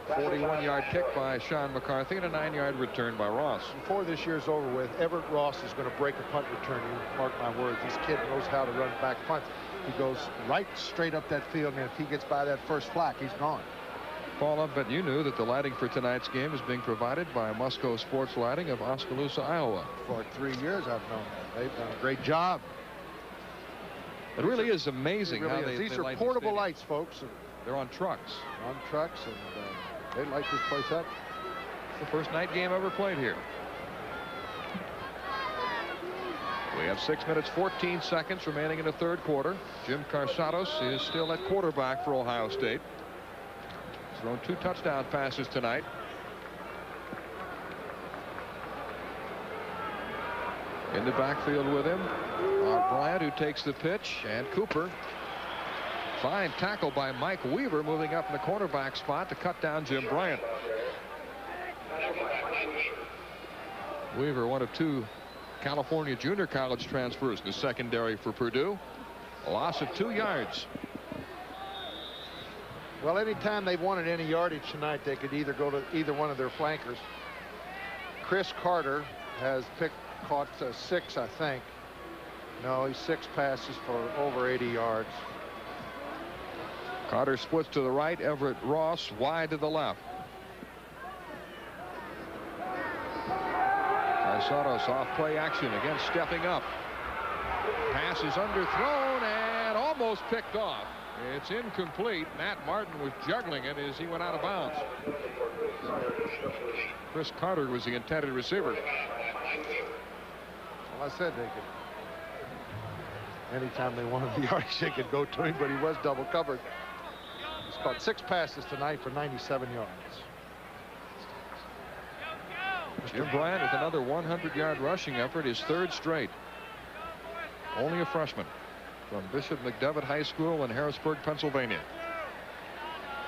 41-yard kick by Sean McCarthy and a 9-yard return by Ross. Before this year's over with, Everett Ross is going to break a punt return. You mark my words. This kid knows how to run back punts. He goes right straight up that field, and if he gets by that first flag, he's gone. Paul, I bet you knew that the lighting for tonight's game is being provided by Musco Sports Lighting of Oskaloosa, Iowa. For 3 years I've known that. They've done a great job. It really is amazing really how is. they These are light portable the lights, folks. They're on trucks. On trucks, and they light this place up. It's the first night game ever played here. We have 6 minutes, 14 seconds remaining in the 3rd quarter. Jim Carsados is still at quarterback for Ohio State. He's thrown 2 touchdown passes tonight. In the backfield with him are Bryant, who takes the pitch, and Cooper. Fine tackle by Mike Weaver, moving up in the cornerback spot to cut down Jim Bryant. Weaver, one of 2 California junior college transfers in the secondary for Purdue. A loss of 2 yards. Well, anytime they've wanted any yardage tonight, they could either go to either one of their flankers. Chris Carter has caught 6, I think. No, he's 6 passes for over 80 yards. Carter splits to the right. Everett Ross wide to the left. Carsados off play action, again stepping up. Pass is underthrown and almost picked off. It's incomplete. Matt Martin was juggling it as he went out of bounds. Chris Carter was the intended receiver. Well, I said they could. Anytime they wanted the yardage, they could go to him, but he was double covered. He's caught 6 passes tonight for 97 yards. Jim Bryant with another 100-yard rushing effort, his 3rd straight. Only a freshman from Bishop McDevitt High School in Harrisburg, Pennsylvania.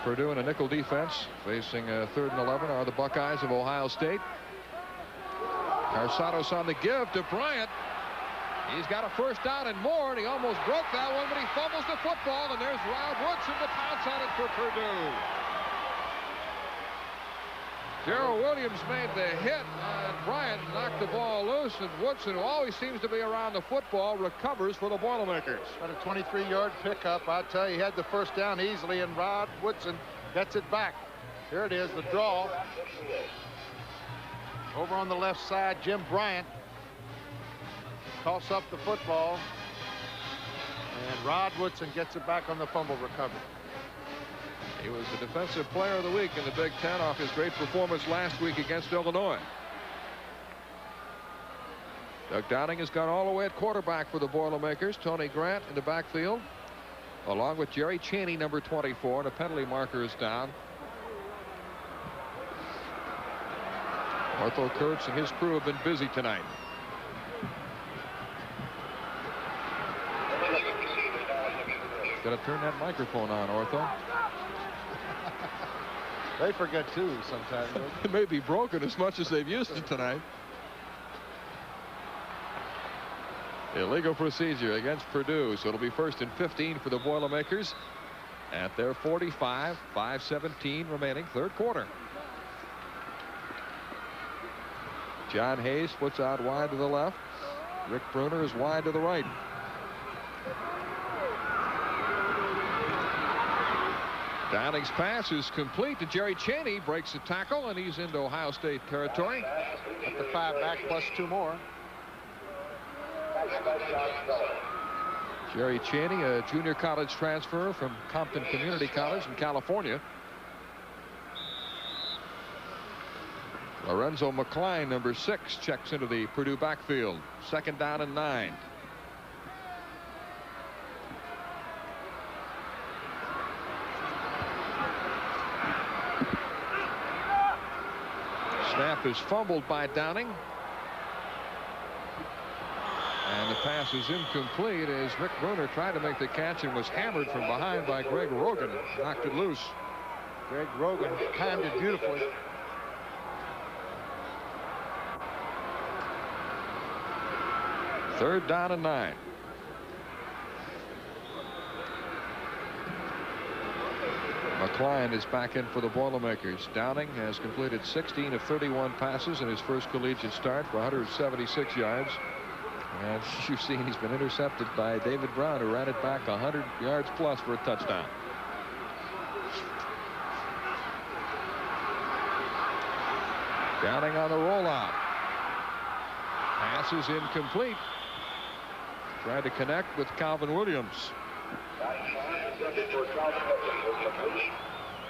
Purdue in a nickel defense, facing a 3rd and 11 are the Buckeyes of Ohio State. Carsados on the give to Bryant. He's got a 1st down and more, and he almost broke that one, but he fumbles the football, and there's Rod Woodson to pounce on it for Purdue. Gerald Williams made the hit, and Bryant knocked the ball loose, and Woodson, who always seems to be around the football, recovers for the Boilermakers. Got a 23-yard pickup. I'll tell you, he had the 1st down easily, and Rod Woodson gets it back. Here it is, the draw. Over on the left side, Jim Bryant toss up the football, And Rod Woodson gets it back on the fumble recovery. He was the defensive player of the week in the Big Ten off his great performance last week against Illinois. Doug Downing has gone all the way at quarterback for the Boilermakers. Tony Grant in the backfield, along with Jerry Chaney, number 24, and a penalty marker is down. Ortho Kurtz and his crew have been busy tonight. Got to turn that microphone on, Ortho. They forget too sometimes. It may be broken as much as they've used it tonight. Illegal procedure against Purdue, so it'll be 1st and 15 for the Boilermakers at their 45. 5:17 remaining, third quarter. John Hayes splits out wide to the left. Rick Bruner is wide to the right. Downing's pass is complete to Jerry Chaney. Breaks the tackle, and he's into Ohio State territory. Up to 5 back plus 2 more. Jerry Chaney, a junior college transfer from Compton Community College in California. Lorenzo McCline, number 6, checks into the Purdue backfield. 2nd down and 9. Snap is fumbled by Downing. And the pass is incomplete as Rick Bruner tried to make the catch and was hammered from behind by Greg Rogan. Knocked it loose. Greg Rogan timed it beautifully. Third down and 9. McCline is back in for the Boilermakers. Downing has completed 16 of 31 passes in his first collegiate start for 176 yards. And you've seen he's been intercepted by David Brown, who ran it back 100 yards plus for a touchdown. Downing on the rollout. Pass is incomplete. Tried to connect with Calvin Williams.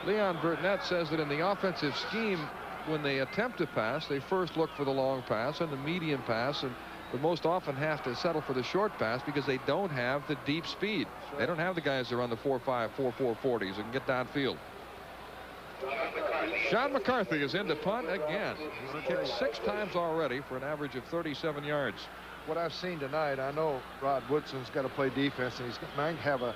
Leon Burnett says that in the offensive scheme, when they attempt to pass, they first look for the long pass and the medium pass, but most often have to settle for the short pass because they don't have the deep speed. They don't have the guys that run the 4.5, 4.4 40s and get downfield. Sean McCarthy is in to punt again. He's kicked 6 times already for an average of 37 yards. What I've seen tonight, I know Rod Woodson's got to play defense, and he's might have a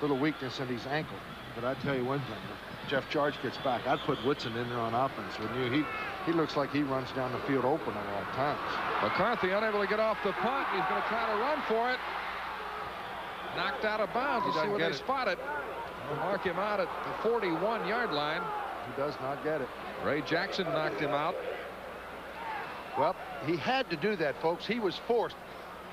little weakness in his ankle. But I tell you one thing, if Jeff George gets back, I'd put Woodson in there on offense, wouldn't you? He looks like he runs down the field open at all times. McCarthy unable to get off the punt. He's going to try to run for it. Knocked out of bounds. You see where they spot it. They'll mark him out at the 41-yard line. He does not get it. Ray Jackson knocked him out. Well, he had to do that, folks. He was forced.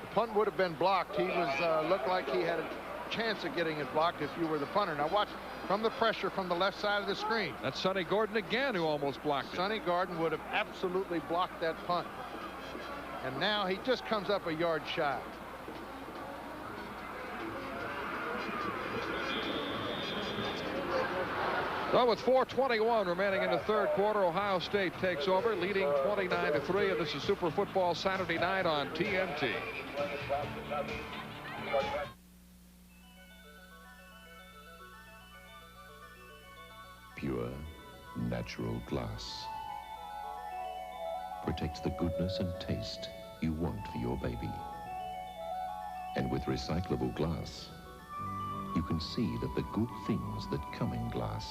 The punt would have been blocked. He was looked like he had a chance of getting it blocked if you were the punter. Now watch from the pressure from the left side of the screen. That's Sonny Gordon again, who almost blocked it. Sonny Gordon would have absolutely blocked that punt. And now he just comes up a yard shy. So with 4:21 remaining in the third quarter, Ohio State takes over, leading 29-3, and this is Super Football Saturday night on TNT. Pure, natural glass protects the goodness and taste you want for your baby. And with recyclable glass, you can see that the good things that come in glass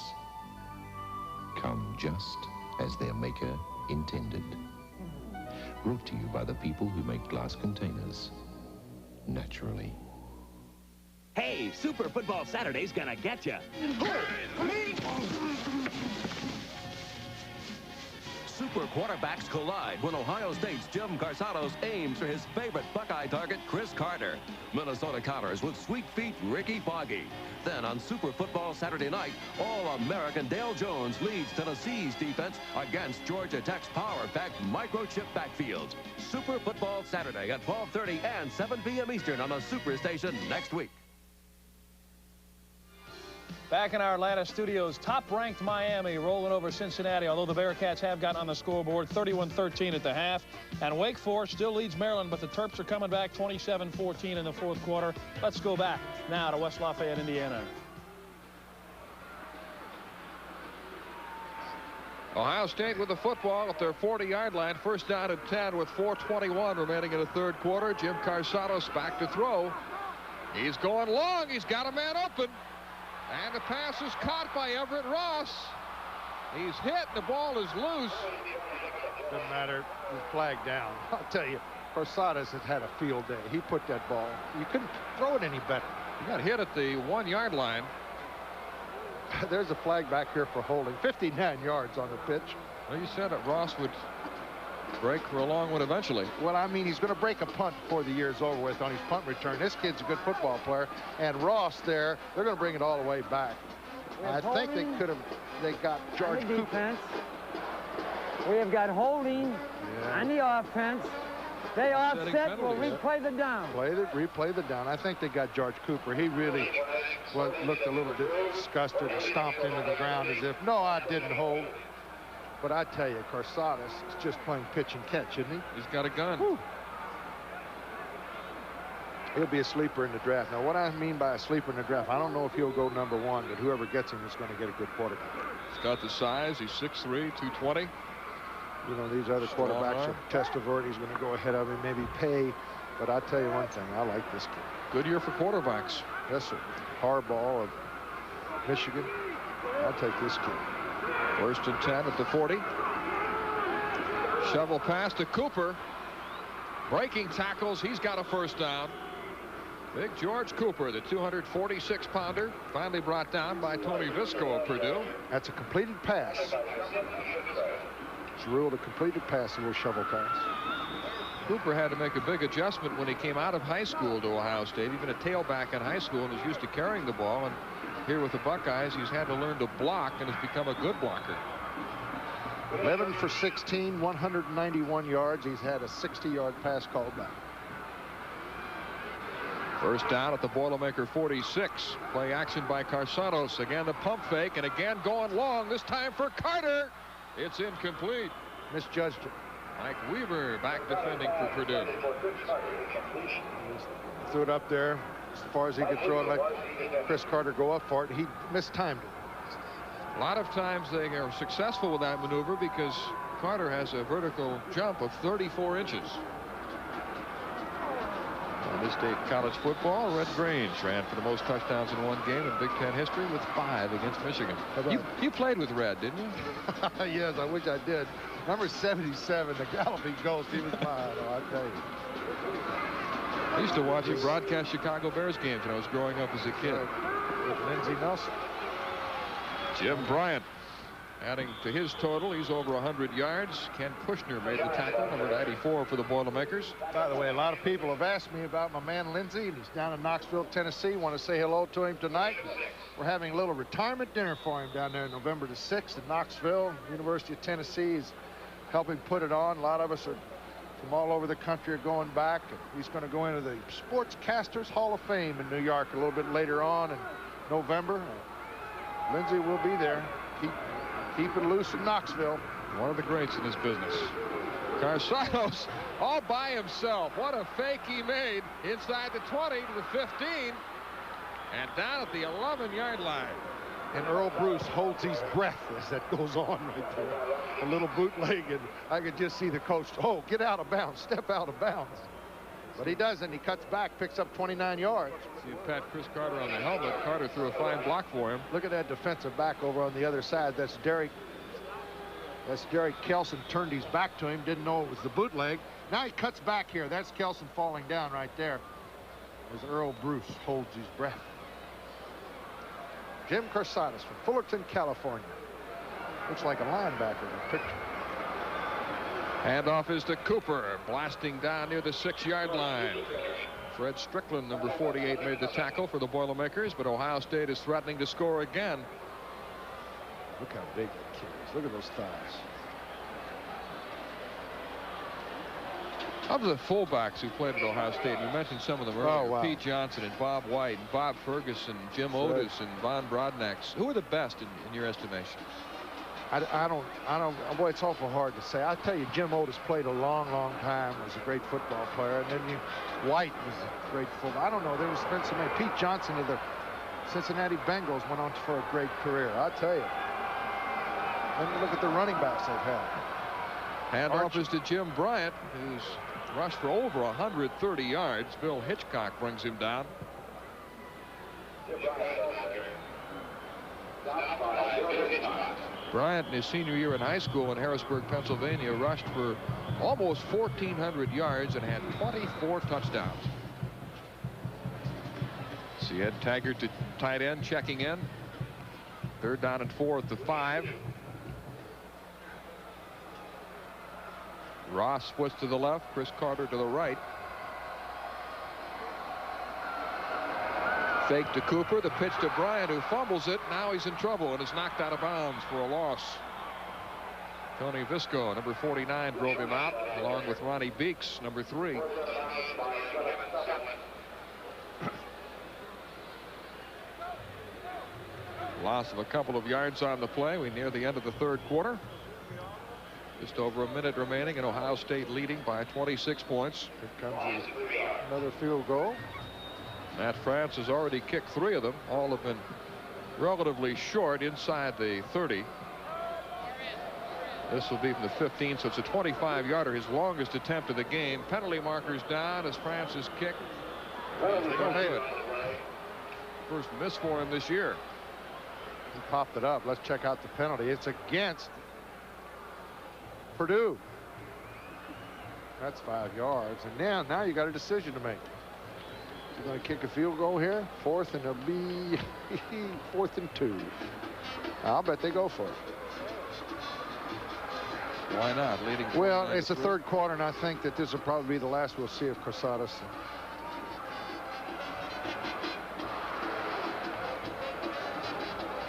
come just as their maker intended. Brought to you by the people who make glass containers naturally. Hey, Super Football Saturday's gonna get you. Super quarterbacks collide when Ohio State's Jim Carsados aims for his favorite Buckeye target, Chris Carter. Minnesota counters with Sweet Feet Ricky Foggy. Then on Super Football Saturday night, All-American Dale Jones leads Tennessee's defense against Georgia Tech's power-packed microchip backfield. Super Football Saturday at 12:30 and 7 p.m. Eastern on the Super Station next week. Back in our Atlanta studios, top-ranked Miami rolling over Cincinnati, although the Bearcats have gotten on the scoreboard 31-13 at the half. And Wake Forest still leads Maryland, but the Terps are coming back 27-14 in the fourth quarter. Let's go back now to West Lafayette, Indiana. Ohio State with the football at their 40-yard line. First down and 10 with 4:21 remaining in the third quarter. Jim Carsados back to throw. He's going long. He's got a man open. And the pass is caught by Everett Ross. He's hit. The ball is loose. Doesn't matter. The flag down. I'll tell you, Carsados has had a field day. He put that ball. You couldn't throw it any better. He got hit at the 1-yard line. There's a flag back here for holding. 59 yards on the pitch. Well, you said that Ross would break for a long one eventually. Well, I mean, he's going to break a punt before the year's over with on his punt return. This kid's a good football player. And Ross there, they're going to bring it all the way back. I think they could have, they got George Cooper. Defense. We have got holding on the offense. They offset, will replay the down. Replay the down. I think they got George Cooper. He really looked a little bit disgusted and stomped into the ground as if, no, I didn't hold. But I tell you, Carsados is just playing pitch and catch, isn't he? He's got a gun. Whew. He'll be a sleeper in the draft. Now, what I mean by a sleeper in the draft, I don't know if he'll go #1, but whoever gets him is going to get a good quarterback. He's got the size. He's 6'3", 220. You know, these other quarterbacks are Testaverde. He's going to go ahead of him, maybe Pay. But I'll tell you one thing, I like this kid. Good year for quarterbacks. Yes, sir. Harbaugh of Michigan. I'll take this kid. First and 10 at the 40. Shovel pass to Cooper. Breaking tackles. He's got a first down. Big George Cooper, the 246-pounder, finally brought down by Tony Visco of Purdue. That's a completed pass. It's ruled a completed pass, a little shovel pass. Cooper had to make a big adjustment when he came out of high school to Ohio State, even a tailback in high school, and was used to carrying the ball. And here with the Buckeyes, he's had to learn to block and has become a good blocker. 11 for 16, 191 yards. He's had a 60-yard pass called back. First down at the Boilermaker 46. Play action by Carsados. Again, the pump fake, and again going long, this time for Carter. It's incomplete. Misjudged it. Mike Weaver back defending for Purdue. Threw it up there as far as he could throw it, let Chris Carter go up for it. He mistimed it. A lot of times they are successful with that maneuver because Carter has a vertical jump of 34 inches. On this day, college football, Red Grange ran for the most touchdowns in one game in Big Ten history with 5 against Michigan. You played with Red, didn't you? Yes, I wish I did. Number 77, the Galloping Ghost, he was mine, I'll tell you. I used to watch him broadcast Chicago Bears games when I was growing up as a kid. With Lindsey Nelson. Jim Bryant adding to his total. He's over 100 yards. Ken Kushner made the tackle, number 94 for the Boilermakers. By the way, a lot of people have asked me about my man Lindsey, and he's down in Knoxville, Tennessee. Want to say hello to him tonight. We're having a little retirement dinner for him down there November the 6th in Knoxville. University of Tennessee is helping put it on. A lot of us are from all over the country are going back. He's going to go into the Sportscasters Hall of Fame in New York a little bit later on in November. Lindsey will be there. Keep it loose in Knoxville. One of the greats in this business. Carsados all by himself. What a fake he made inside the 20 to the 15 and down at the 11-yard line. And Earl Bruce holds his breath as that goes on right there. A little bootleg, and I could just see the coach, oh, get out of bounds, step out of bounds. But he doesn't. He cuts back, picks up 29 yards. See him pat Chris Carter on the helmet. Carter threw a fine block for him. Look at that defensive back over on the other side. That's Derek Kelson. Turned his back to him. Didn't know it was the bootleg. Now he cuts back here. That's Kelson falling down right there as Earl Bruce holds his breath. Jim Carsados from Fullerton, California. Looks like a linebacker in the picture. Handoff is to Cooper, blasting down near the 6-yard line. Fred Strickland, number 48, made the tackle for the Boilermakers, but Ohio State is threatening to score again. Look how big that kid is. Look at those thighs. Of the fullbacks who played at Ohio State, you mentioned some of them earlier. Oh, wow. Pete Johnson and Bob White and Bob Ferguson, Jim Otis and Von Brodnax. Who are the best in your estimation? I don't, boy, it's awful hard to say. I'll tell you, Jim Otis played a long, long time, was a great football player. And then White was a great football. I don't know, there's been so many. Pete Johnson of the Cincinnati Bengals went on for a great career. I'll tell you. Let me look at the running backs they've had. Handoff is to Jim Bryant, who's rushed for over 130 yards. Bill Hitchcock brings him down. Bryant, in his senior year in high school in Harrisburg, Pennsylvania, rushed for almost 1,400 yards and had 24 touchdowns. See Ed Taggart, to tight end, checking in. 3rd down and 4 at the 5. Ross splits to the left, Chris Carter to the right. Fake to Cooper, the pitch to Bryant, who fumbles it. Now he's in trouble and is knocked out of bounds for a loss. Tony Visco, number 49, drove him out, along with Ronnie Beeks, number 3. Loss of a couple of yards on the play. We near the end of the 3rd quarter. Just over a minute remaining, and Ohio State leading by 26 points. Here comes another field goal. Matt France has already kicked 3 of them. All have been relatively short inside the 30. This will be from the 15, so it's a 25-yarder, his longest attempt of the game. Penalty markers down as France is kicked. First miss for him this year. He popped it up. Let's check out the penalty. It's against Purdue. That's 5 yards. And now you got a decision to make. You're going to kick a field goal here. 4th, and it'll be 4th and 2. I'll bet they go for it. Why not? Leading. Well, it's the 3rd quarter, and I think that this will probably be the last we'll see of Carsados.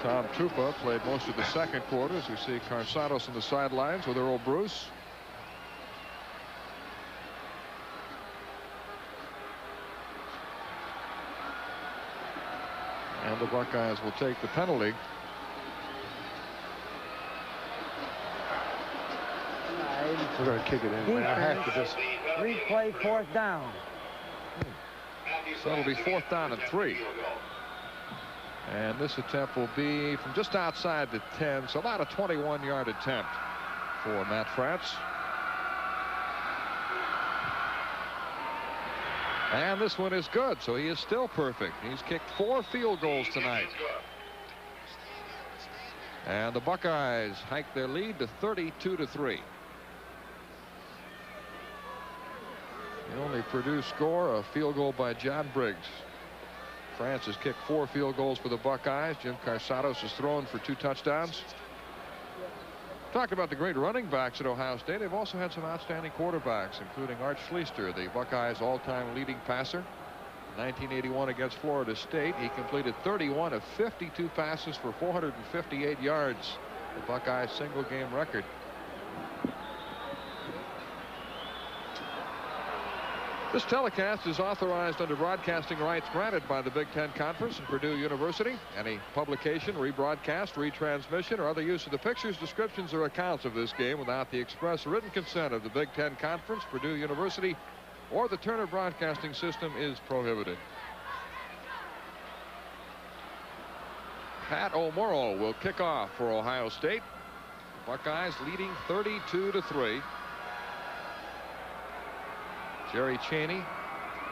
Tom Trupa played most of the 2nd quarter, as we see Carsados on the sidelines with Earl Bruce. And the Buckeyes will take the penalty. We're going to kick it in. I have to just replay 4th down. So it'll be 4th down and 3. And this attempt will be from just outside the 10, so about a 21-yard attempt for Matt France. And this one is good, so he is still perfect. He's kicked 4 field goals tonight. And the Buckeyes hike their lead to 32-3. The only Purdue score, a field goal by John Briggs. France has kicked 4 field goals for the Buckeyes. Jim Carsados has thrown for 2 touchdowns. Talk about the great running backs at Ohio State. They've also had some outstanding quarterbacks, including Art Schleister, the Buckeyes' all-time leading passer. 1981 against Florida State, he completed 31 of 52 passes for 458 yards. The Buckeyes' single-game record. This telecast is authorized under broadcasting rights granted by the Big Ten Conference and Purdue University. Any publication, rebroadcast, retransmission, or other use of the pictures, descriptions, or accounts of this game without the express written consent of the Big Ten Conference, Purdue University, or the Turner Broadcasting System is prohibited. Pat O'Morrow will kick off for Ohio State. Buckeyes leading 32-3. Jerry Chaney,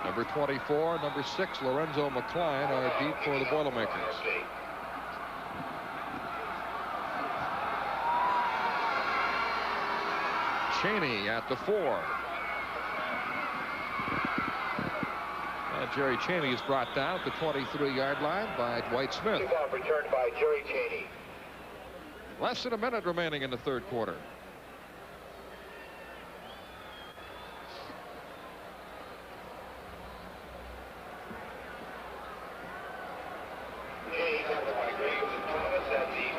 number 24, number 6, Lorenzo McCline are deep for the Boilermakers. Chaney at the 4. And Jerry Chaney is brought down at the 23-yard line by Dwight Smith. Kickoff returned by Jerry Chaney. Less than a minute remaining in the 3rd quarter.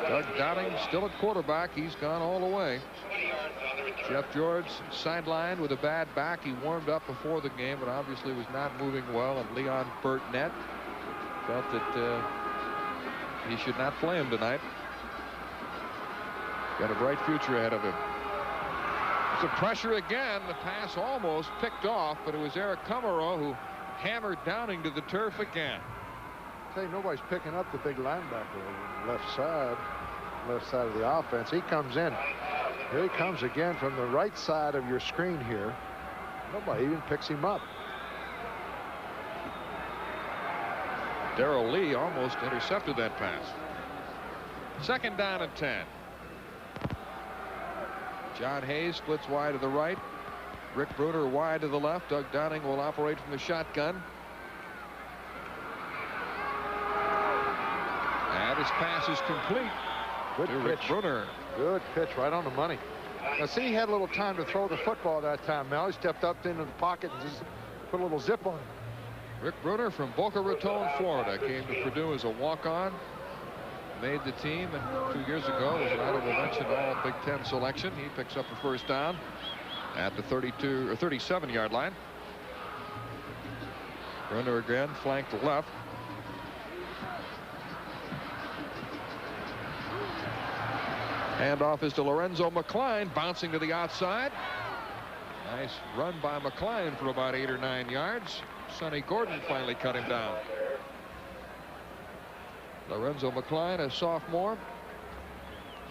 Doug Downing still at quarterback. He's gone all the way. Jeff George sidelined with a bad back. He warmed up before the game, but obviously was not moving well. And Leon Burtnett felt that he should not play him tonight. Got a bright future ahead of him. Some pressure again. The pass almost picked off, but it was Eric Kummerow who hammered Downing to the turf again. I tell you, nobody's picking up the big linebacker on the left side of the offense. He comes in. Here he comes again from the right side of your screen here. Nobody even picks him up. Darrell Lee almost intercepted that pass. 2nd down and 10. John Hayes splits wide to the right. Rick Bruner wide to the left. Doug Downing will operate from the shotgun. And his pass is complete. Good to Rick Bruner. Good pitch, right on the money. Now, see, he had a little time to throw the football that time. Mel, he stepped up into the pocket and just put a little zip on it. Rick Bruner from Boca Raton, Florida, came to Purdue as a walk-on. Made the team, and 2 years ago was an honorable mention All Big Ten selection. He picks up a 1st down at the 32 or 37-yard line. Bruner again flanked left. Handoff is to Lorenzo McClain, bouncing to the outside. Nice run by McClain for about 8 or 9 yards. Sonny Gordon finally cut him down. Lorenzo McClain, a sophomore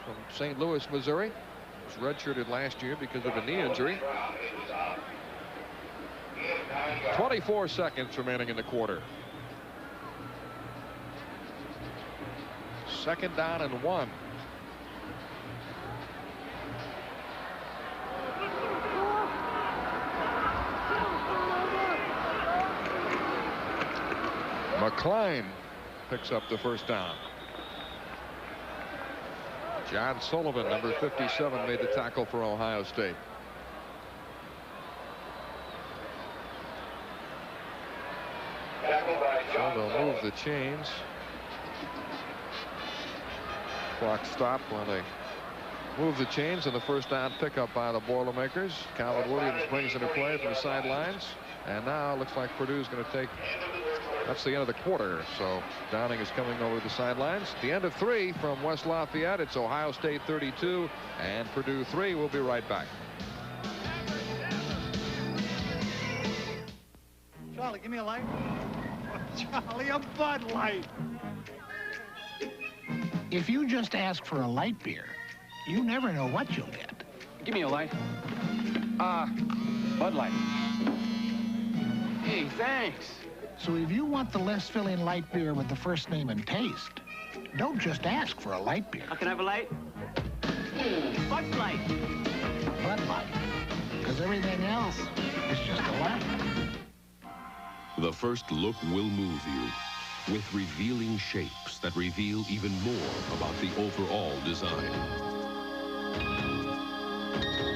from St. Louis, Missouri. Was redshirted last year because of a knee injury. 24 seconds remaining in the quarter. 2nd down and 1. McClain picks up the 1st down. John Sullivan, number 57, made the tackle for Ohio State. So they'll move the chains. Clock stopped while they move the chains, and the 1st down pickup by the Boilermakers. Calvin Williams brings into play from the sidelines. And now it looks like Purdue's going to take. That's the end of the quarter. So Downing is coming over the sidelines. The end of 3 from West Lafayette. It's Ohio State 32 and Purdue 3. We'll be right back. Charlie, give me a light. Charlie, a Bud Light. If you just ask for a light beer, you never know what you'll get. Give me a light. Bud Light. Hey, thanks. So if you want the less filling light beer with the first name and taste, don't just ask for a light beer. Can I have a light? Bud Light. Bud Light. Because everything else is just a light. The first look will move you with revealing shapes that reveal even more about the overall design.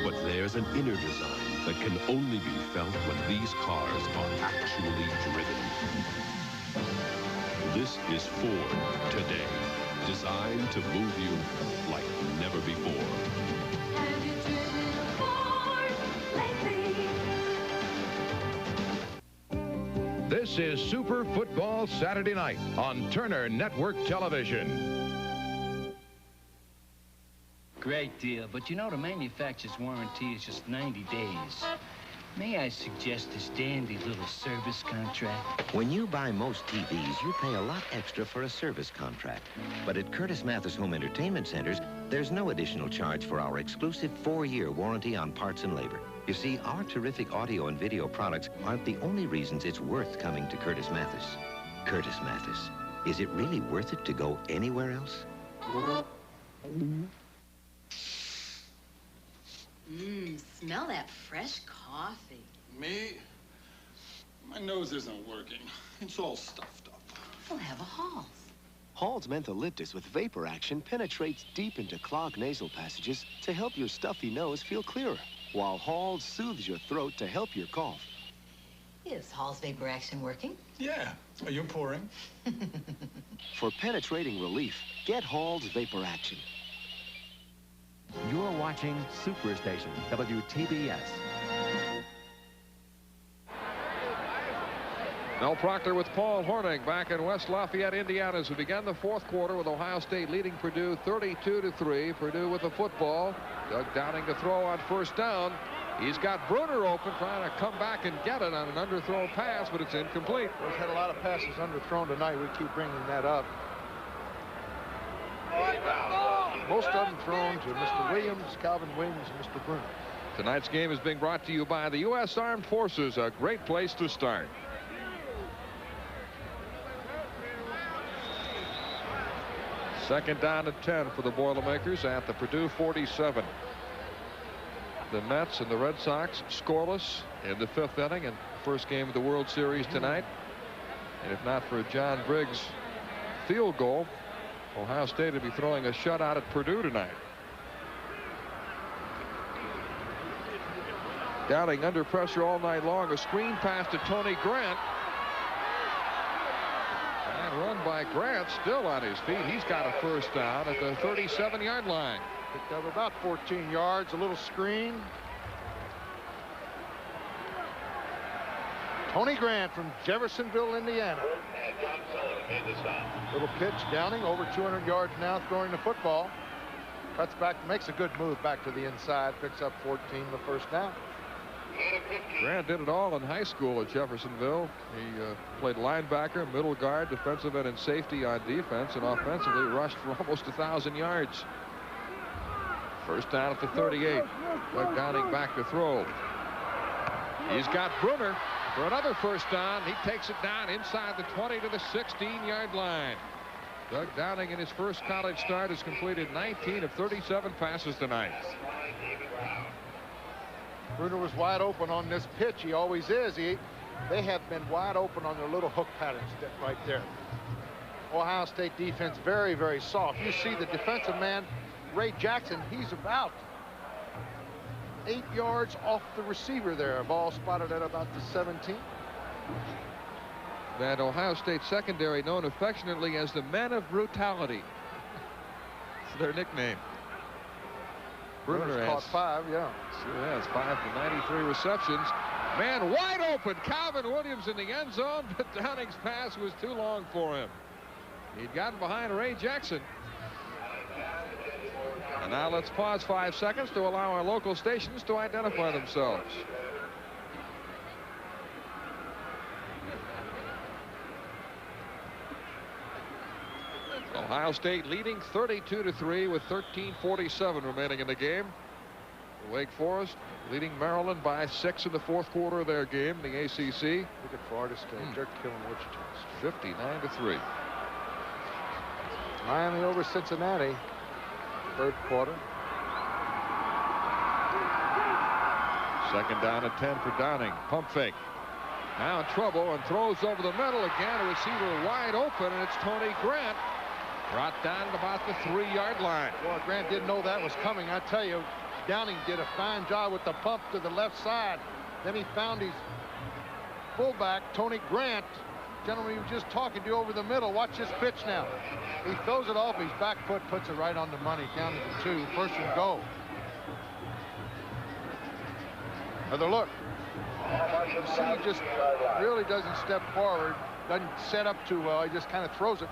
But there's an inner design that can only be felt when these cars are actually driven. This is Ford today, designed to move you like never before. Have you driven a Ford lately? This is Super Football Saturday night on Turner Network Television. Great deal, but you know the manufacturer's warranty is just 90 days. May I suggest this dandy little service contract? When you buy most TVs, you pay a lot extra for a service contract. But at Curtis Mathis Home Entertainment Centers, there's no additional charge for our exclusive 4-year warranty on parts and labor. You see, our terrific audio and video products aren't the only reasons it's worth coming to Curtis Mathis. Curtis Mathis, is it really worth it to go anywhere else? Smell that fresh coffee. Me? My nose isn't working. It's all stuffed up. We'll have a Halls. Halls Mentholyptus with vapor action penetrates deep into clogged nasal passages to help your stuffy nose feel clearer, while Halls soothes your throat to help your cough. Is Halls Vapor Action working? Yeah. Are you pouring? For penetrating relief, get Halls Vapor Action. You're watching Superstation, WTBS. Mel Proctor with Paul Hornung back in West Lafayette, Indiana, as we began the fourth quarter with Ohio State leading Purdue 32-3. Purdue with the football. Doug Downing to throw on first down. He's got Bruner open, trying to come back and get it on an underthrown pass, but it's incomplete. We've had a lot of passes underthrown tonight. We keep bringing that up. Most of them thrown to Mr. Williams, Calvin Williams, and Mr. Bruner. Tonight's game is being brought to you by the U.S. Armed Forces, a great place to start. Second down and 10 for the Boilermakers at the Purdue 47. The Mets and the Red Sox scoreless in the fifth inning and first game of the World Series tonight. And if not for John Briggs' field goal, Ohio State will be throwing a shutout at Purdue tonight. Downing under pressure all night long. A screen pass to Tony Grant. And run by Grant, still on his feet. He's got a first down at the 37-yard line. Picked up about 14 yards, a little screen. Tony Grant from Jeffersonville, Indiana. Little pitch, Downing over 200 yards now throwing the football. Cuts back, makes a good move back to the inside, picks up 14 the first down. Grant did it all in high school at Jeffersonville. He played linebacker, middle guard, defensive end, and safety on defense, and offensively rushed for almost 1,000 yards. First down at the 38. Doug Downing back to throw. He's got Bruner for another first down. He takes it down inside the 20 to the 16-yard line. Doug Downing in his first college start has completed 19 of 37 passes tonight. Bruner was wide open on this pitch. He always is. They have been wide open on their little hook patterns right there. Ohio State defense very, very soft. You see the defensive man, Ray Jackson, he's about 8 yards off the receiver there. A ball spotted at about the 17. That Ohio State secondary known affectionately as the Men of Brutality. It's their nickname. Bruner's caught 5, yeah. Sure has, 5 for 93 receptions. Man wide open. Calvin Williams in the end zone, but Downing's pass was too long for him. He'd gotten behind Ray Jackson. And now let's pause 5 seconds to allow our local stations to identify themselves. Ohio State leading 32-3 with 13:47 remaining in the game. Wake Forest leading Maryland by 6 in the fourth quarter of their game in the ACC. Look at Florida State. They're killing Wichita. 59-3. Miami over Cincinnati. Third quarter. Second down and 10 for Downing. Pump fake. Now in trouble and throws over the middle again. A receiver wide open, and it's Tony Grant. Brought down at about the 3-yard line. Boy, Grant didn't know that was coming. I tell you, Downing did a fine job with the pump to the left side. Then he found his fullback, Tony Grant. Gentleman he was just talking to over the middle. Watch this pitch now. He throws it off. His back foot puts it right on the money. Down to the 2. First and goal. Another look. You see, he just really doesn't step forward. Doesn't set up too well. He just kind of throws it.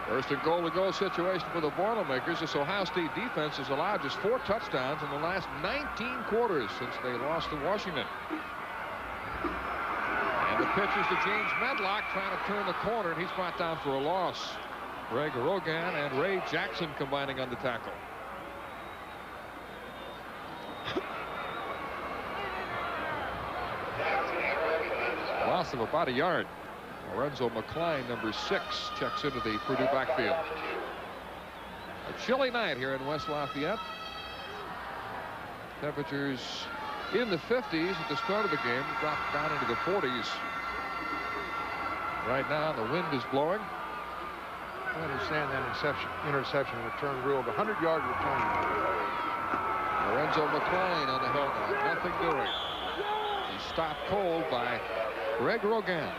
First and goal to go situation for the Boilermakers. This Ohio State defense has allowed just 4 touchdowns in the last 19 quarters since they lost to Washington. And the pitch is to James Medlock trying to turn the corner, and he's brought down for a loss. Greg Rogan and Ray Jackson combining on the tackle. Loss of about a yard. Lorenzo McCline, number 6, checks into the Purdue backfield. A chilly night here in West Lafayette. Temperatures in the 50s at the start of the game, dropped down into the 40s. Right now, the wind is blowing. I understand that interception return rule. The 100-yard return. Lorenzo McCline on the helmet. Nothing doing. He's stopped cold by Greg Rogan.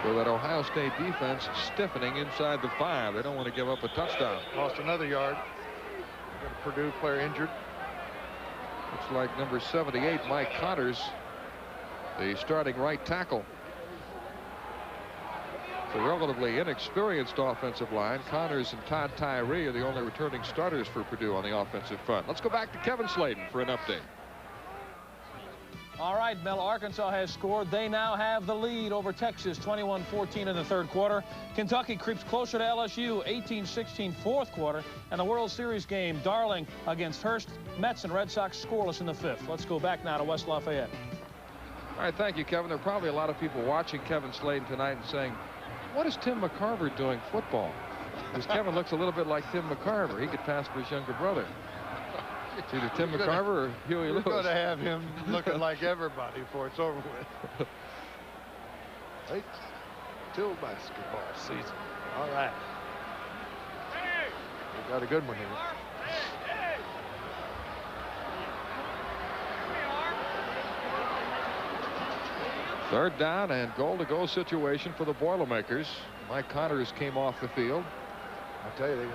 with that Ohio State defense stiffening inside the 5. They don't want to give up a touchdown. Lost another yard. Got a Purdue player injured. Looks like number 78, Mike Connors, the starting right tackle. It's a relatively inexperienced offensive line. Connors and Todd Tyree are the only returning starters for Purdue on the offensive front. Let's go back to Kevin Slayton for an update. All right, Mel, Arkansas has scored. They now have the lead over Texas, 21-14 in the third quarter. Kentucky creeps closer to LSU, 18-16 fourth quarter. And the World Series game, Darling against Hurst. Mets and Red Sox scoreless in the 5th. Let's go back now to West Lafayette. All right, thank you, Kevin. There are probably a lot of people watching Kevin Slayton tonight and saying, what is Tim McCarver doing football? Because Kevin looks a little bit like Tim McCarver. He could pass for his younger brother. It's either Tim McCarver or Huey Lewis. You're going to have him looking like everybody before it's over with. Wait till basketball season. All right. We got a good one here. Third down and goal-to-go situation for the Boilermakers. Mike Connors came off the field. I tell you,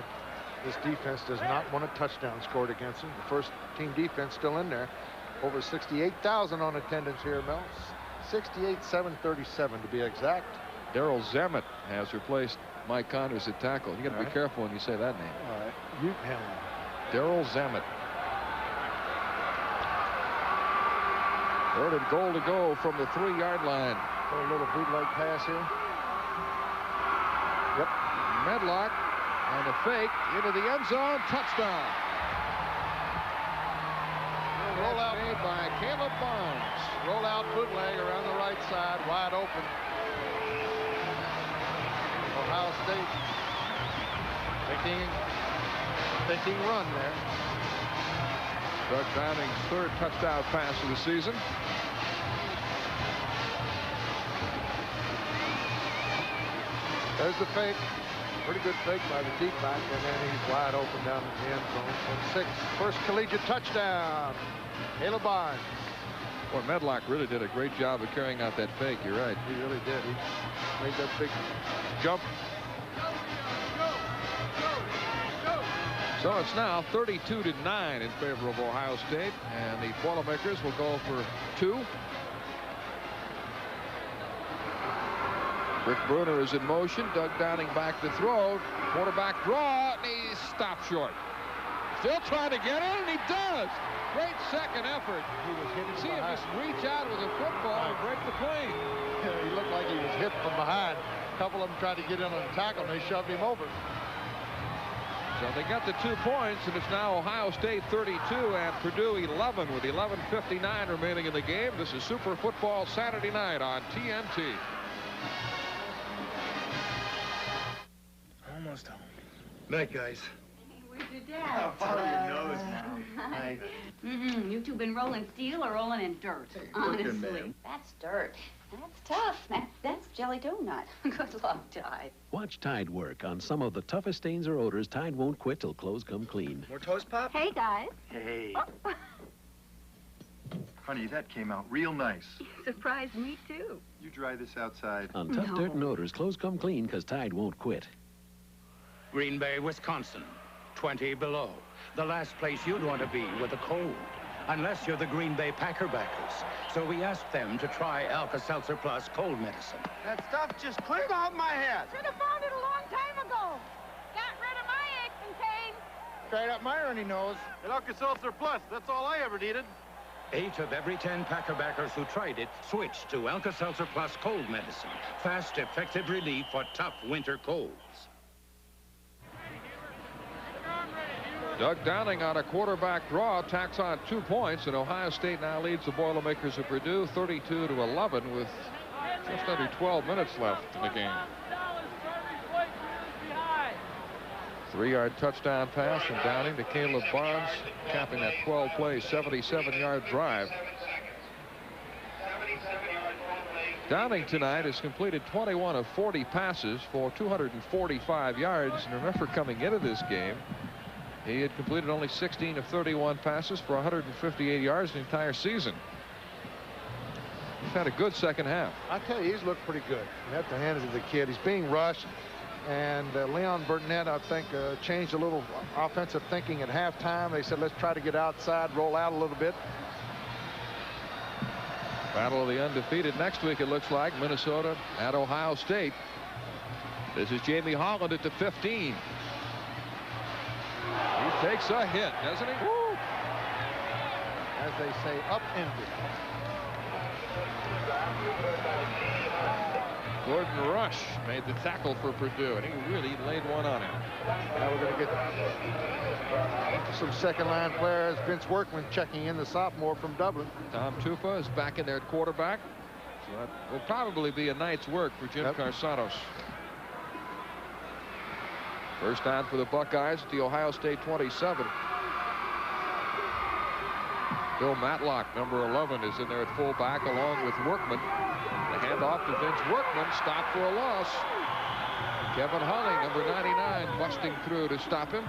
this defense does not want a touchdown scored against them. The first team defense still in there. Over 68,000 on attendance here, Mel. 68,737 to be exact. Darryl Zammit has replaced Mike Connors at tackle. You got to be careful when you say that name. All right, you handle it. Darryl Zammit. Third and goal to go from the 3-yard line. Put a little bootleg pass here. Yep. Medlock and a fake into the end zone. Touchdown. Roll out made by Caleb Barnes. Roll out bootleg around the right side, wide open. Ohio State thinking run there. Doug Downing's 3rd touchdown pass of the season. There's the fake. Pretty good fake by the deep back, and then he's wide open down in the end zone. 6. First collegiate touchdown. Caleb Barnes. Boy, Medlock really did a great job of carrying out that fake. You're right. He really did. He made that big jump. So it's now 32-9 in favor of Ohio State, and the Boilermakers will go for 2. Rick Bruner is in motion. Doug Downing back to throw. Quarterback draw, and he stopped short. Still trying to get it, and he does. Great second effort. He was hit see him just reach out with a football and break the plane. Yeah, he looked like he was hit from behind. A couple of them tried to get in on the tackle, and they shoved him over. So they got the 2 points, and it's now Ohio State 32 and Purdue 11 with 11:59 remaining in the game. This is Super Football Saturday night on TNT. Almost home. Night, guys. Where's your dad? Follow your nose now. Hi. You two been rolling steel or rolling in dirt? Honestly. That's dirt. That's tough. That's jelly donut. Good luck, Tide. Watch Tide work on some of the toughest stains or odors. Tide won't quit till clothes come clean. More toast pop? Hey, guys. Hey. Honey, that came out real nice. Surprised me, too. You dry this outside. On tough dirt and odors, clothes come clean because Tide won't quit. Green Bay, Wisconsin, 20 below. The last place you'd want to be with the cold. Unless you're the Green Bay Packer backers. So we asked them to try Alka-Seltzer Plus cold medicine. That stuff just cleared out my head. Should have found it a long time ago. Got rid of my aches and pains. Straight up my runny nose. And Alka-Seltzer Plus, that's all I ever needed. 8 of every 10 Packer backers who tried it switched to Alka-Seltzer Plus cold medicine. Fast, effective relief for tough winter colds. Doug Downing on a quarterback draw tacks on 2 points, and Ohio State now leads the Boilermakers of Purdue 32-11 with just under 12 minutes left in the game. 3-yard touchdown pass from Downing to Caleb Barnes, capping that 12-play, 77-yard drive. Downing tonight has completed 21 of 40 passes for 245 yards. And remember, coming into this game, he had completed only 16 of 31 passes for 158 yards the entire season. had a good second half. I tell you, he's looked pretty good. You have to hand it to the kid. He's being rushed. And Leon Burnett, I think, changed a little offensive thinking at halftime. They said, let's try to get outside, roll out a little bit. Battle of the undefeated next week, it looks like. Minnesota at Ohio State. This is Jamie Holland at the 15. He takes a hit, doesn't he? Woo! As they say, upended. Gordon Rush made the tackle for Purdue, and he really laid one on him. Now we're going to get some second-line players. Vince Workman checking in, the sophomore from Dublin. Tom Tupa is back in there at quarterback. So that will probably be a night's work for Jim Carsanos. First down for the Buckeyes at the Ohio State 27. Bill Matlock, number 11, is in there at fullback along with Workman. The handoff to Vince Workman, stopped for a loss. Kevin Holly, number 99, busting through to stop him.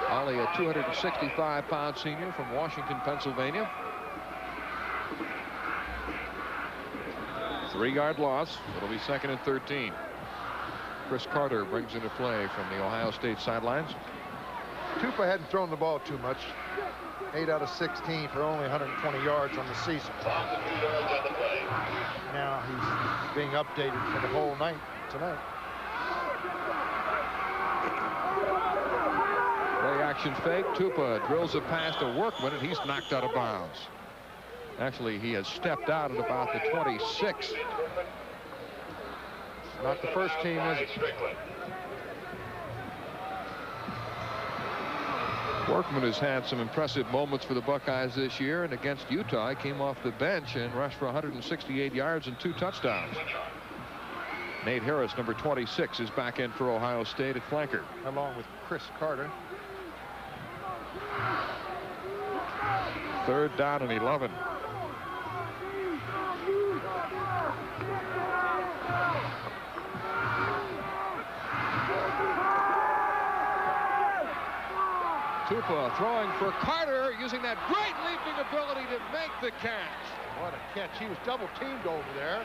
Holly, a 265-pound senior from Washington, Pennsylvania. 3-yard loss. It'll be 2nd and 13. Chris Carter brings into play from the Ohio State sidelines. Tupa hadn't thrown the ball too much. 8 out of 16 for only 120 yards on the season. Now he's being updated for the whole night tonight. Play action fake. Tupa drills a pass to Workman, and he's knocked out of bounds. Actually, he has stepped out at about the 26. Not the first team, is it? Workman has had some impressive moments for the Buckeyes this year, and against Utah, he came off the bench and rushed for 168 yards and 2 touchdowns. Nate Harris, number 26, is back in for Ohio State at flanker. Along with Chris Carter. 3rd down and 11. Tupa throwing for Carter, using that great leaping ability to make the catch. What a catch. He was double teamed over there.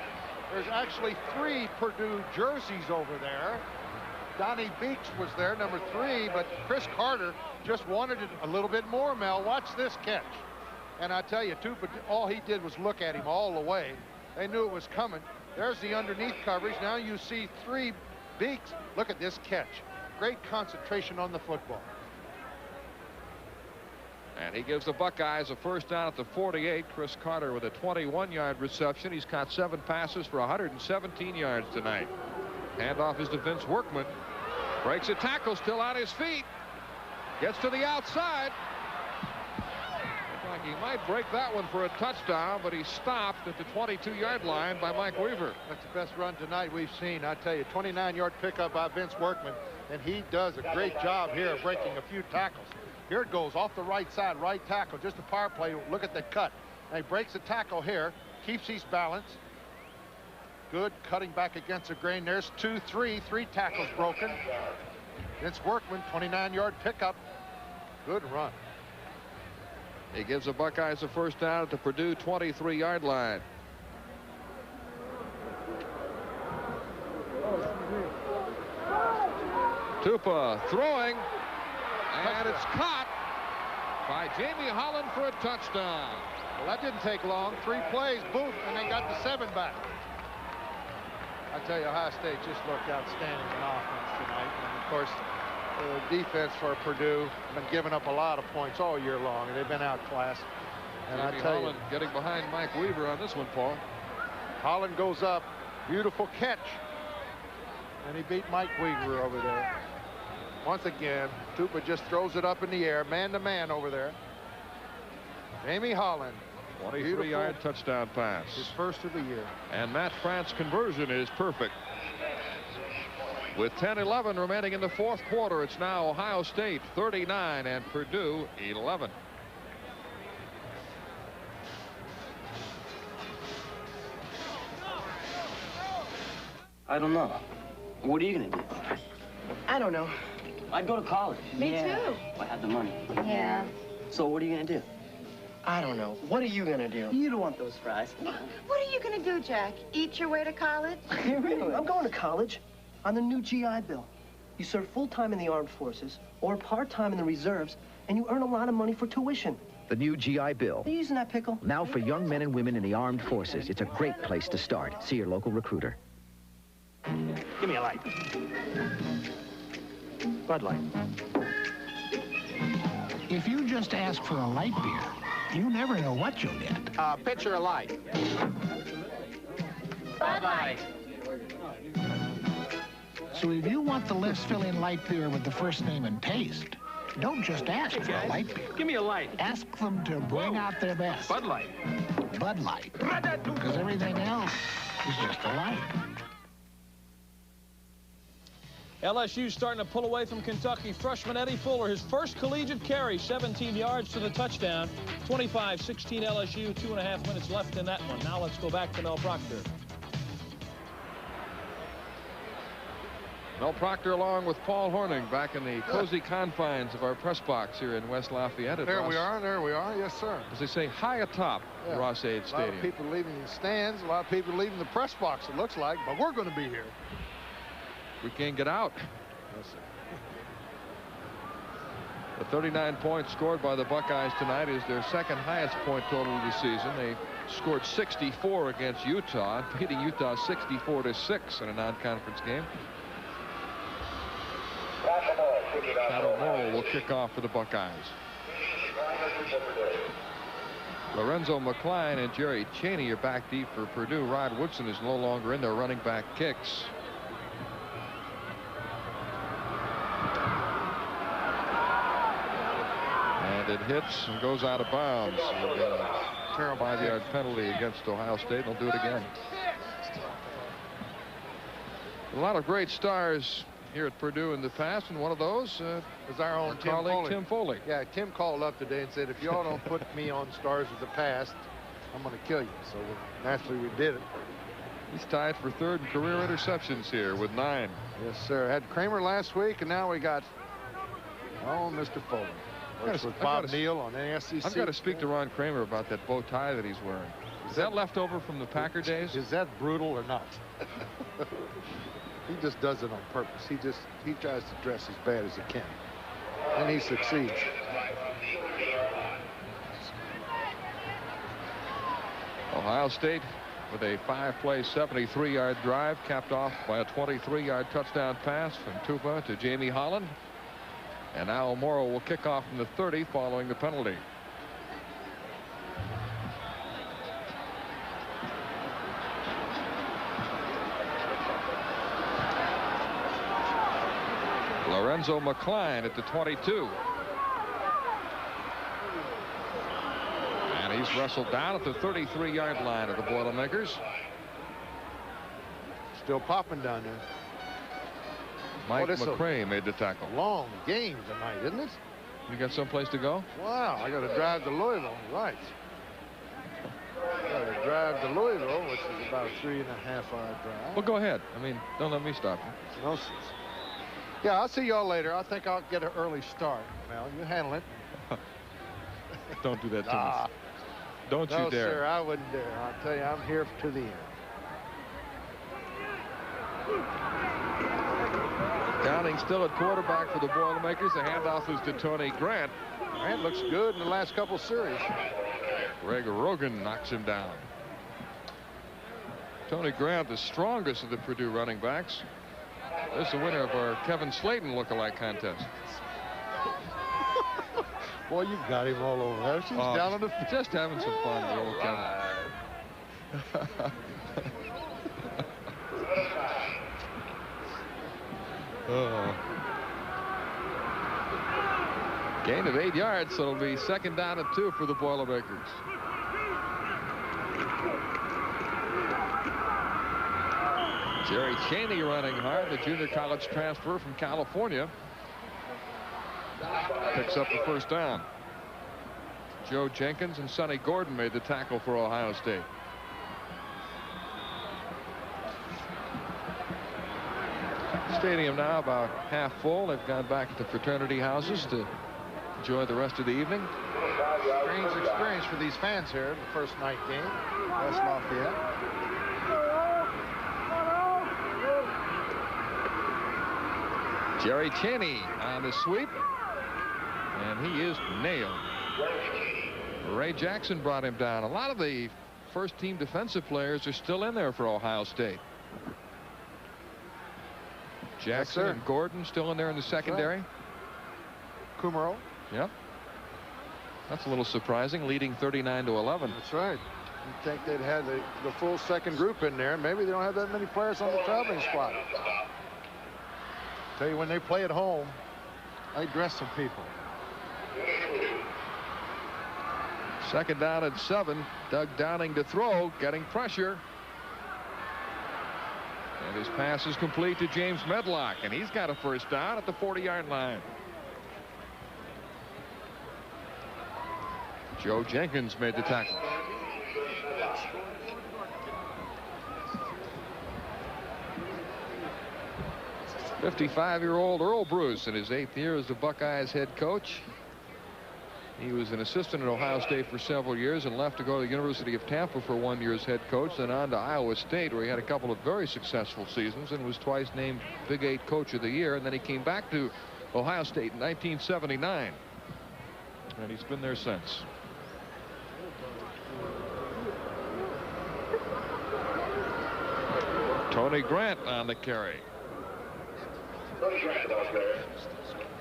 There's actually 3 Purdue jerseys over there. Donnie Beeks was there, number 3, but Chris Carter just wanted it a little bit more, Mel. Watch this catch. And I tell you, Tupa, all he did was look at him all the way. They knew it was coming. There's the underneath coverage. Now you see 3 Beeks. Look at this catch. Great concentration on the football. And he gives the Buckeyes a first down at the 48. Chris Carter with a 21-yard reception. He's caught 7 passes for 117 yards tonight. Handoff is to Vince Workman. Breaks a tackle, still on his feet. Gets to the outside. Looks like he might break that one for a touchdown, but he stopped at the 22-yard line by Mike Weaver. That's the best run tonight we've seen. I tell you, 29-yard pickup by Vince Workman, and he does a great job here of breaking a few tackles. Here it goes off the right side, right tackle, just a power play. Look at the cut. And he breaks the tackle here, keeps his balance. Good cutting back against the grain. There's 2-3, 3 tackles broken. Vince Workman, 29-yard pickup. Good run. He gives the Buckeyes a first down at the Purdue 23-yard line. Tupa throwing. And it's caught by Jamie Holland for a touchdown. Well, that didn't take long. 3 plays, boom, and they got the 7 back. I tell you, Ohio State just looked outstanding in offense tonight. And, of course, the defense for Purdue been giving up a lot of points all year long, and they've been outclassed. And Jamie I tell Holland you, getting behind Mike Weaver on this one, Paul. Holland goes up. Beautiful catch. And he beat Mike Weaver over there. Once again, Tupa just throws it up in the air, man-to-man over there. Jamie Holland. 23-yard touchdown pass. His first of the year. And Matt France's conversion is perfect. With 10-11 remaining in the 4th quarter, it's now Ohio State 39 and Purdue 11. I don't know. What are you going to do? I don't know. I'd go to college. Me too. If I had the money. Yeah. So what are you going to do? I don't know. What are you gonna do? You don't want those fries. What are you going to do, Jack? Eat your way to college? Really? I'm going to college on the new GI Bill. You serve full-time in the armed forces or part-time in the reserves, and you earn a lot of money for tuition. The new GI Bill. Are you using that pickle? Now for young men and women in the armed forces. It's a great place to start. See your local recruiter. Give me a light. Bud Light. If you just ask for a light beer, you never know what you'll get. Pitcher of light. Bud Light. So if you want the less filling light beer with the first name and taste, don't just ask for a light beer. Give me a light. Ask them to bring out their best. Bud Light. Bud Light. Because everything else is just a light. LSU starting to pull away from Kentucky. Freshman Eddie Fuller, his first collegiate carry, 17 yards to the touchdown. 25-16 LSU, 2.5 minutes left in that one. Now let's go back to Mel Proctor. Mel Proctor along with Paul Hornung back in the cozy confines of our press box here in West Lafayette. There we are, yes, sir. As they say, high atop Ross-Ade Stadium. A lot of people leaving the stands, a lot of people leaving the press box, it looks like, but we're going to be here. We can't get out. Yes, sir. The 39 points scored by the Buckeyes tonight is their second highest point total of the season. They scored 64 against Utah, beating Utah 64-6 in a non-conference game. Pat O'Morrow will kick off for the Buckeyes. Lorenzo McCline and Jerry Chaney are back deep for Purdue. Rod Woodson is no longer in their running back kicks. And it hits and goes out of bounds. Terrible 5-yard penalty against Ohio State. They'll do it again. A lot of great stars here at Purdue in the past, and one of those is our own Tim Foley. Yeah, Tim called up today and said, if y'all don't put me on stars of the past, I'm going to kill you. So naturally we did it. He's tied for third in career interceptions here with 9. Yes, sir. Had Kramer last week, and now we got Mr. Foley. Works with Bob Neal on NSCC. I've got to speak to Ron Kramer about that bow tie that he's wearing. Is that left over from the Packer days? Is that brutal or not? He just does it on purpose. He tries to dress as bad as he can, and he succeeds. Ohio State with a 5-play 73-yard drive capped off by a 23-yard touchdown pass from Tupa to Jamie Holland. And now Morrow will kick off from the 30 following the penalty. Lorenzo McCline at the 22. And he's wrestled down at the 33-yard line of the Boilermakers. Still popping down there. Mike McCray made the tackle. Long game tonight, isn't it? You got someplace to go? Wow, I got to drive to Louisville. Right. Got to drive to Louisville, which is about a 3.5-hour drive. Well, go ahead. I mean, don't let me stop you. No, yeah, I'll see y'all later. I think I'll get an early start. Mel, you handle it. Don't do that to me. Don't you dare. No, sir, I wouldn't dare. I'll tell you, I'm here to the end. Downing still at quarterback for the Boilermakers. The handoff is to Tony Grant. Grant looks good in the last couple series. Greg Rogan knocks him down. Tony Grant, the strongest of the Purdue running backs. This is the winner of our Kevin Slayton lookalike contest. Boy, you got him all over. She's down on the just having some fun with old Kevin. Gain of 8 yards, so it'll be 2nd down and 2 for the Boilermakers. Jerry Chaney running hard, the junior college transfer from California. Picks up the 1st down. Joe Jenkins and Sonny Gordon made the tackle for Ohio State. Stadium now about half full. They've gone back to fraternity houses to enjoy the rest of the evening. Strange experience for these fans here, the first night game, West Lafayette. Jerry Cheney on the sweep, and he is nailed. Ray Jackson brought him down. A lot of the first-team defensive players are still in there for Ohio State. Jackson and Gordon still in there in the secondary. Right. Kumaro. Yep. That's a little surprising, leading 39-11. That's right. You'd think they'd had the full second group in there. Maybe they don't have that many players on the traveling squad. Tell you, when they play at home, they dress some people. Second down and 7. Doug Downing to throw, getting pressure. And his pass is complete to James Medlock, and he's got a first down at the 40-yard line. Joe Jenkins made the tackle. '55-year-old Earl Bruce in his 8th year as the Buckeyes head coach. He was an assistant at Ohio State for several years and left to go to the University of Tampa for 1 year as head coach, then on to Iowa State, where he had a couple of very successful seasons and was twice named Big 8 Coach of the Year. And then he came back to Ohio State in 1979, and he's been there since. Tony Grant on the carry.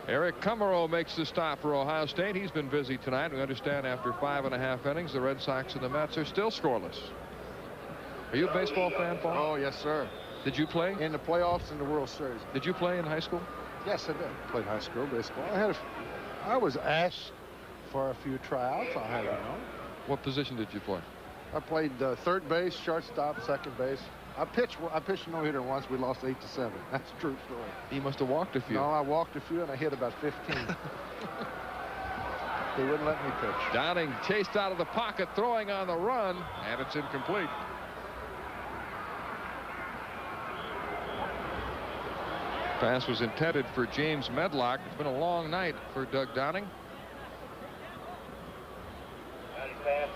Eric Kummerow makes the stop for Ohio State. He's been busy tonight. We understand after 5.5 innings, the Red Sox and the Mets are still scoreless. Are you a baseball fan, Paul? Oh, yes, sir. Did you play? In the playoffs and the World Series. Did you play in high school? Yes, I did. Played high school baseball. I was asked for a few tryouts, I'll have you know. What position did you play? I played third base, shortstop, second base. I pitched a no-hitter once. We lost 8-7. That's a true story. You must have walked a few. No, I walked a few, and I hit about 15. They wouldn't let me pitch. Downing chased out of the pocket, throwing on the run, and it's incomplete. Pass was intended for James Medlock. It's been a long night for Doug Downing.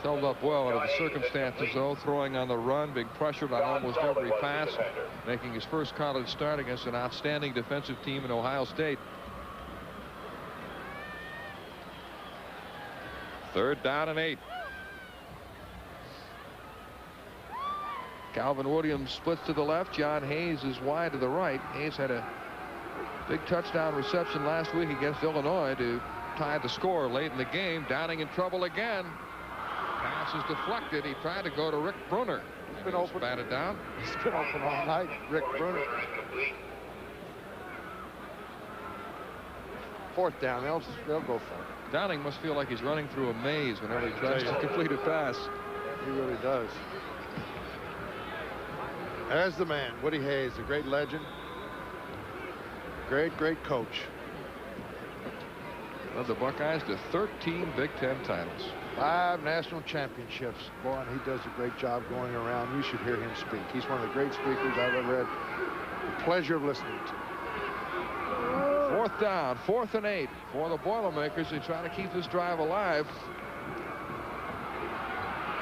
Held up well under the circumstances, though, throwing on the run, being pressured on almost every pass, making his first college start against an outstanding defensive team in Ohio State. Third down and 8. Calvin Williams splits to the left. John Hayes is wide to the right. Hayes had a big touchdown reception last week against Illinois to tie the score late in the game. Downing in trouble again. Pass is deflected. He tried to go to Rick Bruner. He's been open. Batted down. He's been open all night, Rick Bruner. Fourth down. They'll go for it. Downing must feel like he's running through a maze whenever he tries to complete a pass. He really does. There's the man, Woody Hayes, a great legend. Great coach. Led the Buckeyes to 13 Big Ten titles. 5 national championships. Boy, and he does a great job going around. You should hear him speak. He's one of the great speakers I've ever had the pleasure of listening to. Fourth down, 4th and 8 for the Boilermakers. They try to keep this drive alive.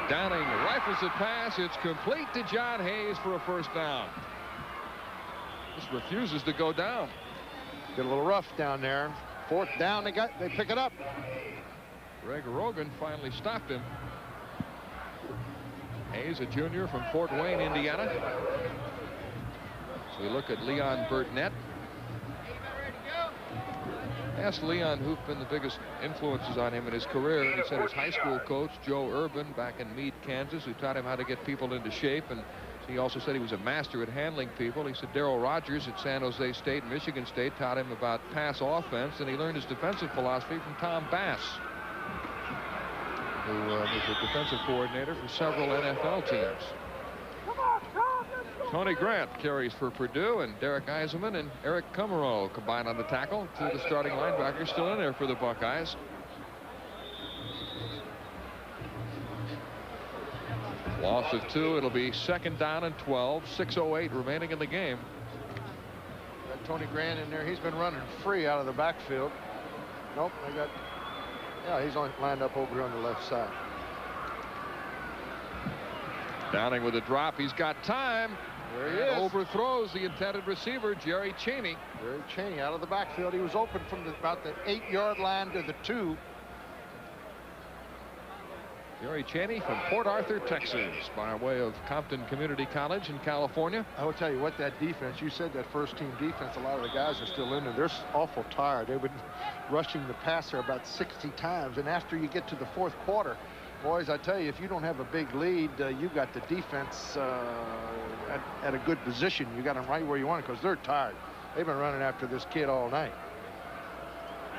Downing rifles the pass. It's complete to John Hayes for a first down. This refuses to go down. Get a little rough down there. 4th down, they pick it up. Greg Rogan finally stopped him. Hayes, a junior from Fort Wayne, Indiana. So we look at Leon Burnett. Asked Leon who've been the biggest influences on him in his career. He said his high school coach, Joe Urban, back in Meade, Kansas, who taught him how to get people into shape. And he also said he was a master at handling people. He said Darrell Rogers at San Jose State and Michigan State taught him about pass offense, and he learned his defensive philosophy from Tom Bass, who was a defensive coordinator for several NFL teams. Tony Grant carries for Purdue, and Derek Eisenman and Eric Kummerow combined on the tackle. 2 of the starting linebackers still in there for the Buckeyes. Loss of 2. It'll be 2nd down and 12. 6:08 remaining in the game. Got Tony Grant in there. He's been running free out of the backfield. Nope, they got Yeah, he's lined up over here on the left side. Downing with a drop. He's got time. There he And is. overthrows the intended receiver, Jerry Cheney. Jerry Cheney out of the backfield. He was open from about the 8-yard line to the 2. Jerry Cheney from Port Arthur, Texas, by way of Compton Community College in California. I will tell you what, that defense, you said that first team defense, a lot of the guys are still in there. They're awful tired. They've been rushing the passer about 60 times. And after you get to the fourth quarter, boys, I tell you, if you don't have a big lead, you got the defense at a good position. You got them right where you want it because they're tired. They've been running after this kid all night.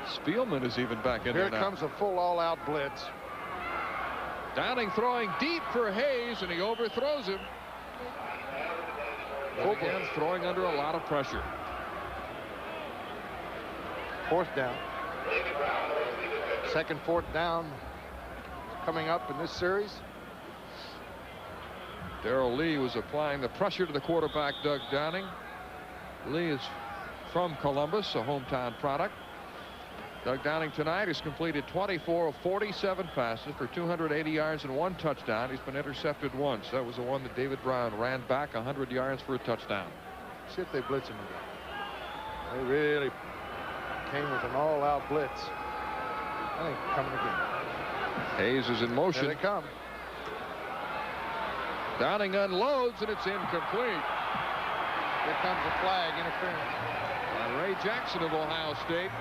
Spielman is even back in there now. Here comes a full all-out blitz. Downing throwing deep for Hayes, and he overthrows him. But again, throwing under a lot of pressure. Fourth down. Second fourth down coming up in this series. Darrell Lee was applying the pressure to the quarterback, Doug Downing. Lee is from Columbus, a hometown product. Doug Downing tonight has completed 24 of 47 passes for 280 yards and 1 touchdown. He's been intercepted once. That was the one that David Brown ran back 100 yards for a touchdown. See if they blitz him again. They really came with an all-out blitz. I think coming again. Hayes is in motion. There they come. Downing unloads, and it's incomplete. Here comes a flag, interference. And Ray Jackson of Ohio State.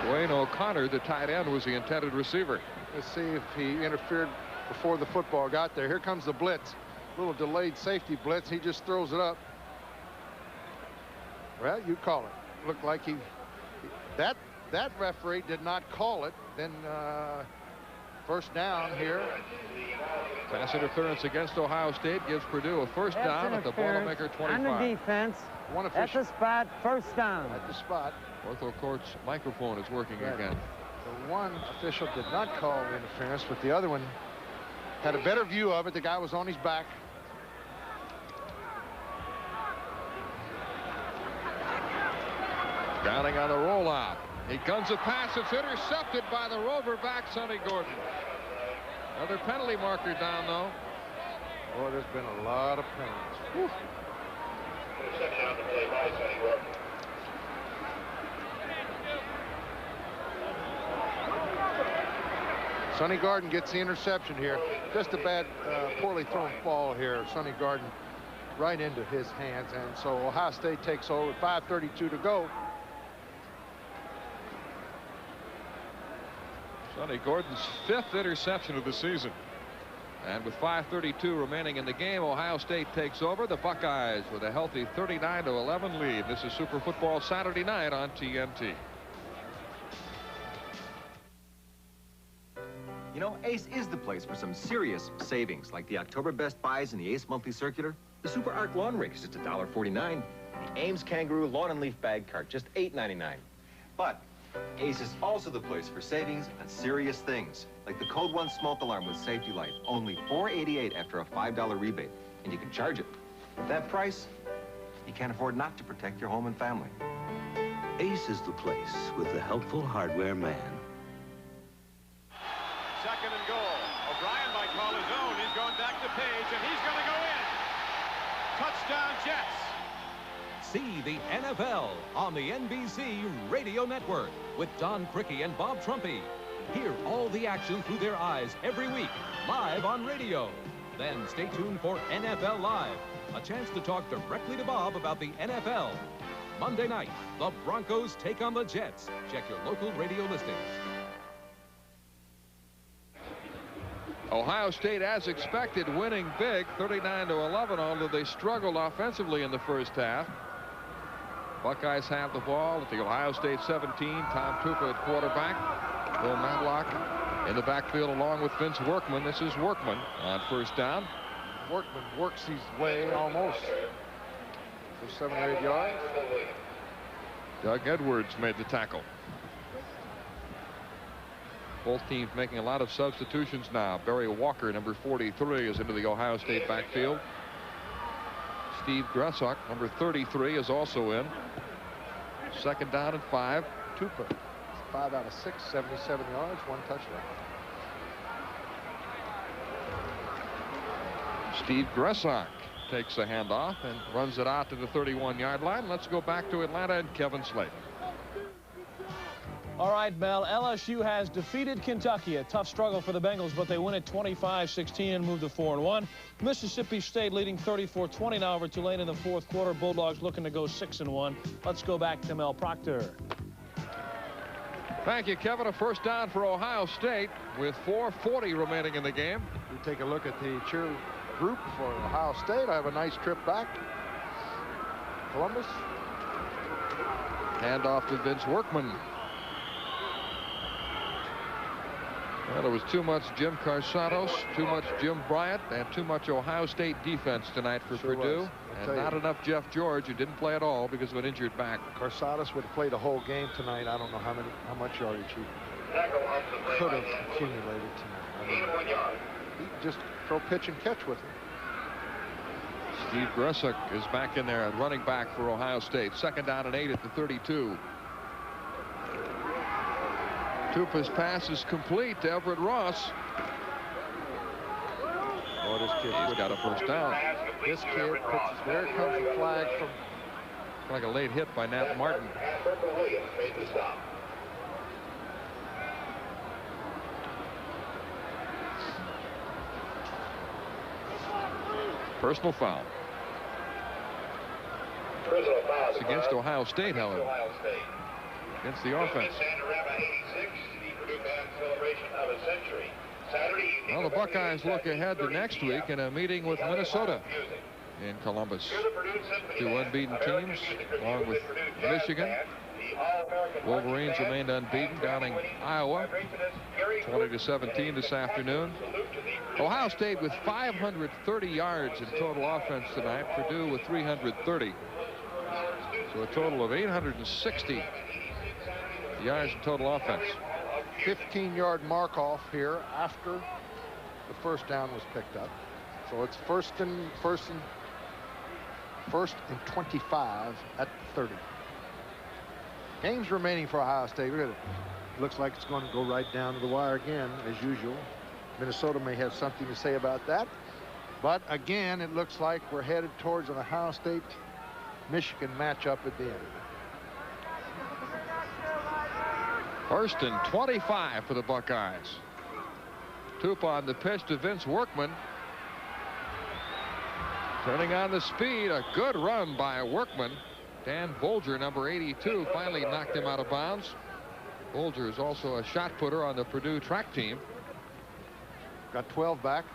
Dwayne O'Connor, the tight end, was the intended receiver. Let's see if he interfered before the football got there. Here comes the blitz. A little delayed safety blitz. He just throws it up. Well, you call it. Looked like that referee did not call it. Then first down here. Pass interference against Ohio State gives Purdue a first down at the Boilermaker 25. On the defense. One At official the spot, first down. at the spot. Ortho Court's microphone is working Right. again. The one official did not call interference, but the other one had a better view of it. The guy was on his back. Downing on the rollout. He guns a pass. It's intercepted by the rover back, Sonny Gordon. Another penalty marker down, though. Boy, there's been a lot of penalties. Whew. Sonny Gordon gets the interception here. Just a bad, poorly thrown ball here. Sonny Gordon right into his hands. And so Ohio State takes over with 5:32 to go. Sonny Gordon's 5th interception of the season. And with 5:32 remaining in the game, Ohio State takes over. The Buckeyes with a healthy 39-11 lead. This is Super Football Saturday night on TNT. You know, Ace is the place for some serious savings, like the October Best Buys in the Ace Monthly Circular. The Super Arc Lawn Rake is just $1.49. The Ames Kangaroo Lawn and Leaf Bag Cart, just $8.99. But Ace is also the place for savings on serious things, like the Code 1 smoke alarm with safety light, only $4.88 after a $5 rebate, and you can charge it. At that price, you can't afford not to protect your home and family. Ace is the place with the helpful hardware man. Second and goal. O'Brien might call his own. He's going back to Page, and he's going to go in. Touchdown, Jets. See the NFL on the NBC Radio Network with Don Criqui and Bob Trumpy. Hear all the action through their eyes every week, live on radio. Then stay tuned for NFL Live, a chance to talk directly to Bob about the NFL. Monday night, the Broncos take on the Jets. Check your local radio listings. Ohio State, as expected, winning big, 39-11, although they struggled offensively in the first half. Buckeyes have the ball at the Ohio State 17. Tom Tupa at quarterback. Bill Matlock in the backfield along with Vince Workman. This is Workman on first down. Workman works his way almost for 7 or 8 yards. Doug Edwards made the tackle. Both teams making a lot of substitutions now. Barry Walker, number 43, is into the Ohio State backfield. Steve Gressok, number 33, is also in. Second down and 5. Tupa, 5 out of 6, 77 yards, 1 touchdown. Steve Gressok takes the handoff and runs it out to the 31-yard line. Let's go back to Atlanta and Kevin Slate. All right, Mel, LSU has defeated Kentucky. A tough struggle for the Bengals, but they win at 25-16 and move to 4-1. Mississippi State leading 34-20 now over Tulane in the fourth quarter. Bulldogs looking to go 6-1. Let's go back to Mel Proctor. Thank you, Kevin. A first down for Ohio State with 4:40 remaining in the game. We take a look at the cheer group for Ohio State. I have a nice trip back. Columbus. Handoff to Vince Workman. Well, there was too much Jim Carsados, too much Jim Bryant, and too much Ohio State defense tonight for Purdue. And not enough Jeff George, who didn't play at all because of an injured back. Carsados would have played a whole game tonight. I don't know how much yardage he could have accumulated tonight. I mean, he just throw pitch and catch with him. Steve Gressok is back in there at running back for Ohio State. Second down and 8 at the 32. Tupa's pass is complete to Everett Ross. Oh, this kid, he's got a first down. This kid, there comes the flag from. Like a late hit by Nat Martin. Personal foul. It's against Ohio State, however. Against the offense. Well, the Buckeyes look ahead to next week in a meeting with Minnesota in Columbus. 2 unbeaten teams, along with Michigan. Wolverines remained unbeaten, downing Iowa 20-17 this afternoon. Ohio State with 530 yards in total offense tonight. Purdue with 330. So a total of 860 yards in total offense. 15-yard mark off here after the first down was picked up. So it's first and 25 at 30. Games remaining for Ohio State. Look at it. Looks like it's going to go right down to the wire again, as usual. Minnesota may have something to say about that. But again, it looks like we're headed towards an Ohio State-Michigan matchup at the end. First and 25 for the Buckeyes. Tupa on the pitch to Vince Workman. Turning on the speed, a good run by Workman. Dan Bolger, number 82, finally knocked him out of bounds. Bolger is also a shot putter on the Purdue track team. Got 12 back.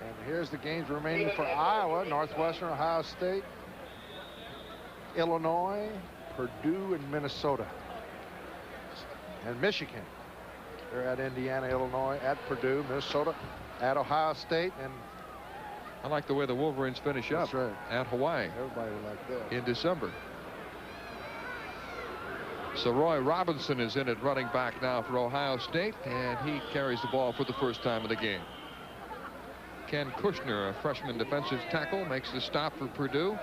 And here's the games remaining for Iowa, Northwestern, Ohio State, Illinois, Purdue, and Minnesota. And Michigan. They're at Indiana, Illinois, at Purdue, Minnesota, at Ohio State, and I like the way the Wolverines finish up at Hawaii. Everybody would like that. In December. So Roy Robinson is in at running back now for Ohio State, and he carries the ball for the first time of the game. Ken Kushner, a freshman defensive tackle, makes the stop for Purdue.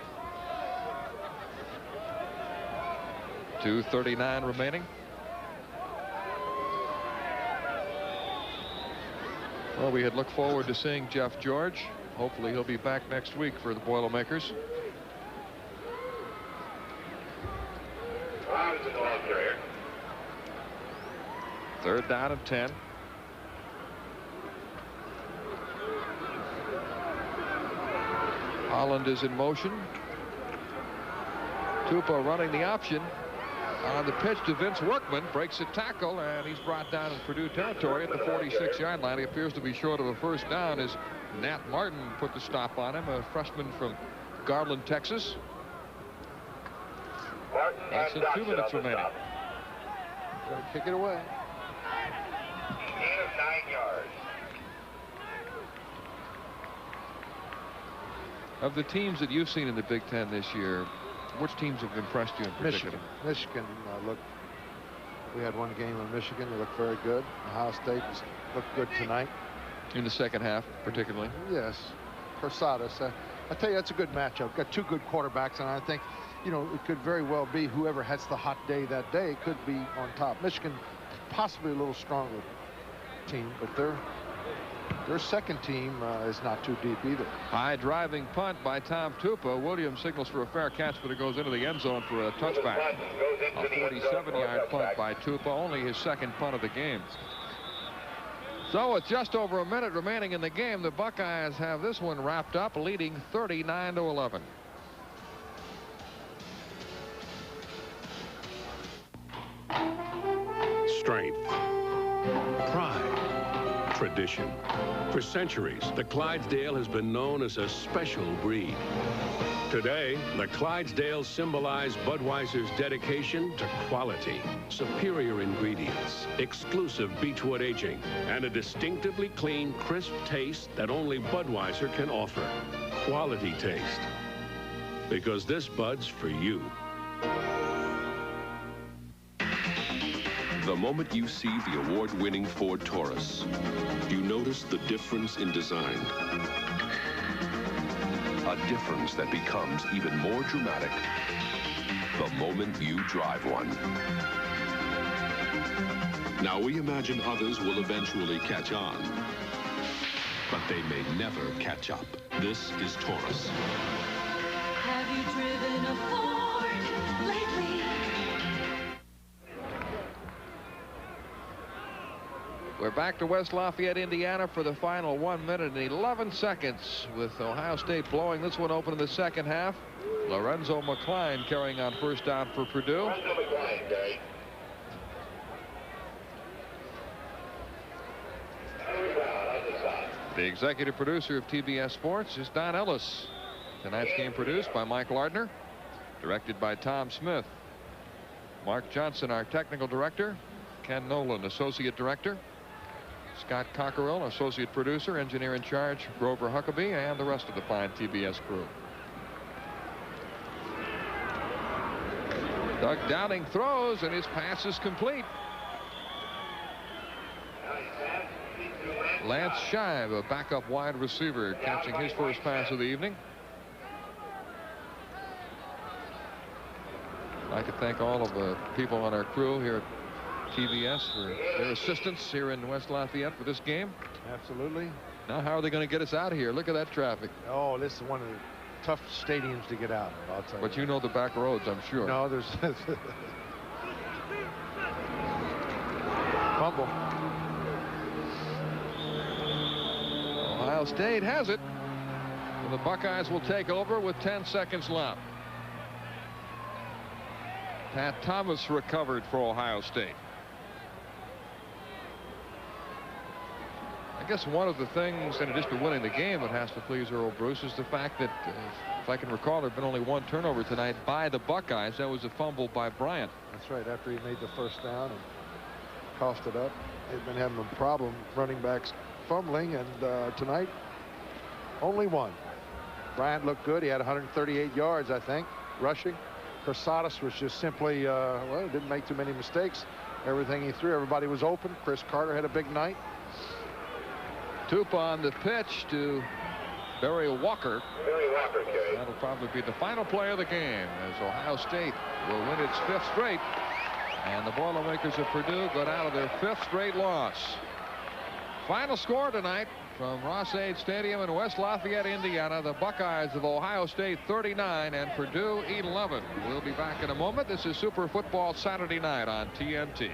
2:39 remaining. Well, we had looked forward to seeing Jeff George. Hopefully he'll be back next week for the Boilermakers. Third down and 10. Holland is in motion. Tupa running the option. On the pitch to Vince Workman, breaks a tackle, and he's brought down in Purdue territory at the 46-yard line. He appears to be short of a first down as Nat Martin put the stop on him, a freshman from Garland, Texas. Less than 2 minutes remaining. Going to kick it away. Gain of 9 yards. Of the teams that you've seen in the Big Ten this year, which teams have impressed you in particular? Michigan looked. We had one game in Michigan. They looked very good. Ohio State looked good tonight. In the second half, particularly. Yes. Carsados. I tell you, that's a good matchup. Got two good quarterbacks, and I think, you know, it could very well be whoever has the hot day that day could be on top. Michigan, possibly a little stronger team, but their second team is not too deep either. High driving punt by Tom Tupa. Williams signals for a fair catch, but it goes into the end zone for a touchback. A 47-yard punt by Tupa, only his second punt of the game. So with just over a minute remaining in the game, the Buckeyes have this one wrapped up, leading 39-11. Strength, pride, tradition. For centuries, the Clydesdale has been known as a special breed. Today, the Clydesdales symbolize Budweiser's dedication to quality, superior ingredients, exclusive beechwood aging, and a distinctively clean, crisp taste that only Budweiser can offer. Quality taste. Because this Bud's for you. The moment you see the award-winning Ford Taurus, you notice the difference in design. A difference that becomes even more dramatic the moment you drive one. Now, we imagine others will eventually catch on, but they may never catch up. This is Taurus. Have you driven a Ford lately? We're back to West Lafayette, Indiana for the final 1 minute and 11 seconds with Ohio State blowing this one open in the second half. Lorenzo McClain carrying on first down for Purdue. The executive producer of TBS Sports is Don Ellis. Tonight's game produced by Mike Lardner, directed by Tom Smith. Mark Johnson, our technical director. Ken Nolan, associate director. Scott Cockerill, associate producer, engineer in charge, Grover Huckabee, and the rest of the fine TBS crew. Doug Downing throws, and his pass is complete. Lance Shive, a backup wide receiver, catching his first pass of the evening. I'd like to thank all of the people on our crew here at TBS for their assistance here in West Lafayette for this game. Absolutely. Now, how are they going to get us out of here? Look at that traffic. Oh, this is one of the tough stadiums to get out of, I'll tell you. But you know the back roads, I'm sure. No, there's fumble. Ohio State has it. And the Buckeyes will take over with 10 seconds left. Pat Thomas recovered for Ohio State. I guess one of the things, in addition to winning the game, that has to please Earl Bruce is the fact that, if I can recall, there have been only one turnover tonight by the Buckeyes. That was a fumble by Bryant. That's right, after he made the first down and coughed it up. They've been having a problem, running backs fumbling, and tonight, only one. Bryant looked good. He had 138 yards, I think, rushing. Crusadas was just simply, well, didn't make too many mistakes. Everything he threw, everybody was open. Chris Carter had a big night. Tupa on the pitch to Barry Walker. That'll probably be the final play of the game, as Ohio State will win its 5th straight. And the Boilermakers of Purdue got out of their 5th straight loss. Final score tonight from Ross-Ade Stadium in West Lafayette, Indiana. The Buckeyes of Ohio State 39 and Purdue 11. We'll be back in a moment. This is Super Football Saturday Night on TNT.